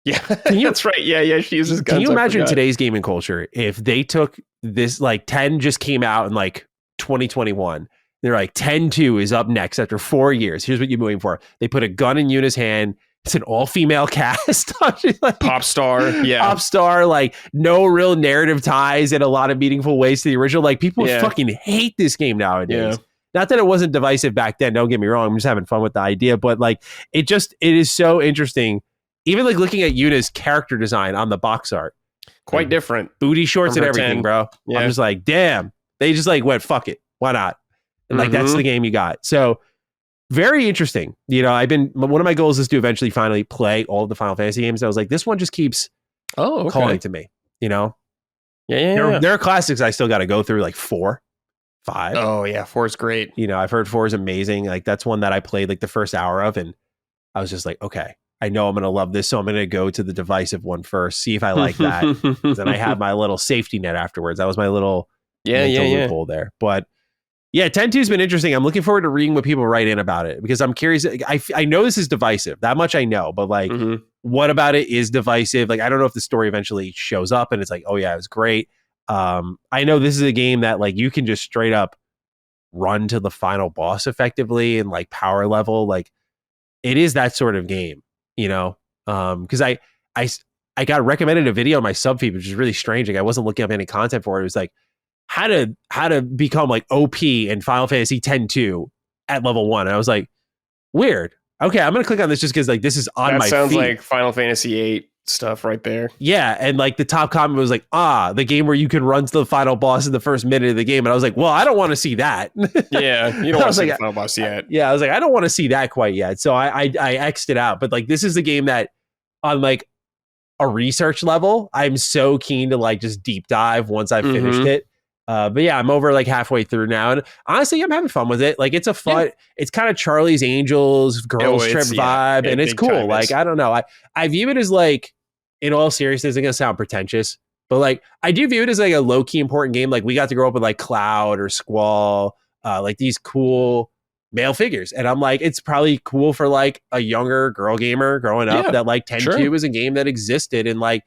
Yeah, that's right. Yeah, she uses guns. Can you imagine today's gaming culture if they took this, like 10 just came out in like 2021. They're like 10-2 is up next after 4 years. Here's what you're moving for. They put a gun in Yuna's hand. It's an all-female cast. Like, pop star. Yeah. Pop star, like no real narrative ties in a lot of meaningful ways to the original. Like, people fucking hate this game nowadays. Yeah. Not that it wasn't divisive back then. Don't get me wrong. I'm just having fun with the idea. But like, it is so interesting. Even like looking at Yuna's character design on the box art. Quite different. Booty shorts and everything, 10. bro. Yeah. I'm just like, damn. They just like went, fuck it. Why not? And like, that's the game you got. So very interesting. One of my goals is to eventually finally play all of the Final Fantasy games. I was like, this one just keeps calling to me, Yeah. There are classics I still got to go through, like 4, 5. Oh yeah. 4 is great. I've heard 4 is amazing. Like, that's one that I played like the first hour of, and I was just like, okay, I know I'm going to love this, so I'm going to go to the divisive one first, see if I like that. Then I have my little safety net afterwards. That was my little loophole there. But yeah, 10-2 has been interesting. I'm looking forward to reading what people write in about it, because I'm curious. I know this is divisive. That much I know. But like, what about it is divisive? Like, I don't know if the story eventually shows up and it's like, oh yeah, it was great. I know this is a game that like you can just straight up run to the final boss effectively and like power level. Like, it is that sort of game. Because I got recommended a video on my sub feed, which is really strange. Like, I wasn't looking up any content for it. It was like how to become like OP in Final Fantasy 10-2 at level 1. And I was like, weird. Okay, I'm gonna click on this just because like this is on my feed. That sounds like Final Fantasy 8 stuff right there. Yeah, and like the top comment was like, the game where you can run to the final boss in the first minute of the game. And I was like, well, I don't want to see that. Yeah, you don't want to see the final boss yet. Yeah, I was like, I don't want to see that quite yet. So I X'd it out. But like, this is the game that on like a research level, I'm so keen to like just deep dive once I've finished it. But yeah, I'm over like halfway through now, and honestly, I'm having fun with it. Like, it's a fun, it's kind of Charlie's Angels girls trip vibe, and it's cool. Like, I don't know, I view it as like, in all seriousness, it's gonna sound pretentious, but like, I do view it as like a low key important game. Like, we got to grow up with like Cloud or Squall, like these cool male figures, and I'm like, it's probably cool for like a younger girl gamer growing up that like 10-2 was a game that existed, and like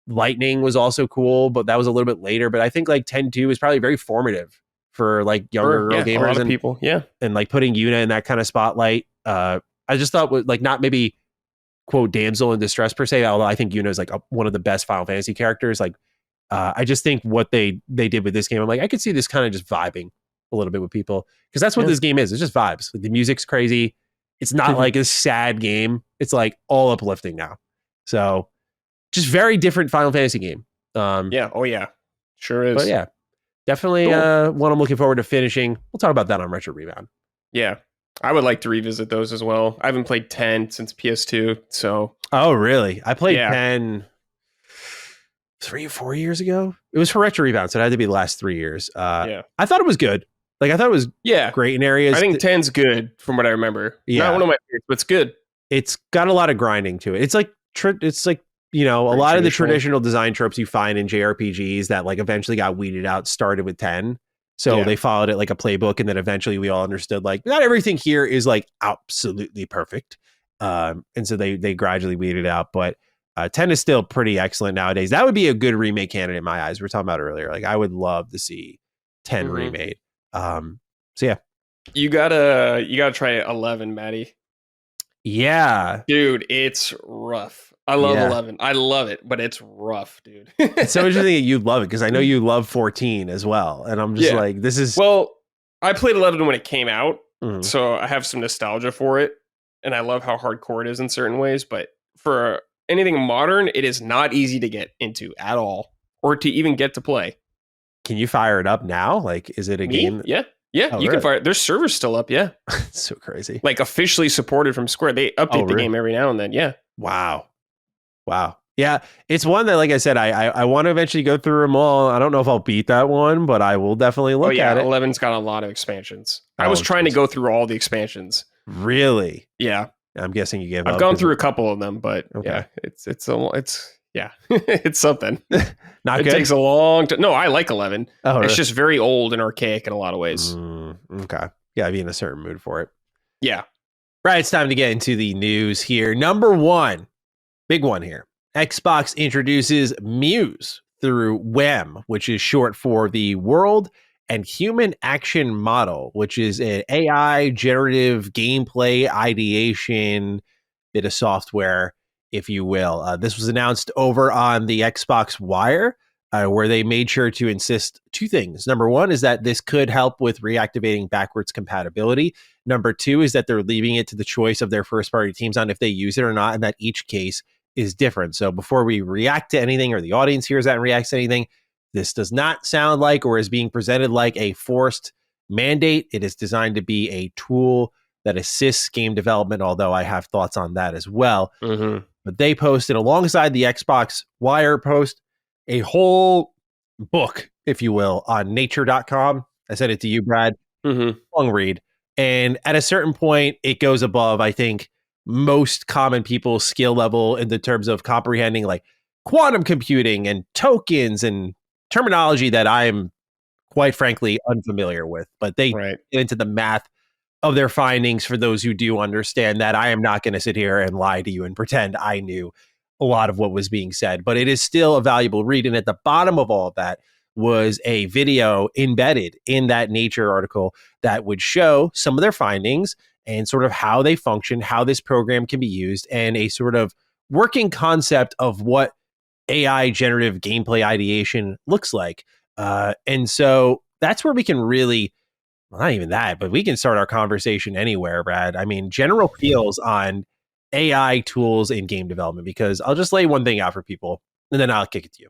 Lightning was also cool, but that was a little bit later. But I think like 10-2 is probably very formative for like younger girl gamers, a lot of people, and like putting Yuna in that kind of spotlight. I just thought like not maybe quote damsel in distress per se, although I think Yuna is like one of the best Final Fantasy characters. Like, I just think what they did with this game, I'm like, I could see this kind of just vibing a little bit with people, because that's what this game is. It's just vibes. Like, the music's crazy. It's not like a sad game. It's like all uplifting now. So just very different Final Fantasy game. Sure is. But yeah, definitely one I'm looking forward to finishing. We'll talk about that on Retro Rebound. Yeah, I would like to revisit those as well. I haven't played 10 since PS2, so. Oh, really? I played 10 3 or 4 years ago. It was for Retro Rebound, so it had to be the last 3 years. I thought it was good. Like, I thought it was great in areas. I think 10's good from what I remember. Yeah. Not one of my favorites, but it's good. It's got a lot of grinding to it. It's like a lot of the traditional design tropes you find in JRPGs that like eventually got weeded out started with 10. So they followed it like a playbook, and then eventually we all understood like not everything here is like absolutely perfect. And so they gradually weeded it out. But 10 is still pretty excellent nowadays. That would be a good remake candidate in my eyes. We were talking about earlier. Like I would love to see 10 remade. So yeah. You gotta try 11, Matty. Yeah. Dude, it's rough. I love 11. I love it, but it's rough, dude. It's so interesting that you love it because I know you love 14 as well. And I'm just like, this is... Well, I played 11 when it came out, so I have some nostalgia for it. And I love how hardcore it is in certain ways. But for anything modern, it is not easy to get into at all or to even get to play. Can you fire it up now? Like, is it a game? Yeah. Yeah, you can fire. There's servers still up. Yeah, it's so crazy. Like officially supported from Square. They update the game every now and then. Yeah. Wow. Yeah, it's one that, like I said, I want to eventually go through them all. I don't know if I'll beat that one, but I will definitely look at it. 11's got a lot of expansions. I was trying to go through all the expansions. Really? Yeah. I'm guessing you gave up. I've gone through a couple of them, but yeah, it's it's something. Not it good. It takes a long time. No, I like 11. Oh, it's just very old and archaic in a lot of ways. Okay. Yeah, I'd be in a certain mood for it. Yeah. Right, it's time to get into the news here. Number one, big one here. Xbox introduces MUSE through WEM, which is short for the World and Human Action Model, which is an AI generative gameplay ideation bit of software, if you will. This was announced over on the Xbox Wire, where they made sure to insist two things. Number one is that this could help with reactivating backwards compatibility. Number two is that they're leaving it to the choice of their first-party teams on if they use it or not, and that each case is different. So before we react to anything or the audience hears that and reacts to anything, this does not sound like or is being presented like a forced mandate. It is designed to be a tool that assists game development, although I have thoughts on that as well. But they posted alongside the Xbox Wire post a whole book, if you will, on nature.com. I sent it to you, Brad. Long read. And at a certain point, it goes above, I think, most common people's skill level in the terms of comprehending like quantum computing and tokens and terminology that I'm quite frankly unfamiliar with. But they get into the math of their findings for those who do understand that. I am not going to sit here and lie to you and pretend I knew a lot of what was being said, but it is still a valuable read. And at the bottom of all of that was a video embedded in that Nature article that would show some of their findings and sort of how they function, how this program can be used, and a sort of working concept of what AI generative gameplay ideation looks like. And so that's where we can really, well, not even that, but we can start our conversation anywhere, Brad. I mean, general feels on AI tools in game development, because I'll just lay one thing out for people and then I'll kick it to you.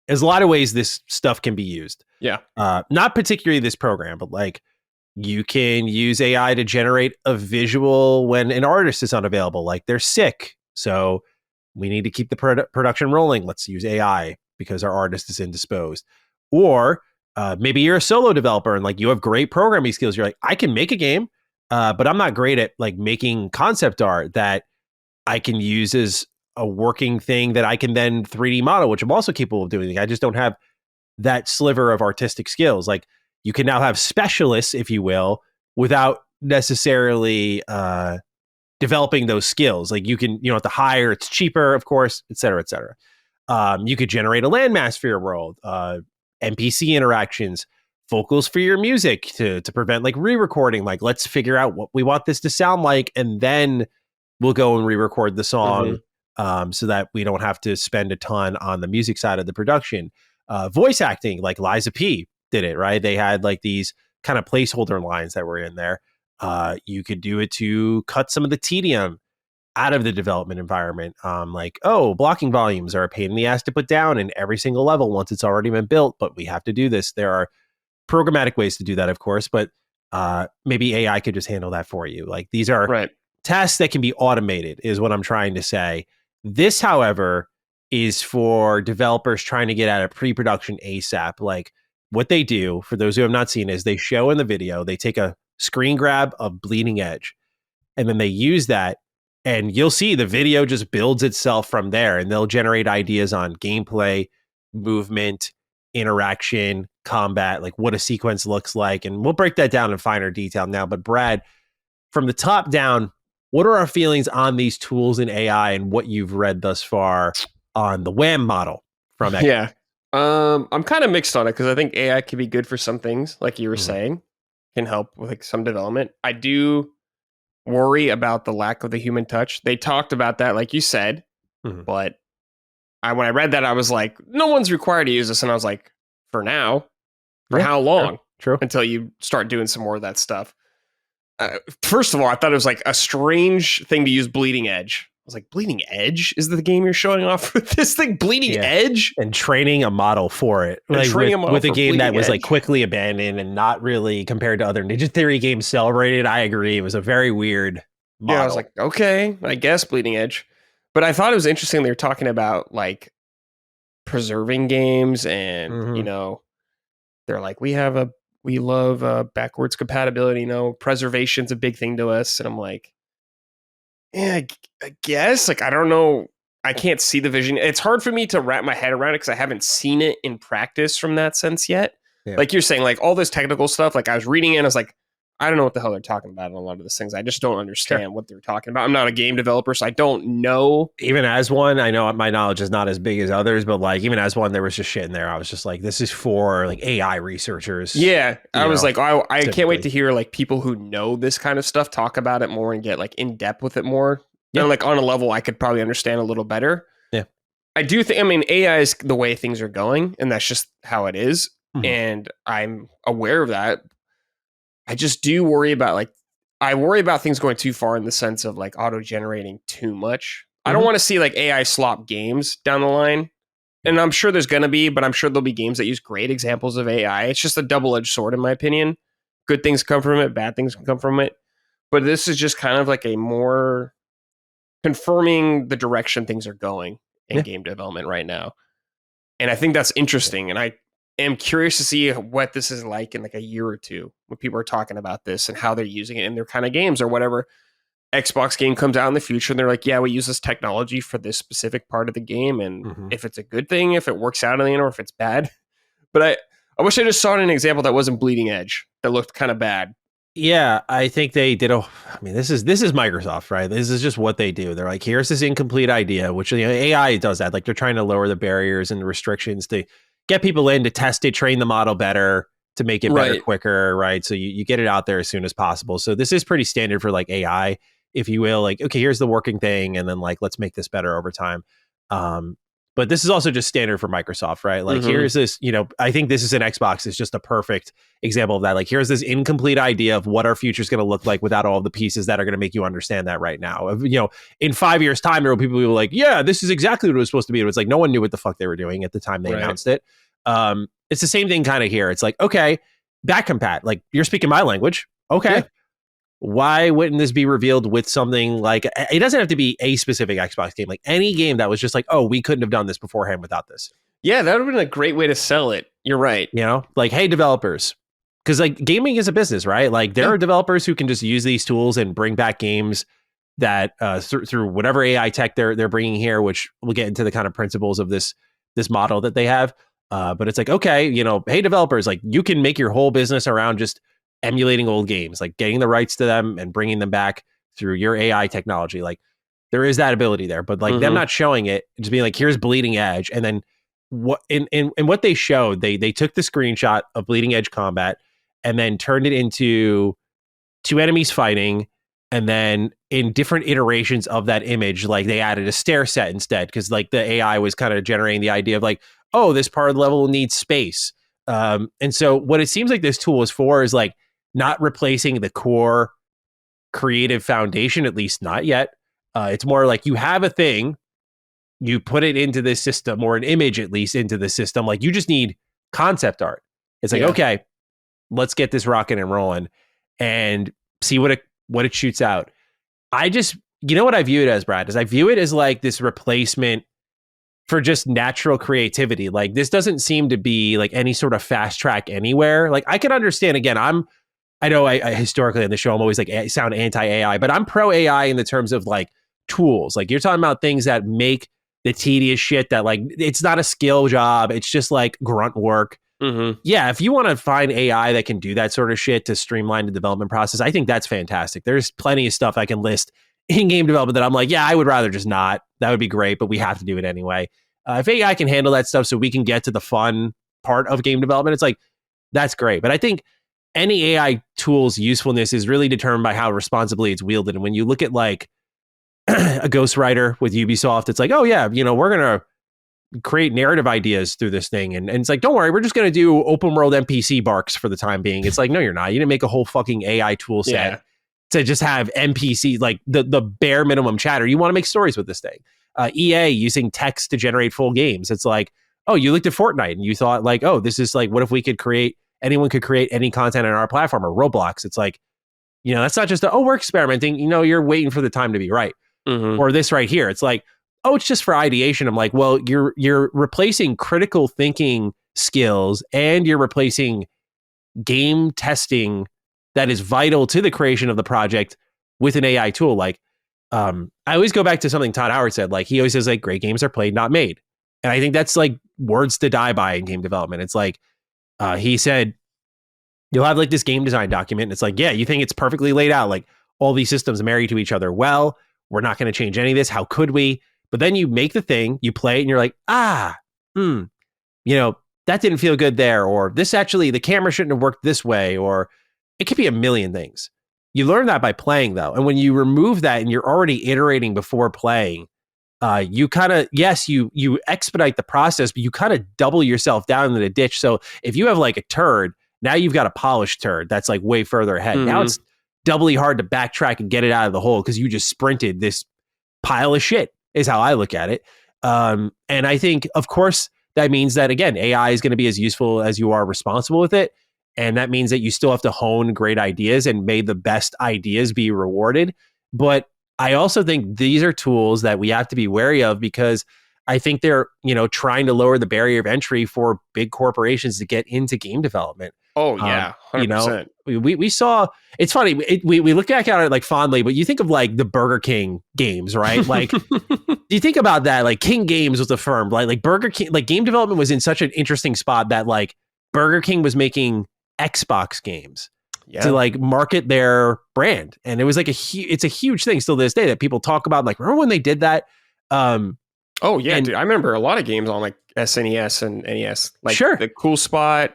There's a lot of ways this stuff can be used. Yeah. Not particularly this program, but like you can use AI to generate a visual when an artist is unavailable, like they're sick. So we need to keep the production rolling. Let's use AI because our artist is indisposed. Or maybe you're a solo developer and like you have great programming skills. You're like, I can make a game, but I'm not great at like making concept art that I can use as a working thing that I can then 3D model, which I'm also capable of doing. I just don't have that sliver of artistic skills. Like you can now have specialists, if you will, without necessarily developing those skills. Like you can, have to hire, it's cheaper, of course, et cetera, et cetera. You could generate a landmass for your world, NPC interactions, vocals for your music to prevent like re-recording. Like let's figure out what we want this to sound like, and then we'll go and re-record the song so that we don't have to spend a ton on the music side of the production. Voice acting, like Liza P did it, right? They had like these kind of placeholder lines that were in there. You could do it to cut some of the tedium out of the development environment. Like, blocking volumes are a pain in the ass to put down in every single level once it's already been built, but we have to do this. There are programmatic ways to do that, of course, but maybe AI could just handle that for you. Like these are tasks that can be automated is what I'm trying to say. This, however, is for developers trying to get out of pre-production ASAP. Like what they do, for those who have not seen, is they show in the video, they take a screen grab of Bleeding Edge, and then they use that, and you'll see the video just builds itself from there, and they'll generate ideas on gameplay, movement, interaction, combat, like what a sequence looks like. And we'll break that down in finer detail now. But Brad, from the top down, what are our feelings on these tools in AI and what you've read thus far on the WAM model from X? Yeah. I'm kind of mixed on it because I think AI can be good for some things, like you were saying, can help with like some development. I do worry about the lack of the human touch. They talked about that, like you said, but when I read that, I was like, no one's required to use this. And I was like, for now, for how long? True. Until you start doing some more of that stuff. First of all, I thought it was like a strange thing to use Bleeding Edge. I was like, Bleeding Edge is the game you're showing off with this thing, Bleeding Edge, and training a model for it, and like with a game that was like quickly abandoned and not really compared to other Ninja Theory games celebrated. I agree, it was a very weird model. Yeah, I was like, okay, I guess Bleeding Edge, but I thought it was interesting. They were talking about like preserving games, and you know, they're like, we love backwards compatibility. You know, preservation's a big thing to us, and I'm like, yeah, I guess. Like, I don't know. I can't see the vision. It's hard for me to wrap my head around it because I haven't seen it in practice from that sense yet. Yeah. Like you're saying, like all this technical stuff, like I was reading it and I was like, I don't know what the hell they're talking about in a lot of these things. I just don't understand what they're talking about. I'm not a game developer, so I don't know. Even as one, I know my knowledge is not as big as others, but like even as one, there was just shit in there. I was just like, this is for like AI researchers. Yeah. I was like, I can't wait to hear like people who know this kind of stuff talk about it more and get like in depth with it more. Yeah. And like on a level I could probably understand a little better. Yeah. I do think, I mean, AI is the way things are going, and that's just how it is. And I'm aware of that. I just do worry about I worry about things going too far in the sense of like auto-generating too much. I don't want to see like AI slop games down the line. And I'm sure there's going to be, but I'm sure there'll be games that use great examples of AI. It's just a double-edged sword in my opinion. Good things come from it, bad things can come from it. But this is just kind of like a more confirming the direction things are going in game development right now. And I think that's interesting. And I am curious to see what this is like in like a year or two when people are talking about this and how they're using it in their kind of games or whatever Xbox game comes out in the future. And they're like, yeah, we use this technology for this specific part of the game. And if it's a good thing, if it works out in the end, or if it's bad. But I wish I just saw an example that wasn't Bleeding Edge that looked kind of bad. Yeah, I think they did. I mean, this is Microsoft, right? This is just what they do. They're like, here's this incomplete idea, which AI does that. Like they're trying to lower the barriers and restrictions to get people in to test it, train the model better, to make it better quicker, right? So you get it out there as soon as possible. So this is pretty standard for like AI, if you will. Like, okay, here's the working thing, and then like let's make this better over time. But this is also just standard for Microsoft, right? Like here's this, I think this is an Xbox is just a perfect example of that. Like here's this incomplete idea of what our future is going to look like without all of the pieces that are going to make you understand that right now. In 5 years time, there will be people who are like, yeah, this is exactly what it was supposed to be. It was like, no one knew what the fuck they were doing at the time they announced it. It's the same thing kind of here. It's like, okay, back compat, like you're speaking my language. Okay. Yeah. Why wouldn't this be revealed with something like, it doesn't have to be a specific Xbox game, like any game that was just like, oh, we couldn't have done this beforehand without this. Yeah, that would have been a great way to sell it. You're right. Like, hey, developers, because like gaming is a business, right? Like there are developers who can just use these tools and bring back games that through whatever AI tech they're bringing here, which we'll get into the kind of principles of this model that they have. But it's like, okay, hey, developers, like you can make your whole business around just emulating old games, like getting the rights to them and bringing them back through your AI technology. Like there is that ability there, but like them not showing it, just being like, here's Bleeding Edge. And then what in what they showed, they took the screenshot of Bleeding Edge combat and then turned it into two enemies fighting. And then in different iterations of that image, like they added a stair set instead, because like the AI was kind of generating the idea of like, oh, this part of the level needs space. And so what it seems like this tool is for is like not replacing the core creative foundation, at least not yet. It's more like you have a thing, you put it into this system, or an image at least into the system. Like you just need concept art. It's like, okay, let's get this rocking and rolling and see what it shoots out. I just, what I view it as, Brad, is I view it as like this replacement for just natural creativity. Like this doesn't seem to be like any sort of fast track anywhere. Like I can understand, again, I know I historically on the show, I'm always like sound anti-AI, but I'm pro AI in the terms of like tools. Like you're talking about things that make the tedious shit that like, it's not a skill job. It's just like grunt work. Yeah. If you want to find AI that can do that sort of shit to streamline the development process, I think that's fantastic. There's plenty of stuff I can list in game development that I'm like, yeah, I would rather just not. That would be great, but we have to do it anyway. If AI can handle that stuff so we can get to the fun part of game development, it's like, that's great. But I think any AI tool's usefulness is really determined by how responsibly it's wielded. And when you look at like a ghostwriter with Ubisoft, it's like, oh yeah, we're going to create narrative ideas through this thing. And it's like, don't worry, we're just going to do open world NPC barks for the time being. It's like, no, you're not. You didn't make a whole fucking AI tool set to just have NPC, like the bare minimum chatter. You want to make stories with this thing. EA using text to generate full games. It's like, oh, you looked at Fortnite and you thought like, oh, this is like, what if we could anyone could create any content on our platform, or Roblox. It's like, that's not just we're experimenting. You're waiting for the time to be right. Mm-hmm. Or this right here. It's like, oh, it's just for ideation. I'm like, well, you're replacing critical thinking skills and you're replacing game testing that is vital to the creation of the project with an AI tool. Like, I always go back to something Todd Howard said. Like, he always says, like, great games are played, not made. And I think that's like words to die by in game development. It's like, he said, you'll have like this game design document. And it's like, yeah, you think it's perfectly laid out. Like all these systems marry to each other. Well, we're not going to change any of this. How could we? But then you make the thing, you play it, and you're like, that didn't feel good there. Or this actually, the camera shouldn't have worked this way. Or it could be a million things. You learn that by playing, though. And when you remove that and you're already iterating before playing, you kind of, yes, you expedite the process, but you kind of double yourself down in the ditch. So if you have like a turd, now you've got a polished turd that's like way further ahead. Mm-hmm. Now it's doubly hard to backtrack and get it out of the hole because you just sprinted this pile of shit, is how I look at it. And I think, of course, that means that, again, AI is going to be as useful as you are responsible with it. And that means that you still have to hone great ideas and may the best ideas be rewarded. But I also think these are tools that we have to be wary of because I think they're, trying to lower the barrier of entry for big corporations to get into game development. Oh, yeah, 100%. We saw, it's funny, we look back at it like fondly, but you think of like the Burger King games, right? Like, you think about that, like King Games was a firm, like Burger King, like game development was in such an interesting spot that like Burger King was making Xbox games to like market their brand. And it was like it's a huge thing still to this day that people talk about. Like, remember when they did that? Oh yeah, dude, I remember a lot of games on like SNES and NES, like the Cool Spot,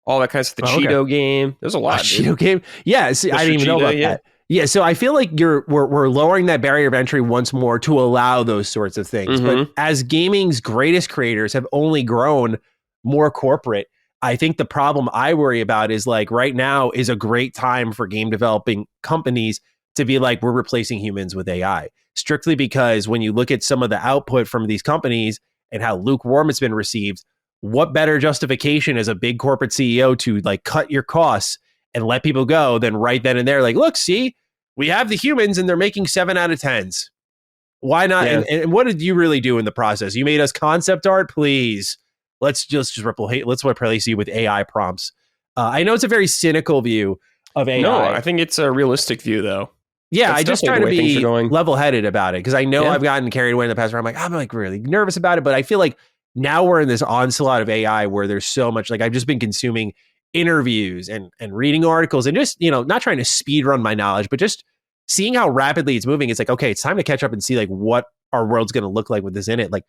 all that kind of stuff. The Cheeto game. There's a lot. Cheeto game. Yeah. See, I didn't even know about that. Yeah. So I feel like we're lowering that barrier of entry once more to allow those sorts of things. Mm-hmm. But as gaming's greatest creators have only grown more corporate, I think the problem I worry about is like right now is a great time for game developing companies to be like, we're replacing humans with AI, strictly because when you look at some of the output from these companies and how lukewarm it's been received, what better justification as a big corporate CEO to like cut your costs and let people go than right then and there, like, look, see, we have the humans and they're making 7 out of 10s. Why not? Yeah. And what did you really do in the process? You made us concept art, please. Let's just replace you with AI prompts. I know it's a very cynical view of AI. No, I think it's a realistic view, though. Yeah, I just try to be level-headed about it because I know I've gotten carried away in the past where I'm like really nervous about it, but I feel like now we're in this onslaught of AI where there's so much, like I've just been consuming interviews and reading articles and just, not trying to speed run my knowledge, but just seeing how rapidly it's moving. It's like, okay, it's time to catch up and see like what our world's going to look like with this in it. Like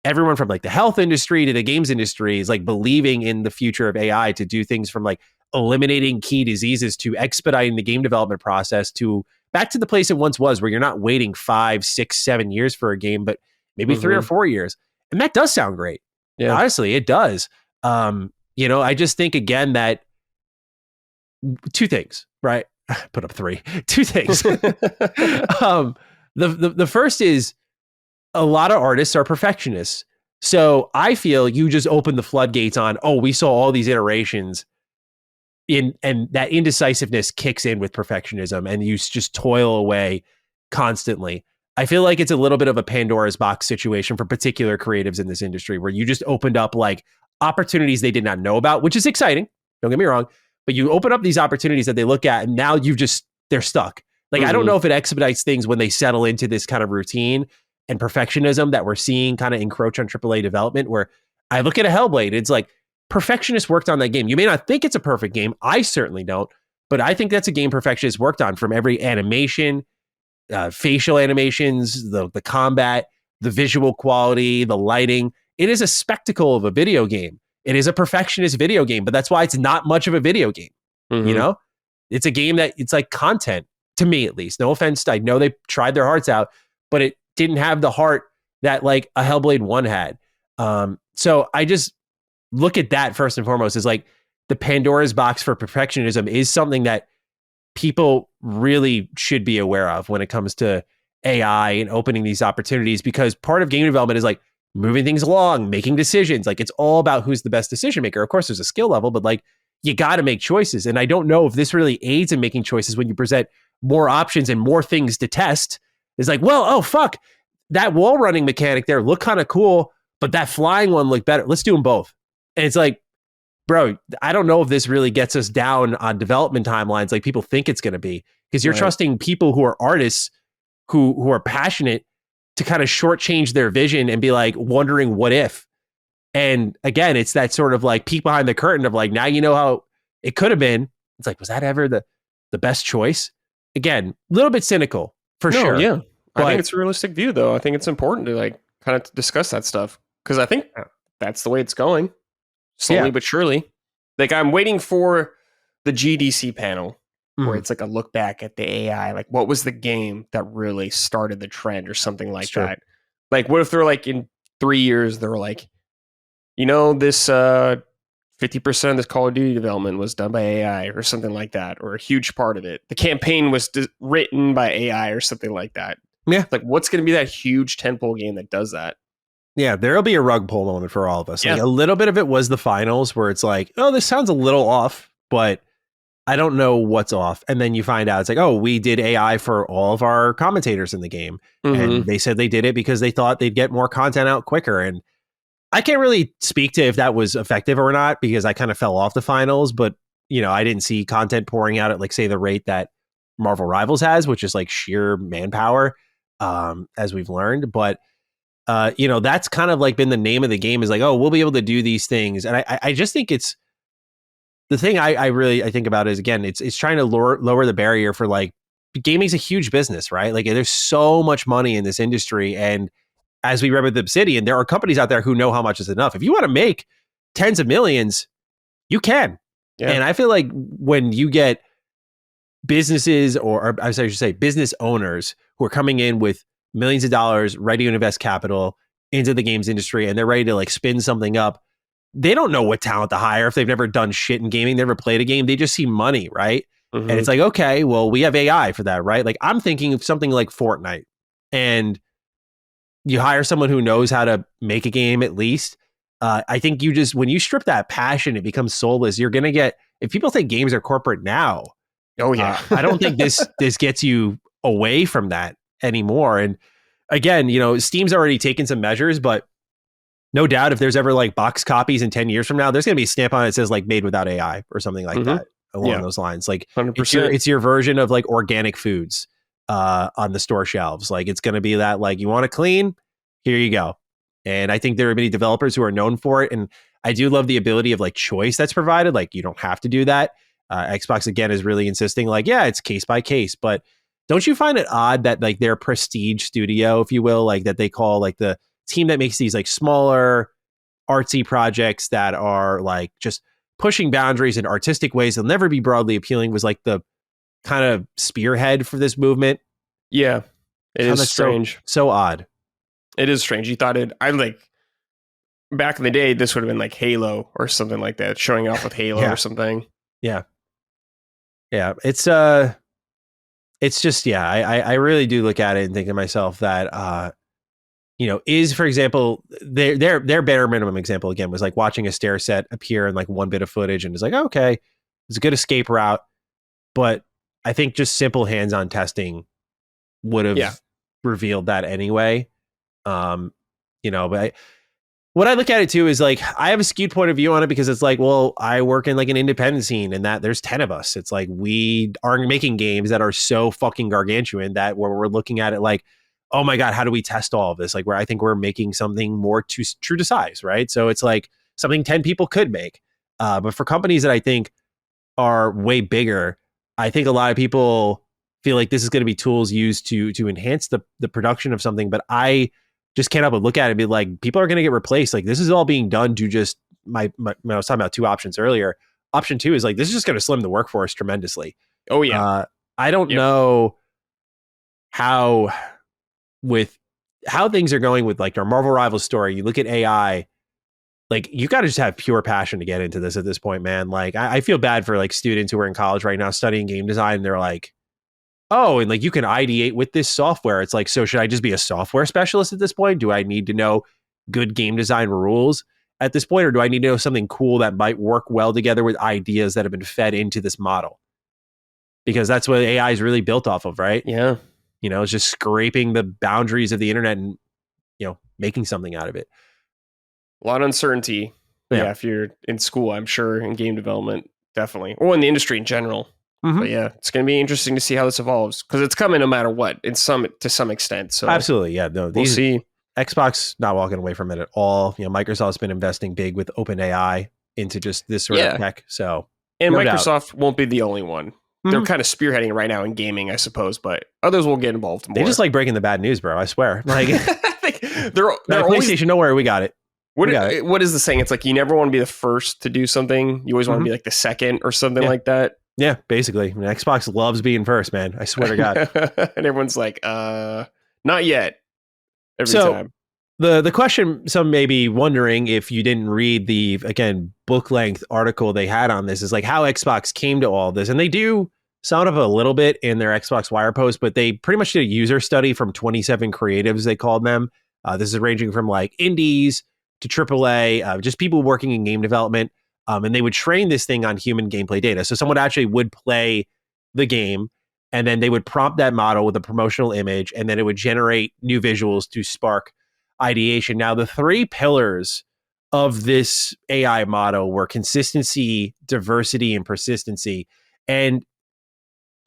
everyone from like the health industry to the games industry is like believing in the future of AI to do things from like eliminating key diseases to expediting the game development process to back to the place it once was where you're not waiting 5, 6, 7 years for a game, but maybe 3 or 4 years. And that does sound great. Yeah. Honestly, it does. I just think again that 2 things, right? Put up 3. 2 things. The first is a lot of artists are perfectionists. So I feel you just opened the floodgates on, we saw all these iterations and that indecisiveness kicks in with perfectionism and you just toil away constantly. I feel like it's a little bit of a Pandora's box situation for particular creatives in this industry where you just opened up like opportunities they did not know about, which is exciting. Don't get me wrong, but you open up these opportunities that they look at and now they're stuck. Like, I don't know if it expedites things when they settle into this kind of routine and perfectionism that we're seeing kind of encroach on AAA development, where I look at a Hellblade, it's like perfectionists worked on that game. You may not think it's a perfect game. I certainly don't, but I think that's a game perfectionists worked on, from every animation, facial animations, the combat, the visual quality, the lighting. It is a spectacle of a video game. It is a perfectionist video game, but that's why it's not much of a video game. You know, it's a game that it's like content to me, at least. No offense. I know they tried their hearts out, but it didn't have the heart that like a Hellblade 1 had. So I just look at that first and foremost as like the Pandora's box for perfectionism is something that people really should be aware of when it comes to AI and opening these opportunities, because part of game development is like moving things along, making decisions. Like it's all about who's the best decision maker. Of course, there's a skill level, but like you got to make choices. And I don't know if this really aids in making choices when you present more options and more things to test. It's like, well, oh, fuck, that wall running mechanic there looked kind of cool, but that flying one looked better. Let's do them both. And it's like, bro, I don't know if this really gets us down on development timelines like people think it's going to be, because you're trusting people who are artists who are passionate to kind of shortchange their vision and be like wondering what if. And again, it's that sort of like peek behind the curtain of like, now you know how it could have been. It's like, was that ever the best choice? Again, a little bit cynical for sure. Yeah. But I think it's a realistic view though. I think it's important to like kind of discuss that stuff, because I think that's the way it's going. Slowly but surely. Like I'm waiting for the GDC panel where it's like a look back at the AI. Like what was the game that really started the trend or something like that? Like what if they're like in 3 years, they're like, you know, this 50% of this Call of Duty development was done by AI or something like that, or a huge part of it. The campaign was written by AI or something like that. Yeah. Like what's going to be that huge tentpole game that does that? Yeah, there'll be a rug pull moment for all of us. Like a little bit of it was the finals where it's like, oh, this sounds a little off, but I don't know what's off. And then you find out it's like, oh, we did AI for all of our commentators in the game. And they said they did it because they thought they'd get more content out quicker. And I can't really speak to if that was effective or not, because I kind of fell off the finals, but you know, I didn't see content pouring out at like, say, the rate that Marvel Rivals has, which is like sheer manpower, as we've learned. But you know, that's kind of like been the name of the game, is like, oh, we'll be able to do these things. And I just think it's the thing I think about is, again, it's trying to lower the barrier for like gaming's a huge business, right? Like there's so much money in this industry. And as we read with Obsidian, there are companies out there who know how much is enough. If you want to make tens of millions, you can. Yeah. And I feel like when you get businesses or I should say business owners who are coming in with millions of dollars, ready to invest capital into the games industry, and they're ready to like spin something up, they don't know what talent to hire if they've never done shit in gaming, never played a game. They just see money, right? And it's like, okay, well, we have AI for that, right? Like I'm thinking of something like Fortnite, and you hire someone who knows how to make a game at least. I think you just, when you strip that passion, it becomes soulless. You're going to get, if people think games are corporate now, I don't think this gets you away from that anymore. And again, you know, Steam's already taken some measures, but no doubt if there's ever like box copies in 10 years from now, there's going to be a stamp on it that says like made without AI or something like that along those lines. Like 100%. It's your version of like organic foods on the store shelves. Like it's going to be that, like, you want to clean, here you go. And I think there are many developers who are known for it. And I do love the ability of like choice that's provided. Like you don't have to do that. Xbox again is really insisting like, yeah, it's case by case, but don't you find it odd that like their prestige studio, if you will, like that they call like the team that makes these like smaller artsy projects that are like just pushing boundaries in artistic ways they'll never be broadly appealing, was like the kind of spearhead for this movement? Yeah, it is strange. So odd. It is strange. You thought I like back in the day, this would have been like Halo or something like that, showing off with Halo or something. Yeah. Yeah. It's just, yeah, I really do look at it and think to myself that, you know, is, for example, their bare minimum example again was like watching a stair set appear in like one bit of footage, and it's like, okay, it's a good escape route. But I think just simple hands-on testing would have revealed that anyway. You know, but what I look at it too is like, I have a skewed point of view on it because it's like, well, I work in like an independent scene and that there's 10 of us. It's like, we are making games that are so fucking gargantuan that where we're looking at it like, oh my God, how do we test all of this? Like, where I think we're making something more true to size, right? So it's like something 10 people could make. But for companies that I think are way bigger, I think a lot of people feel like this is going to be tools used to enhance the production of something. But I just can't help but look at it and be like, people are going to get replaced. Like this is all being done to just I was talking about two options earlier. Option two is like, this is just going to slim the workforce tremendously. Oh yeah. I don't know how things are going with like our Marvel Rivals story. You look at AI, like you got to just have pure passion to get into this at this point, man. Like I feel bad for like students who are in college right now studying game design. And they're like, oh, and like you can ideate with this software. It's like, so should I just be a software specialist at this point? Do I need to know good game design rules at this point? Or do I need to know something cool that might work well together with ideas that have been fed into this model? Because that's what AI is really built off of, right? Yeah. You know, it's just scraping the boundaries of the internet and, you know, making something out of it. A lot of uncertainty. Yeah, if you're in school, I'm sure, in game development, definitely. Or in the industry in general. Mm-hmm. But yeah, it's going to be interesting to see how this evolves. Because it's coming no matter what, to some extent. So absolutely, yeah. No, we'll see. Xbox not walking away from it at all. You know, Microsoft's been investing big with OpenAI into just this sort of tech. So, and Microsoft won't be the only one. They're kind of spearheading right now in gaming, I suppose, but others will get involved more. They just like breaking the bad news, bro. I swear. Like they're always, PlayStation, don't worry, we got it. What is the saying? It's like you never want to be the first to do something. You always want to be like the second or something like that. Yeah, basically. I mean, Xbox loves being first, man. I swear to God. And everyone's like, not yet. Every time. The question, some may be wondering if you didn't read the, again, book length article they had on this, is like how Xbox came to all this. And they do sound up a little bit in their Xbox Wire post, but they pretty much did a user study from 27 creatives, they called them. This is ranging from like indies to AAA, just people working in game development. And they would train this thing on human gameplay data. So someone actually would play the game, and then they would prompt that model with a promotional image, and then it would generate new visuals to spark ideation. Now, the three pillars of this AI model were consistency, diversity, and persistency. And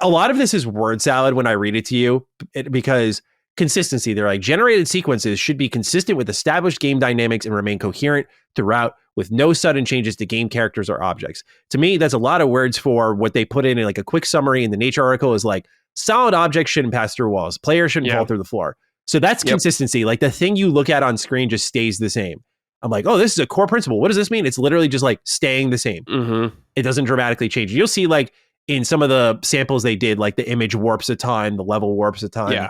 a lot of this is word salad when I read it to you, because consistency, they're like, generated sequences should be consistent with established game dynamics and remain coherent throughout with no sudden changes to game characters or objects. To me, that's a lot of words for what they put in like a quick summary in the Nature article is like, solid objects shouldn't pass through walls. Players shouldn't fall through the floor. So that's consistency. Like the thing you look at on screen just stays the same. I'm like, oh, this is a core principle. What does this mean? It's literally just like staying the same. Mm-hmm. It doesn't dramatically change. You'll see like in some of the samples they did, like the image warps a ton, the level warps a ton. Yeah.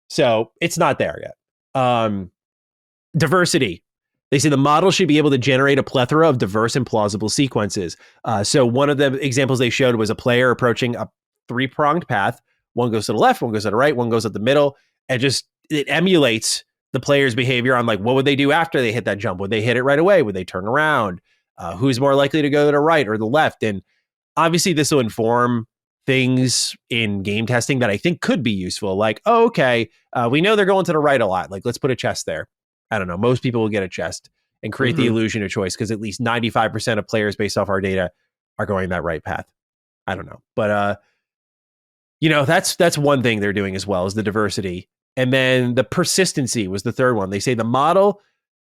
So it's not there yet. Diversity. They say the model should be able to generate a plethora of diverse and plausible sequences. So one of the examples they showed was a player approaching a three-pronged path. One goes to the left, one goes to the right, one goes at the middle, and just it emulates the player's behavior on like, what would they do after they hit that jump? Would they hit it right away? Would they turn around? Who's more likely to go to the right or the left? And obviously this will inform things in game testing that I think could be useful. Like, oh, okay, we know they're going to the right a lot. Like, let's put a chest there. I don't know. Most people will get a chest and create the illusion of choice because at least 95% of players based off our data are going that right path. I don't know. But, you know, that's one thing they're doing as well, is the diversity. And then the persistency was the third one. They say the model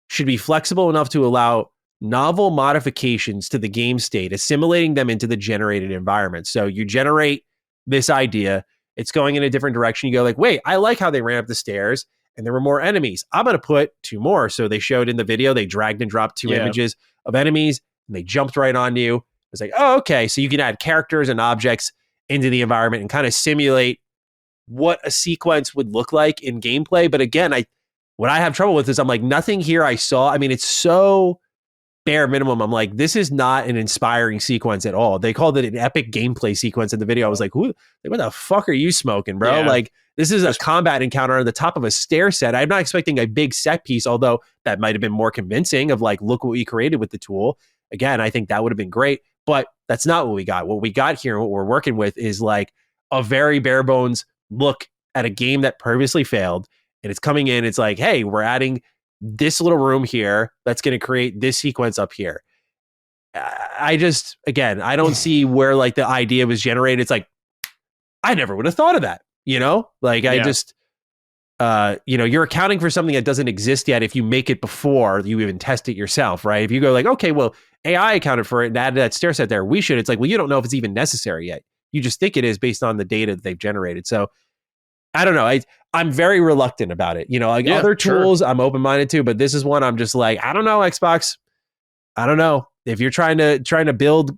should be flexible enough to allow novel modifications to the game state, assimilating them into the generated environment. So you generate this idea, it's going in a different direction. You go like, wait, I like how they ran up the stairs and there were more enemies. I'm going to put two more. So they showed in the video, they dragged and dropped two images of enemies and they jumped right on you. It's like, oh, okay. So you can add characters and objects into the environment and kind of simulate what a sequence would look like in gameplay. But again, what I have trouble with is I'm like, nothing here I saw. I mean, it's so bare minimum. I'm like, this is not an inspiring sequence at all. They called it an epic gameplay sequence in the video. I was like, what the fuck are you smoking, bro? Yeah. Like, this is a combat encounter on the top of a stair set. I'm not expecting a big set piece, although that might have been more convincing of like, look what we created with the tool. Again, I think that would have been great, but that's not what we got. What we got here and what we're working with is like a very bare bones look at a game that previously failed. And it's coming in, it's like, hey, we're adding this little room here that's going to create this sequence up here. I just, again, I don't see where like the idea was generated. It's like, I never would have thought of that, you know? Like I just, you know, you're accounting for something that doesn't exist yet if you make it before you even test it yourself, right? If you go like, okay, well, AI accounted for it and added that stair set there, we should. It's like, well, you don't know if it's even necessary yet. You just think it is based on the data that they've generated. So I don't know. I'm very reluctant about it. Like other tools, I'm open-minded to, but this is one I'm just like, I don't know, Xbox. I don't know. If you're trying to build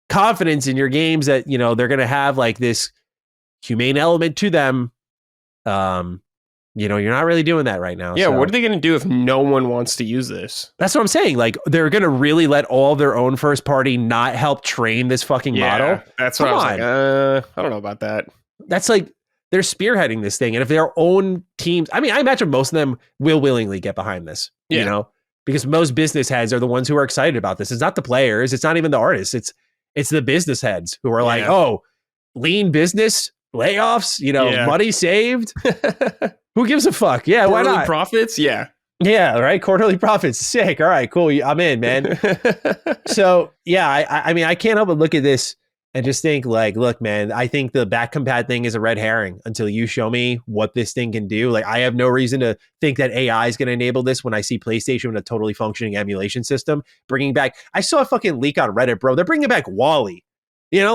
confidence in your games that, they're going to have like this humane element to them, you're not really doing that right now. Yeah, so what are they going to do if no one wants to use this? That's what I'm saying. Like, they're going to really let all of their own first party not help train this fucking model? That's what I was like, I don't know about that. That's like, they're spearheading this thing. And if their own teams, I imagine most of them will willingly get behind this, because most business heads are the ones who are excited about this. It's not the players. It's not even the artists. It's the business heads who are like, oh, lean business, layoffs, money saved. Who gives a fuck? Yeah, quarterly why not? Profits? Yeah. Yeah, right. Quarterly profits. Sick. All right, cool. I'm in, man. So, yeah, I can't help but look at this and just think like, look, man, I think the back compat thing is a red herring until you show me what this thing can do. Like, I have no reason to think that AI is going to enable this when I see PlayStation with a totally functioning emulation system bringing back. I saw a fucking leak on Reddit, bro. They're bringing back WALL-E. Yeah,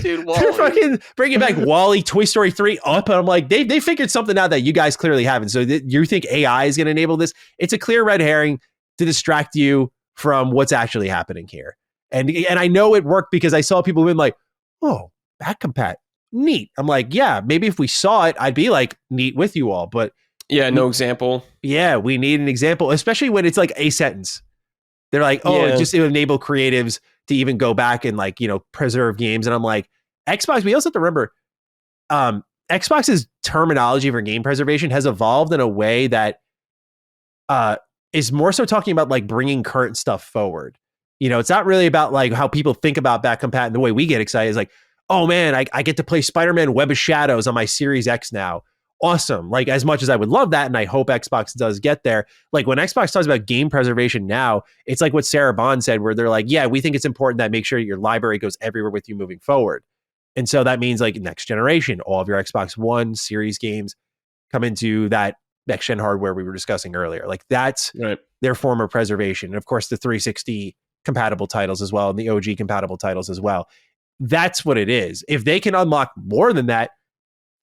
dude, they're fucking bringing back WALL-E, Toy Story 3 up. And I'm like, they figured something out that you guys clearly haven't. So you think AI is going to enable this? It's a clear red herring to distract you from what's actually happening here. And I know it worked because I saw people being like, oh, back compat, neat. I'm like, yeah, maybe if we saw it, I'd be like, neat with you all. But yeah, no example. Yeah, we need an example, especially when it's like a sentence. They're like, oh, it just enable creatives to even go back and like, preserve games. And I'm like, Xbox, we also have to remember, Xbox's terminology for game preservation has evolved in a way that is more so talking about like bringing current stuff forward. It's not really about like how people think about back compat, and the way we get excited is like, oh man, I get to play Spider-Man Web of Shadows on my Series X now. Awesome. Like, as much as I would love that, and I hope Xbox does get there, like when Xbox talks about game preservation now, it's like what Sarah Bond said, where they're like, yeah, we think it's important that make sure your library goes everywhere with you moving forward. And so that means like next generation, all of your Xbox One series games come into that next gen hardware we were discussing earlier. Like that's their form of preservation. And of course the 360 compatible titles as well, and the OG compatible titles as well. That's what it is. If they can unlock more than that,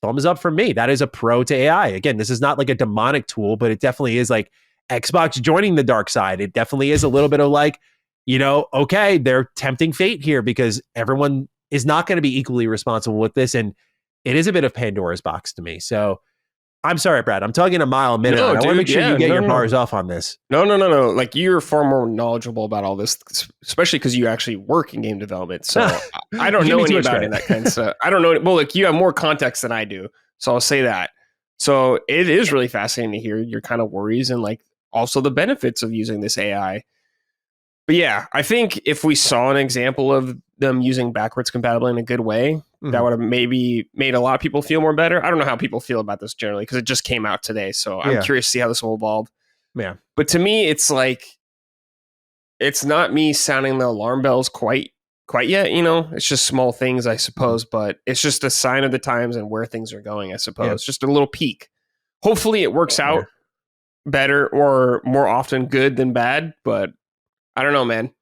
thumbs up for me. That is a pro to AI. Again, this is not like a demonic tool, but it definitely is like Xbox joining the dark side. It definitely is a little bit of like, okay, they're tempting fate here because everyone is not going to be equally responsible with this. And it is a bit of Pandora's box to me. So I'm sorry, Brad. I'm talking a mile a minute. I want to make sure you get your bars off on this. No. Like, you're far more knowledgeable about all this, especially because you actually work in game development. So I don't know any about it, that kind of stuff. I don't know. Well, like, you have more context than I do. So I'll say that. So it is really fascinating to hear your kind of worries and like also the benefits of using this AI. But yeah, I think if we saw an example of them using backwards compatibility in a good way, that would have maybe made a lot of people feel more better. I don't know how people feel about this generally because it just came out today. So I'm curious to see how this will evolve. Yeah. But to me, it's like, it's not me sounding the alarm bells quite yet. It's just small things, I suppose, but it's just a sign of the times and where things are going, I suppose. Just a little peek. Hopefully it works out better or more often good than bad, but I don't know, man.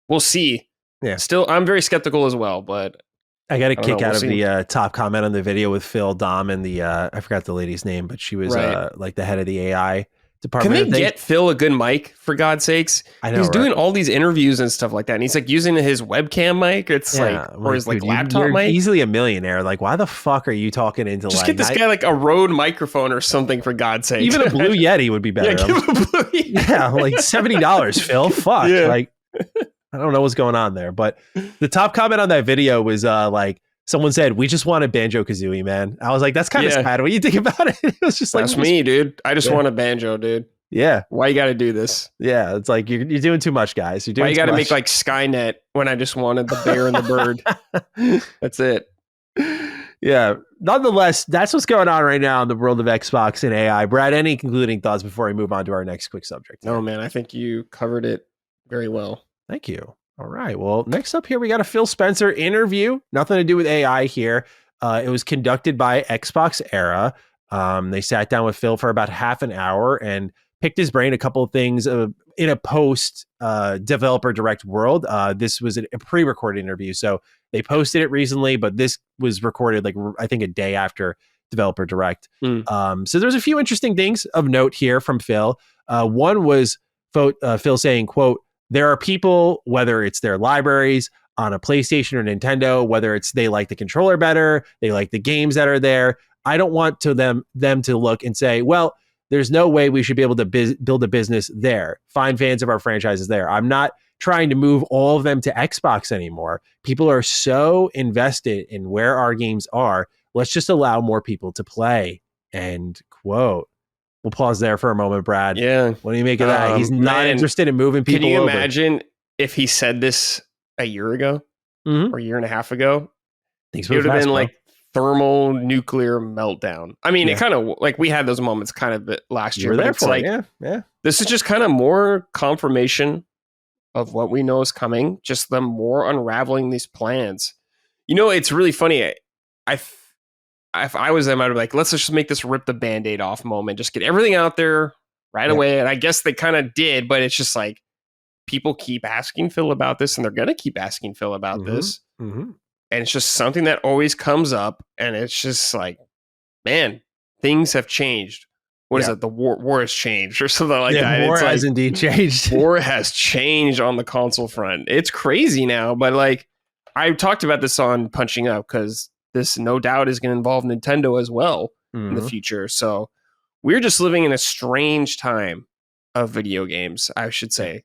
We'll see. Yeah. Still, I'm very skeptical as well, but I got a kick out of the top comment on the video with Phil Dom and the I forgot the lady's name, but she was like the head of the AI department. Can they get Phil a good mic, for God's sakes? I know, he's doing all these interviews and stuff like that, and he's like using his webcam mic. It's or his like laptop you're mic. Easily a millionaire. Like, why the fuck are you talking into? Just get this guy like a Rode microphone or something, for God's sake. Even a Blue Yeti would be better. Yeah, give him a Blue Yeti. Yeah, like $70, Phil. Fuck. Yeah. Like, I don't know what's going on there, but the top comment on that video was like, someone said, "We just want a Banjo-Kazooie, man." I was like, "That's kind of sad." What do you think about it? It was just like, that's me, dude. I just want a banjo, dude. Yeah. Why you got to do this? Yeah, it's like you're doing too much, guys. You're doing. Why you got to make like Skynet when I just wanted the bear and the bird? That's it. Yeah. Nonetheless, that's what's going on right now in the world of Xbox and AI. Brad, any concluding thoughts before we move on to our next quick subject? No, man. I think you covered it very well. Thank you. All right. Well, next up here, we got a Phil Spencer interview. Nothing to do with AI here. It was conducted by Xbox Era. They sat down with Phil for about half an hour and picked his brain a couple of things in a post developer direct world. This was a pre-recorded interview, so They posted it recently, but this was recorded like I think a day after Developer Direct. So there's a few interesting things of note here from Phil. One was Phil saying, quote, there are people, whether it's their libraries on a PlayStation or Nintendo, whether it's they like the controller better, they like the games that are there. I don't want them to look and say, well, there's no way we should be able to build a business there. Find fans of our franchises there. I'm not trying to move all of them to Xbox anymore. People are so invested in where our games are. Let's just allow more people to play. End quote. We'll pause there for a moment, Brad. Yeah. What do you make of that? He's not interested in moving people over. Can you imagine if he said this a year ago or a year and a half ago? It would have been like thermonuclear meltdown. I mean, it kind of like we had those moments kind of last year. But it's like, this is just kind of more confirmation of what we know is coming. Just them more unraveling these plans. You know, it's really funny. If I was them, I'd be like, let's just make this rip the Band-Aid off moment. Just get everything out there right away. And I guess they kind of did, but it's just like people keep asking Phil about this and they're going to keep asking Phil about this. And it's just something that always comes up. And it's just like, man, things have changed. What is it? The war has changed or something like that. War has indeed changed. War has changed on the console front. It's crazy now. But like I talked about this on Punching Up because this no doubt is going to involve Nintendo as well in the future. So we're just living in a strange time of video games, I should say.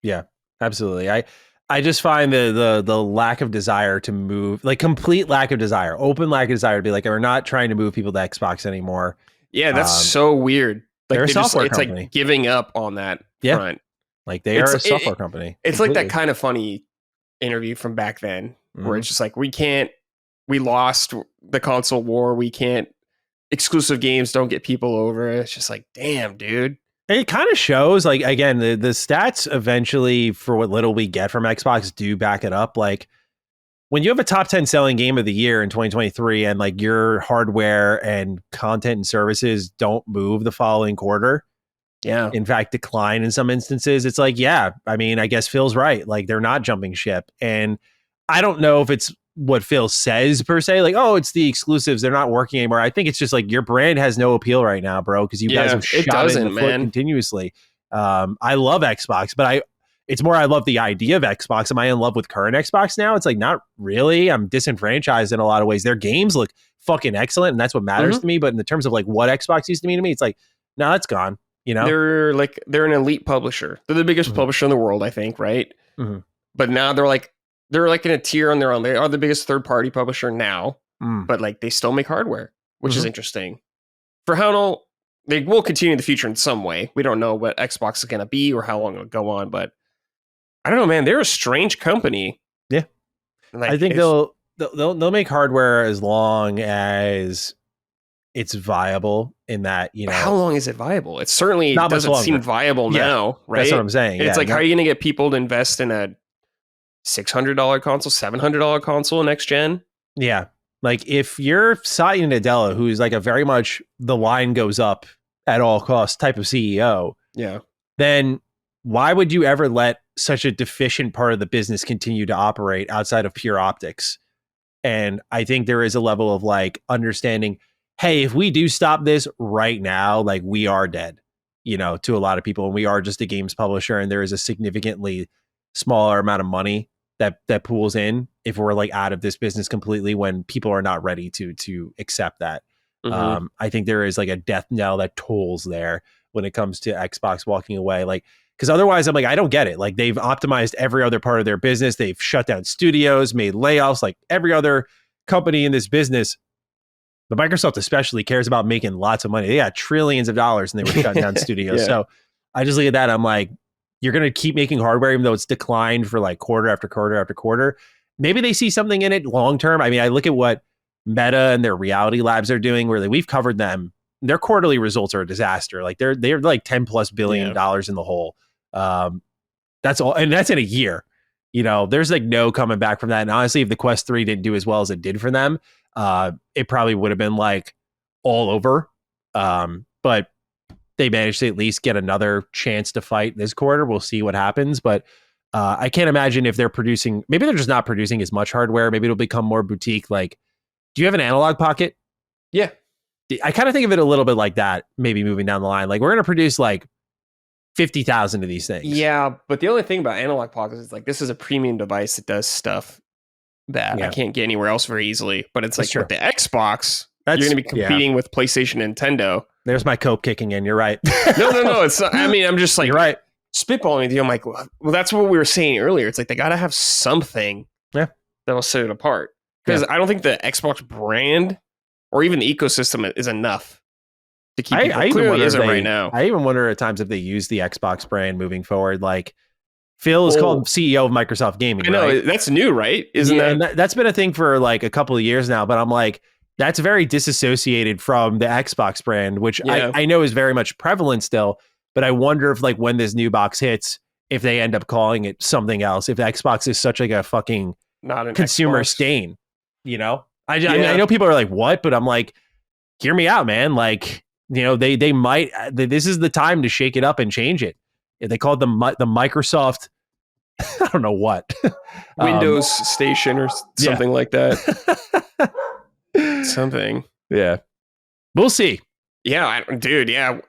Yeah, absolutely. I just find the lack of desire to move, like complete lack of desire, open lack of desire to be like, we're not trying to move people to Xbox anymore. Yeah, that's so weird. Like they're a software it's company. Like giving up on that front. Like they are a software company. It's completely. Like that kind of funny interview from back then where it's just like, we lost the console war. We can't, exclusive games don't get people over. It's just like, damn, dude. It kind of shows, like, again, the stats eventually for what little we get from Xbox do back it up. Like when you have a top 10 selling game of the year in 2023 and like your hardware and content and services don't move the following quarter. Yeah. In fact, decline in some instances. It's like, yeah, I mean, I guess Phil's right. Like they're not jumping ship. And I don't know if it's what Phil says per se, like, oh, it's the exclusives, they're not working anymore. I think it's just like your brand has no appeal right now, bro, because you guys have shot it in the foot continuously. I love Xbox, but it's more I love the idea of Xbox. Am I in love with current Xbox now? It's like, not really. I'm disenfranchised in a lot of ways. Their games look fucking excellent, and that's what matters to me. But in the terms of like what Xbox used to mean to me, it's like, no, that's gone. You know, they're an elite publisher. They're the biggest publisher in the world, I think, right? But now they're like in a tier on their own. They are the biggest third-party publisher now, but like they still make hardware, which is interesting. For how long they will continue in the future in some way. We don't know what Xbox is going to be or how long it'll go on, but I don't know, man. They're a strange company. Yeah, like, I think they'll make hardware as long as it's viable. In that, you know, how long is it viable? It certainly doesn't seem viable now, right? That's what I'm saying. It's like, how are you going to get people to invest in a $600 console, $700 console next gen? Yeah. Like if you're Satya Nadella, who's like a very much the line goes up at all costs type of CEO, then why would you ever let such a deficient part of the business continue to operate outside of pure optics? And I think there is a level of like understanding, hey, if we do stop this right now, like we are dead, you know, to a lot of people, and we are just a games publisher, and there is a significantly smaller amount of money that pools in if we're like out of this business completely when people are not ready to accept that. I think there is like a death knell that tolls there when it comes to Xbox walking away. Like, because otherwise I'm like, I don't get it. Like they've optimized every other part of their business. They've shut down studios, made layoffs, like every other company in this business. But Microsoft especially cares about making lots of money. They got trillions of dollars and they were shutting down studios. So I just look at that. I'm like, you're going to keep making hardware, even though it's declined for like quarter after quarter after quarter. Maybe they see something in it long term. I mean, I look at what Meta and their Reality Labs are doing, where we've covered them. Their quarterly results are a disaster. Like they're like $10+ billion in the hole. That's all, and that's in a year. You know, there's like no coming back from that. And honestly, if the Quest 3 didn't do as well as it did for them, it probably would have been like all over. But they managed to at least get another chance to fight this quarter. We'll see what happens. But I can't imagine if they're producing, maybe they're just not producing as much hardware. Maybe it'll become more boutique. Like, do you have an analog pocket? Yeah. I kind of think of it a little bit like that, maybe moving down the line. Like, we're going to produce like 50,000 of these things. Yeah, but the only thing about analog pockets is like, this is a premium device that does stuff that I can't get anywhere else very easily. But it's like with the Xbox, you're going to be competing with PlayStation and Nintendo. There's my cope kicking in. You're right. No. It's not. I mean, I'm just like, you're right. Spitballing with you. I'm like, well, that's what we were saying earlier. It's like they got to have something that'll set it apart. Because I don't think the Xbox brand or even the ecosystem is enough to keep people. Clearly isn't right now. I even wonder at times if they use the Xbox brand moving forward. Like, Phil is called CEO of Microsoft Gaming. I know, right? That's new, right? Isn't that? And that's been a thing for like a couple of years now. But I'm like, that's very disassociated from the Xbox brand, which I know is very much prevalent still. But I wonder if like when this new box hits, if they end up calling it something else, if the Xbox is such like a fucking not an consumer Xbox stain, you know? I mean, I know people are like, what? But I'm like, hear me out, man. Like, you know, they might, this is the time to shake it up and change it. If they called the Microsoft, I don't know what. Windows Station or something like that. Something. Yeah. We'll see. Yeah, dude. Yeah.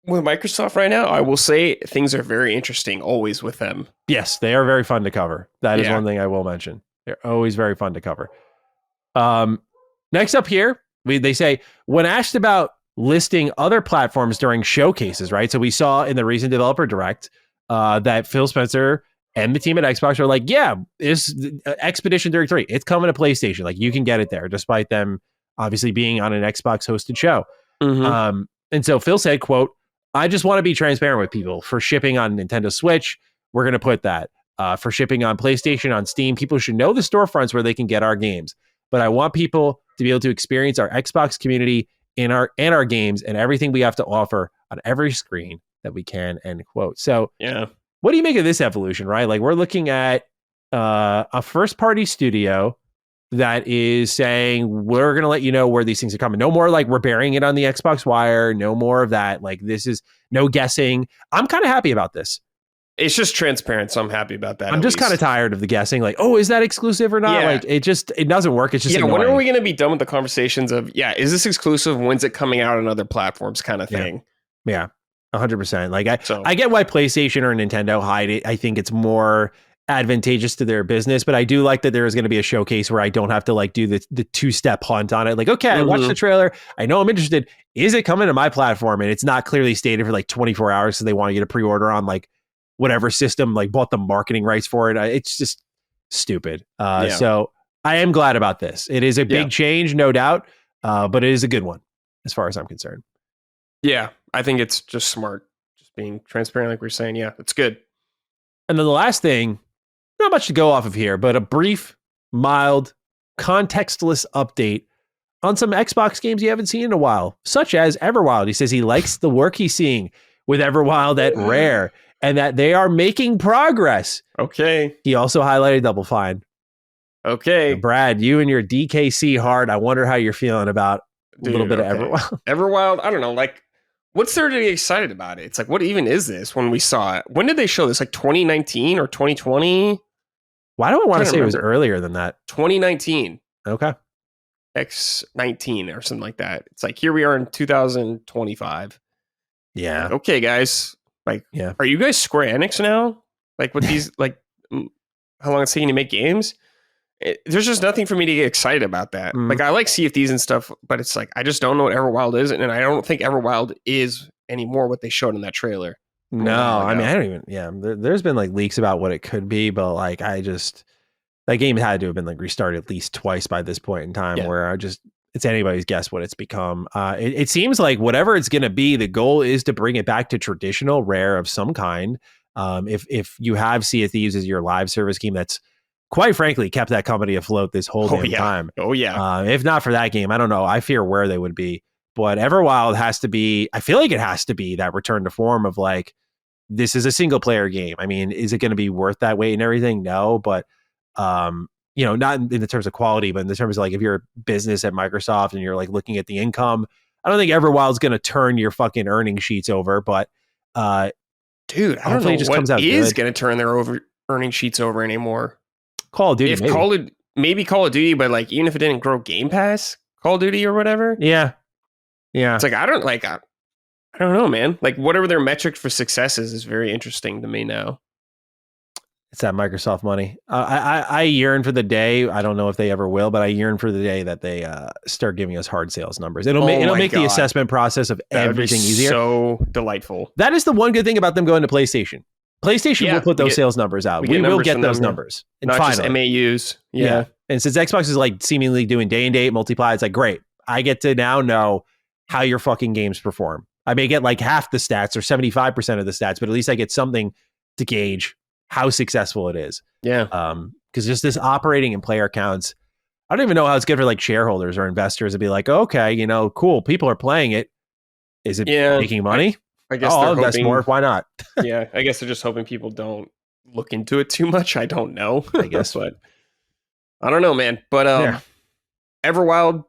With Microsoft right now, I will say things are very interesting always with them. Yes, they are very fun to cover. That is one thing I will mention. They're always very fun to cover. Next up here, they say, when asked about listing other platforms during showcases, right? So we saw in the recent Developer Direct that Phil Spencer and the team at Xbox are like, yeah, it's Expedition 33. It's coming to PlayStation. Like, you can get it there, despite them obviously being on an Xbox hosted show. Mm-hmm. And so Phil said, quote, I just want to be transparent with people. For shipping on Nintendo Switch, we're going to put that. For shipping on PlayStation, on Steam, people should know the storefronts where they can get our games. But I want people to be able to experience our Xbox community in our games and everything we have to offer on every screen that we can, end quote. So what do you make of this evolution, right? Like, we're looking at a first-party studio that is saying, we're going to let you know where these things are coming. No more like we're burying it on the Xbox wire. No more of that. Like, this is no guessing. I'm kind of happy about this. It's just transparent, so I'm happy about that. I'm just kind of tired of the guessing. Like, oh, is that exclusive or not? Like, it doesn't work. It's just annoying. When are we going to be done with the conversations of, is this exclusive? When's it coming out on other platforms kind of thing? Yeah, 100%. Like, I get why PlayStation or Nintendo hide it. I think it's more advantageous to their business, but I do like that there is going to be a showcase where I don't have to like do the two-step hunt on it. Like, okay, I watched the trailer. I know I'm interested. Is it coming to my platform? And it's not clearly stated for like 24 hours. So they want you to pre-order on like whatever system, like bought the marketing rights for it. It's just stupid. So I am glad about this. It is a big change, no doubt. But it is a good one as far as I'm concerned. Yeah. I think it's just smart. Just being transparent. Like we're saying. Yeah, it's good. And then the last thing, not much to go off of here, but a brief, mild, contextless update on some Xbox games you haven't seen in a while, such as Everwild. He says he likes the work he's seeing with Everwild at Rare and that they are making progress. Okay. He also highlighted Double Fine. Okay. And Brad, you and your DKC heart, I wonder how you're feeling about a little bit of Everwild. Everwild, I don't know, like, what's there to be excited about it? It's like, what even is this when we saw it? When did they show this? Like 2019 or 2020? Why do I want to say it was earlier than that? 2019. Okay. X19 or something like that. It's like, here we are in 2025. Yeah. Like, okay, guys. Like, are you guys Square Enix now? Like, with these, like, how long it's taking to make games? There's just nothing for me to get excited about that. Like, I like CFDs and stuff, but it's like, I just don't know what Everwild is. And I don't think Everwild is anymore what they showed in that trailer. No, I mean, I don't even, there's been like leaks about what it could be, but like, that game had to have been like restarted at least twice by this point in time where it's anybody's guess what it's become. It seems like whatever it's going to be, the goal is to bring it back to traditional Rare of some kind. If you have Sea of Thieves as your live service game, that's quite frankly kept that company afloat this whole damn time. Oh yeah. If not for that game, I don't know. I fear where they would be. But Everwild has to be, I feel like it has to be that return to form of like, this is a single player game. I mean, is it going to be worth that weight and everything? No, but not in the terms of quality, but in the terms of like, if you're a business at Microsoft and you're like looking at the income, I don't think Everwild's going to turn your fucking earning sheets over, but dude, I don't know what is going to turn their earning sheets over anymore. Call of Duty, if maybe Call of Duty, but like even if it didn't grow Game Pass, Call of Duty or whatever. Yeah. It's like I don't know, man. Like whatever their metric for success is very interesting to me now. It's that Microsoft money. I yearn for the day. I don't know if they ever will, but I yearn for the day that they start giving us hard sales numbers. It'll make the assessment process of everything easier. So delightful. That is the one good thing about them going to PlayStation. PlayStation will put those sales numbers out. We will get those numbers. And not finally, just MAUs. Yeah. And since Xbox is like seemingly doing day and date multiply, it's like, great. I get to now know how your fucking games perform. I may get like half the stats or 75% of the stats, but at least I get something to gauge how successful it is. Yeah. Because just this operating and player counts, I don't even know how it's good for like shareholders or investors to be like, okay, cool. People are playing it. Is it making money? I guess I'll invest more. Why not? Yeah. I guess they're just hoping people don't look into it too much. I don't know. I guess. But I don't know, man. But Everwild,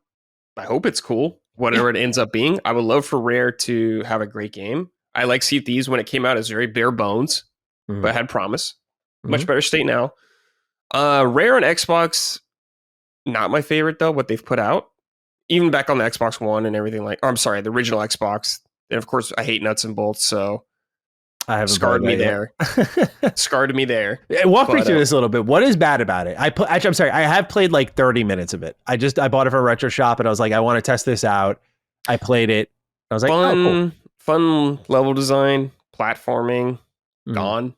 I hope it's cool. Whatever it ends up being. I would love for Rare to have a great game. I like Sea of Thieves when it came out as very bare bones. But had promise. Much better state now. Rare and Xbox, not my favorite though, what they've put out. Even back on the Xbox One and everything the original Xbox. And of course, I hate nuts and bolts, so I haven't scarred me there. Scarred me there. Walk me through this a little bit. What is bad about it? I'm sorry. I have played like 30 minutes of it. I bought it from a retro shop and I was like, I want to test this out. I played it. I was like, cool. Fun level design, platforming. Gone.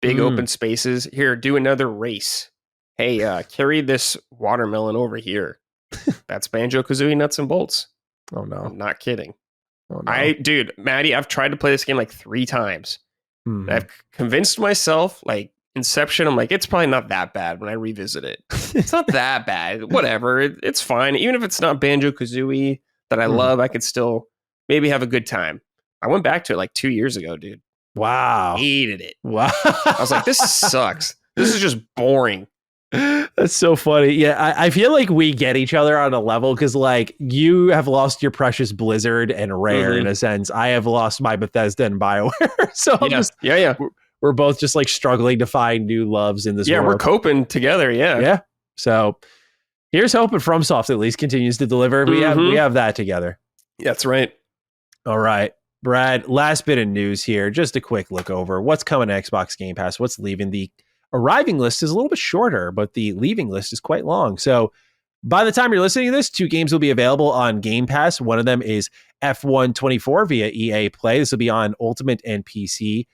Big open spaces. Here, do another race. Hey, carry this watermelon over here. That's Banjo-Kazooie nuts and bolts. Oh no. I'm not kidding. Oh, no. Matty, I've tried to play this game like 3 times. I've convinced myself, like Inception, I'm like, it's probably not that bad when I revisit it. It's not that bad. Whatever. It's fine. Even if it's not Banjo-Kazooie that I love, I could still maybe have a good time. I went back to it like 2 years ago, dude. Wow. Hated it. Wow. I was like, this sucks. This is just boring. That's so funny. Yeah, I feel like we get each other on a level because like you have lost your precious Blizzard and Rare in a sense. I have lost my Bethesda and BioWare. So we're both just like struggling to find new loves in this world. Yeah, we're coping together. Yeah. Yeah. So here's hoping FromSoft at least continues to deliver. We have that together. That's right. All right. Brad, last bit of news here. Just a quick look over what's coming to Xbox Game Pass, what's leaving. The arriving list is a little bit shorter, but the leaving list is quite long. So by the time you're listening to this, 2 games will be available on Game Pass. One of them is F1 24 via EA Play. This will be on Ultimate and PC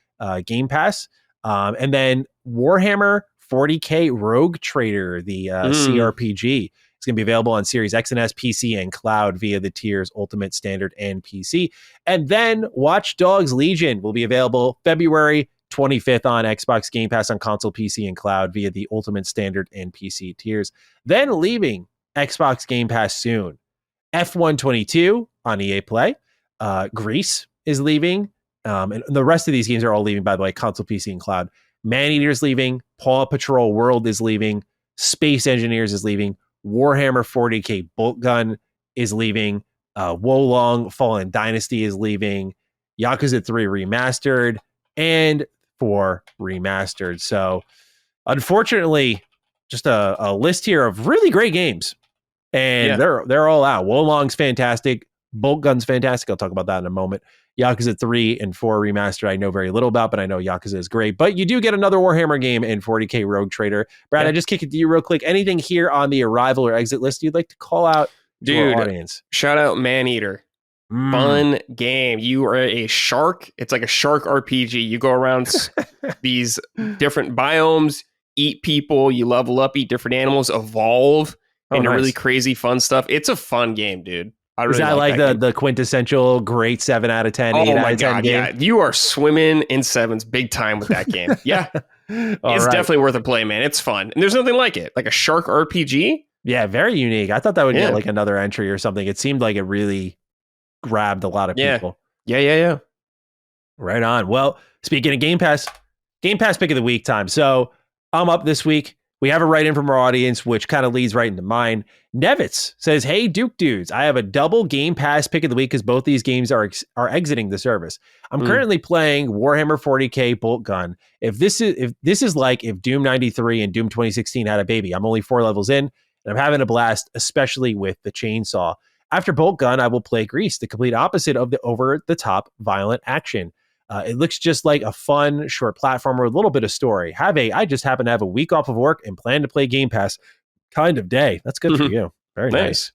Game Pass. And then Warhammer 40K Rogue Trader, the CRPG. It's going to be available on Series X and S, PC, and Cloud via the tiers Ultimate, Standard, and PC. And then Watch Dogs Legion will be available February 25th on Xbox Game Pass on console, PC, and Cloud via the Ultimate, Standard, and PC tiers. Then leaving Xbox Game Pass soon. F122 on EA Play. Grease is leaving. And the rest of these games are all leaving, by the way, console, PC, and Cloud. Maneater's leaving. Paw Patrol World is leaving. Space Engineers is leaving. Warhammer 40K Bolt Gun is leaving. Wolong Fallen Dynasty is leaving. Yakuza 3 Remastered and 4 Remastered. So unfortunately, just a list here of really great games. And they're all out. Wolong's fantastic. Bolt Gun's fantastic. I'll talk about that in a moment. Yakuza 3 and 4 Remastered I know very little about, but I know Yakuza is great. But you do get another Warhammer game in 40K Rogue Trader. Brad, I just kick it to you real quick. Anything here on the arrival or exit list you'd like to call out to our audience? Shout out Maneater. Fun game. You are a shark. It's like a shark RPG. You go around these different biomes, eat people, you level up, eat different animals, evolve into really crazy fun stuff. It's a fun game, dude. Really is that like the quintessential great 7 out of 10, 8 out of 10 game? Yeah. You are swimming in sevens big time with that game. Yeah. It's definitely worth a play, man. It's fun. And there's nothing like it. Like a shark RPG. Yeah, very unique. I thought that would get like another entry or something. It seemed like it really grabbed a lot of people. Yeah. Right on. Well, speaking of Game Pass pick of the week time. So I'm up this week. We have a write-in from our audience, which kind of leads right into mine. Nevitz says, "Hey, Duke dudes, I have a double Game Pass pick of the week because both these games are exiting the service. I'm currently playing Warhammer 40K Bolt Gun. If this is like if Doom 93 and Doom 2016 had a baby, I'm only 4 levels in, and I'm having a blast, especially with the chainsaw. After Bolt Gun, I will play Grease, the complete opposite of the over-the-top violent action. It looks just like a fun, short platformer with a little bit of story. I just happen to have a week off of work and plan to play Game Pass kind of day. That's good for you. Very nice.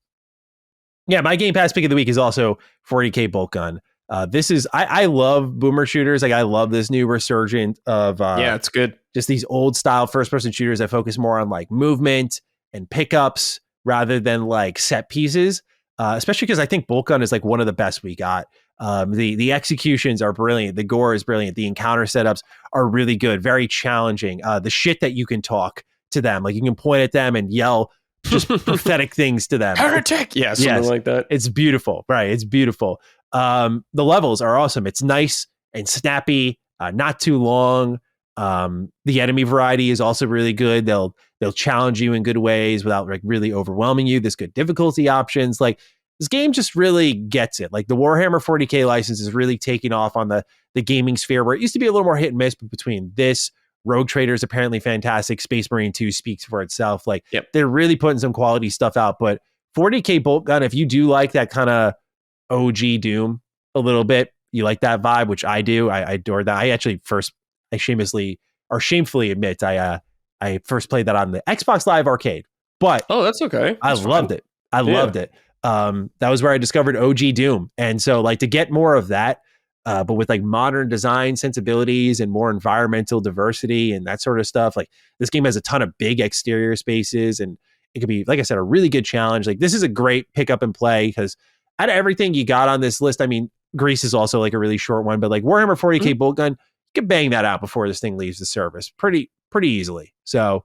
Yeah, my Game Pass pick of the week is also 40K Bolt Gun. I love boomer shooters. Like, I love this new resurgence of it's good. Just these old style first-person shooters that focus more on like movement and pickups rather than like set pieces. Especially because I think Bolt Gun is like one of the best we got. The executions are brilliant. The gore is brilliant. The encounter setups are really good. Very challenging. The shit that you can talk to them, like you can point at them and yell just pathetic things to them. Heretic. Yeah, something like that. It's beautiful. Right. It's beautiful. The levels are awesome. It's nice and snappy. Not too long. The enemy variety is also really good. They'll challenge you in good ways without like really overwhelming you. There's good difficulty options. Like, this game just really gets it. Like, the Warhammer 40K license is really taking off on the gaming sphere, where it used to be a little more hit and miss, but between this, Rogue Trader is apparently fantastic. Space Marine 2 speaks for itself. Like, they're really putting some quality stuff out. But 40K Bolt Gun, if you do like that kind of OG Doom a little bit, you like that vibe, which I do. I adore that. I shamefully admit I first played that on the Xbox Live Arcade. But that's okay. I loved it. Loved it. That was where I discovered OG Doom. And so, like, to get more of that, but with like modern design sensibilities and more environmental diversity and that sort of stuff, like, this game has a ton of big exterior spaces, and it could be, like I said, a really good challenge. Like, this is a great pick up and play, because out of everything you got on this list, I mean, Grease is also like a really short one, but like Warhammer 40K Bolt Gun, you can bang that out before this thing leaves the service pretty easily. So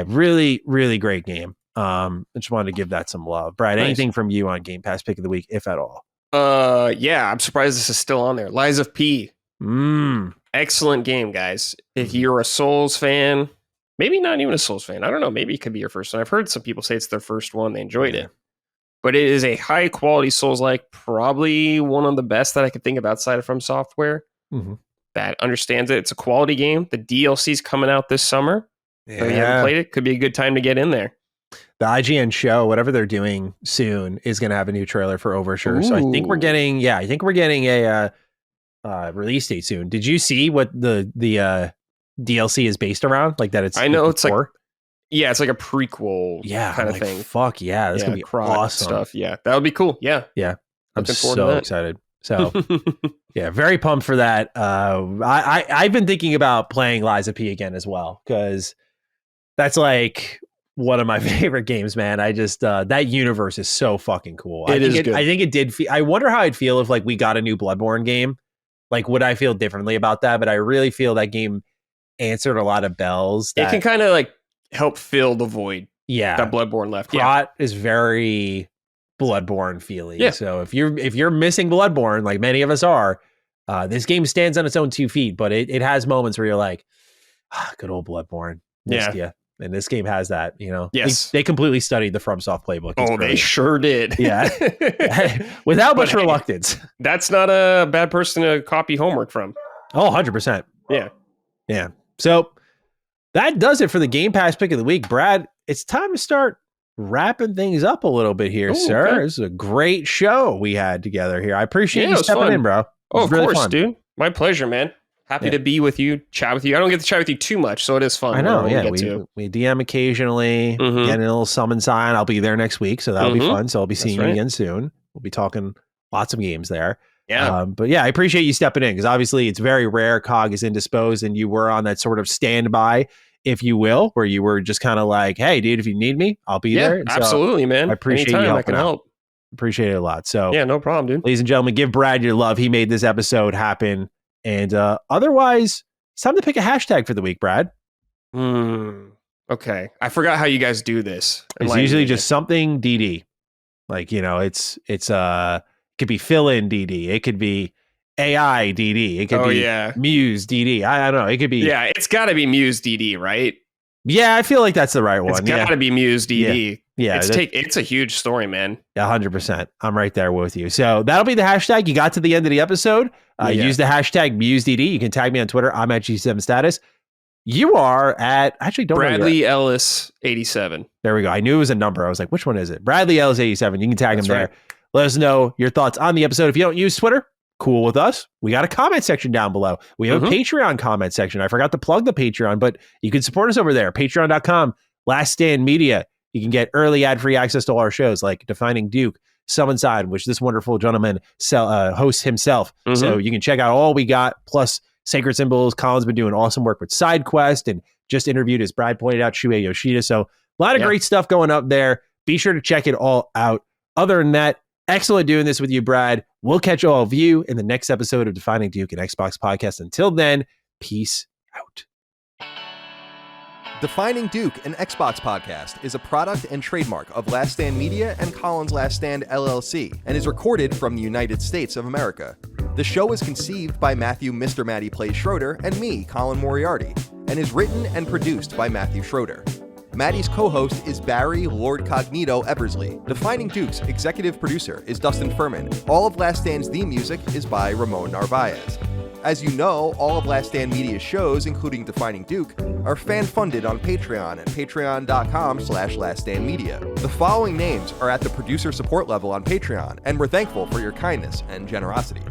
really, really great game. I just wanted to give that some love. Brad, anything from you on Game Pass pick of the week, if at all? I'm surprised this is still on there. Lies of P. Excellent game, guys. If you're a Souls fan, maybe not even a Souls fan, I don't know, maybe it could be your first one. I've heard some people say it's their first one, they enjoyed it. But it is a high quality Souls-like, probably one of the best that I could think of outside of From Software. That understands it. It's a quality game. The DLC's coming out this summer. So if you haven't played it, could be a good time to get in there. The IGN show, whatever they're doing soon, is going to have a new trailer for Overture. So I think we're getting a release date soon. Did you see what the DLC is based around? Like, that it's, I know it's like, it's like a prequel kind of thing. Fuck yeah, this is gonna be awesome stuff. Yeah, that would be cool. Yeah, I'm so excited. So very pumped for that. I've been thinking about playing Lies of P again as well, because that's like one of my favorite games, man. I just that universe is so fucking cool. I think it did. I wonder how I'd feel if like we got a new Bloodborne game. Like, would I feel differently about that? But I really feel that game answered a lot of bells. It can kind of like help fill the void. Yeah, that Bloodborne left. Plot is very Bloodborne feeling. Yeah. So if you're missing Bloodborne, like many of us are, this game stands on its own 2 feet. But it has moments where you're like, good old Bloodborne. Yeah. And this game has that, you know. Yes. They completely studied the FromSoft playbook. They sure did. Yeah. Without much reluctance. That's not a bad person to copy homework from. Oh, 100%. Yeah. Yeah. So that does it for the Game Pass pick of the week. Brad, it's time to start wrapping things up a little bit here, sir. Okay. This is a great show we had together here. I appreciate you stepping in, bro. Oh, of course, dude. My pleasure, man. Happy to be with you, chat with you. I don't get to chat with you too much, so it is fun. I know, we DM occasionally, get a little summon sign. I'll be there next week, so that'll be fun. So I'll be seeing you again soon. We'll be talking lots of games there. Yeah. But yeah, I appreciate you stepping in, because obviously it's very rare Cog is indisposed, and you were on that sort of standby, if you will, where you were just kind of like, hey, dude, if you need me, I'll be there. So absolutely, man. I appreciate Anytime you I can help. Appreciate it a lot. So yeah, no problem, dude. Ladies and gentlemen, give Brad your love. He made this episode happen. And otherwise, it's time to pick a hashtag for the week, Brad. Okay. I forgot how you guys do this. It's usually just something DD. Like, you know, it could be fill-in DD. It could be AI DD. It could be MUSE DD. I don't know. It could be. Yeah, it's got to be MUSE DD, right? Yeah, I feel like that's the right one. It's got to be MUSE DD. Yeah, it's a huge story, man. 100%. I'm right there with you. So that'll be the hashtag. You got to the end of the episode. Use the hashtag MuseDD. You can tag me on Twitter. I'm at G7status. You are at, actually don't Bradley Ellis 87. There we go. I knew it was a number. I was like, which one is it? Bradley Ellis 87. You can tag him there. Right. Let us know your thoughts on the episode. If you don't use Twitter, cool with us. We got a comment section down below. We have a Patreon comment section. I forgot to plug the Patreon, but you can support us over there. Patreon.com, Last Stand Media. You can get early ad-free access to all our shows like Defining Duke, Some Inside, which this wonderful gentleman hosts himself. So you can check out all we got, plus Sacred Symbols. Colin's been doing awesome work with SideQuest and just interviewed, as Brad pointed out, Shuei Yoshida. So a lot of great stuff going up there. Be sure to check it all out. Other than that, excellent doing this with you, Brad. We'll catch all of you in the next episode of Defining Duke and Xbox Podcast. Until then, peace out. Defining Duke, an Xbox podcast, is a product and trademark of Last Stand Media and Colin's Last Stand LLC, and is recorded from the United States of America. The show is conceived by Matthew Mr. Matty Plays Schroeder and me, Colin Moriarty, and is written and produced by Matthew Schroeder. Matty's co-host is Barry Lord Cognito Eversley. Defining Duke's executive producer is Dustin Furman. All of Last Stand's theme music is by Ramon Narvaez. As you know, all of Last Stand Media's shows, including Defining Duke, are fan-funded on Patreon at patreon.com/laststandmedia. The following names are at the producer support level on Patreon, and we're thankful for your kindness and generosity.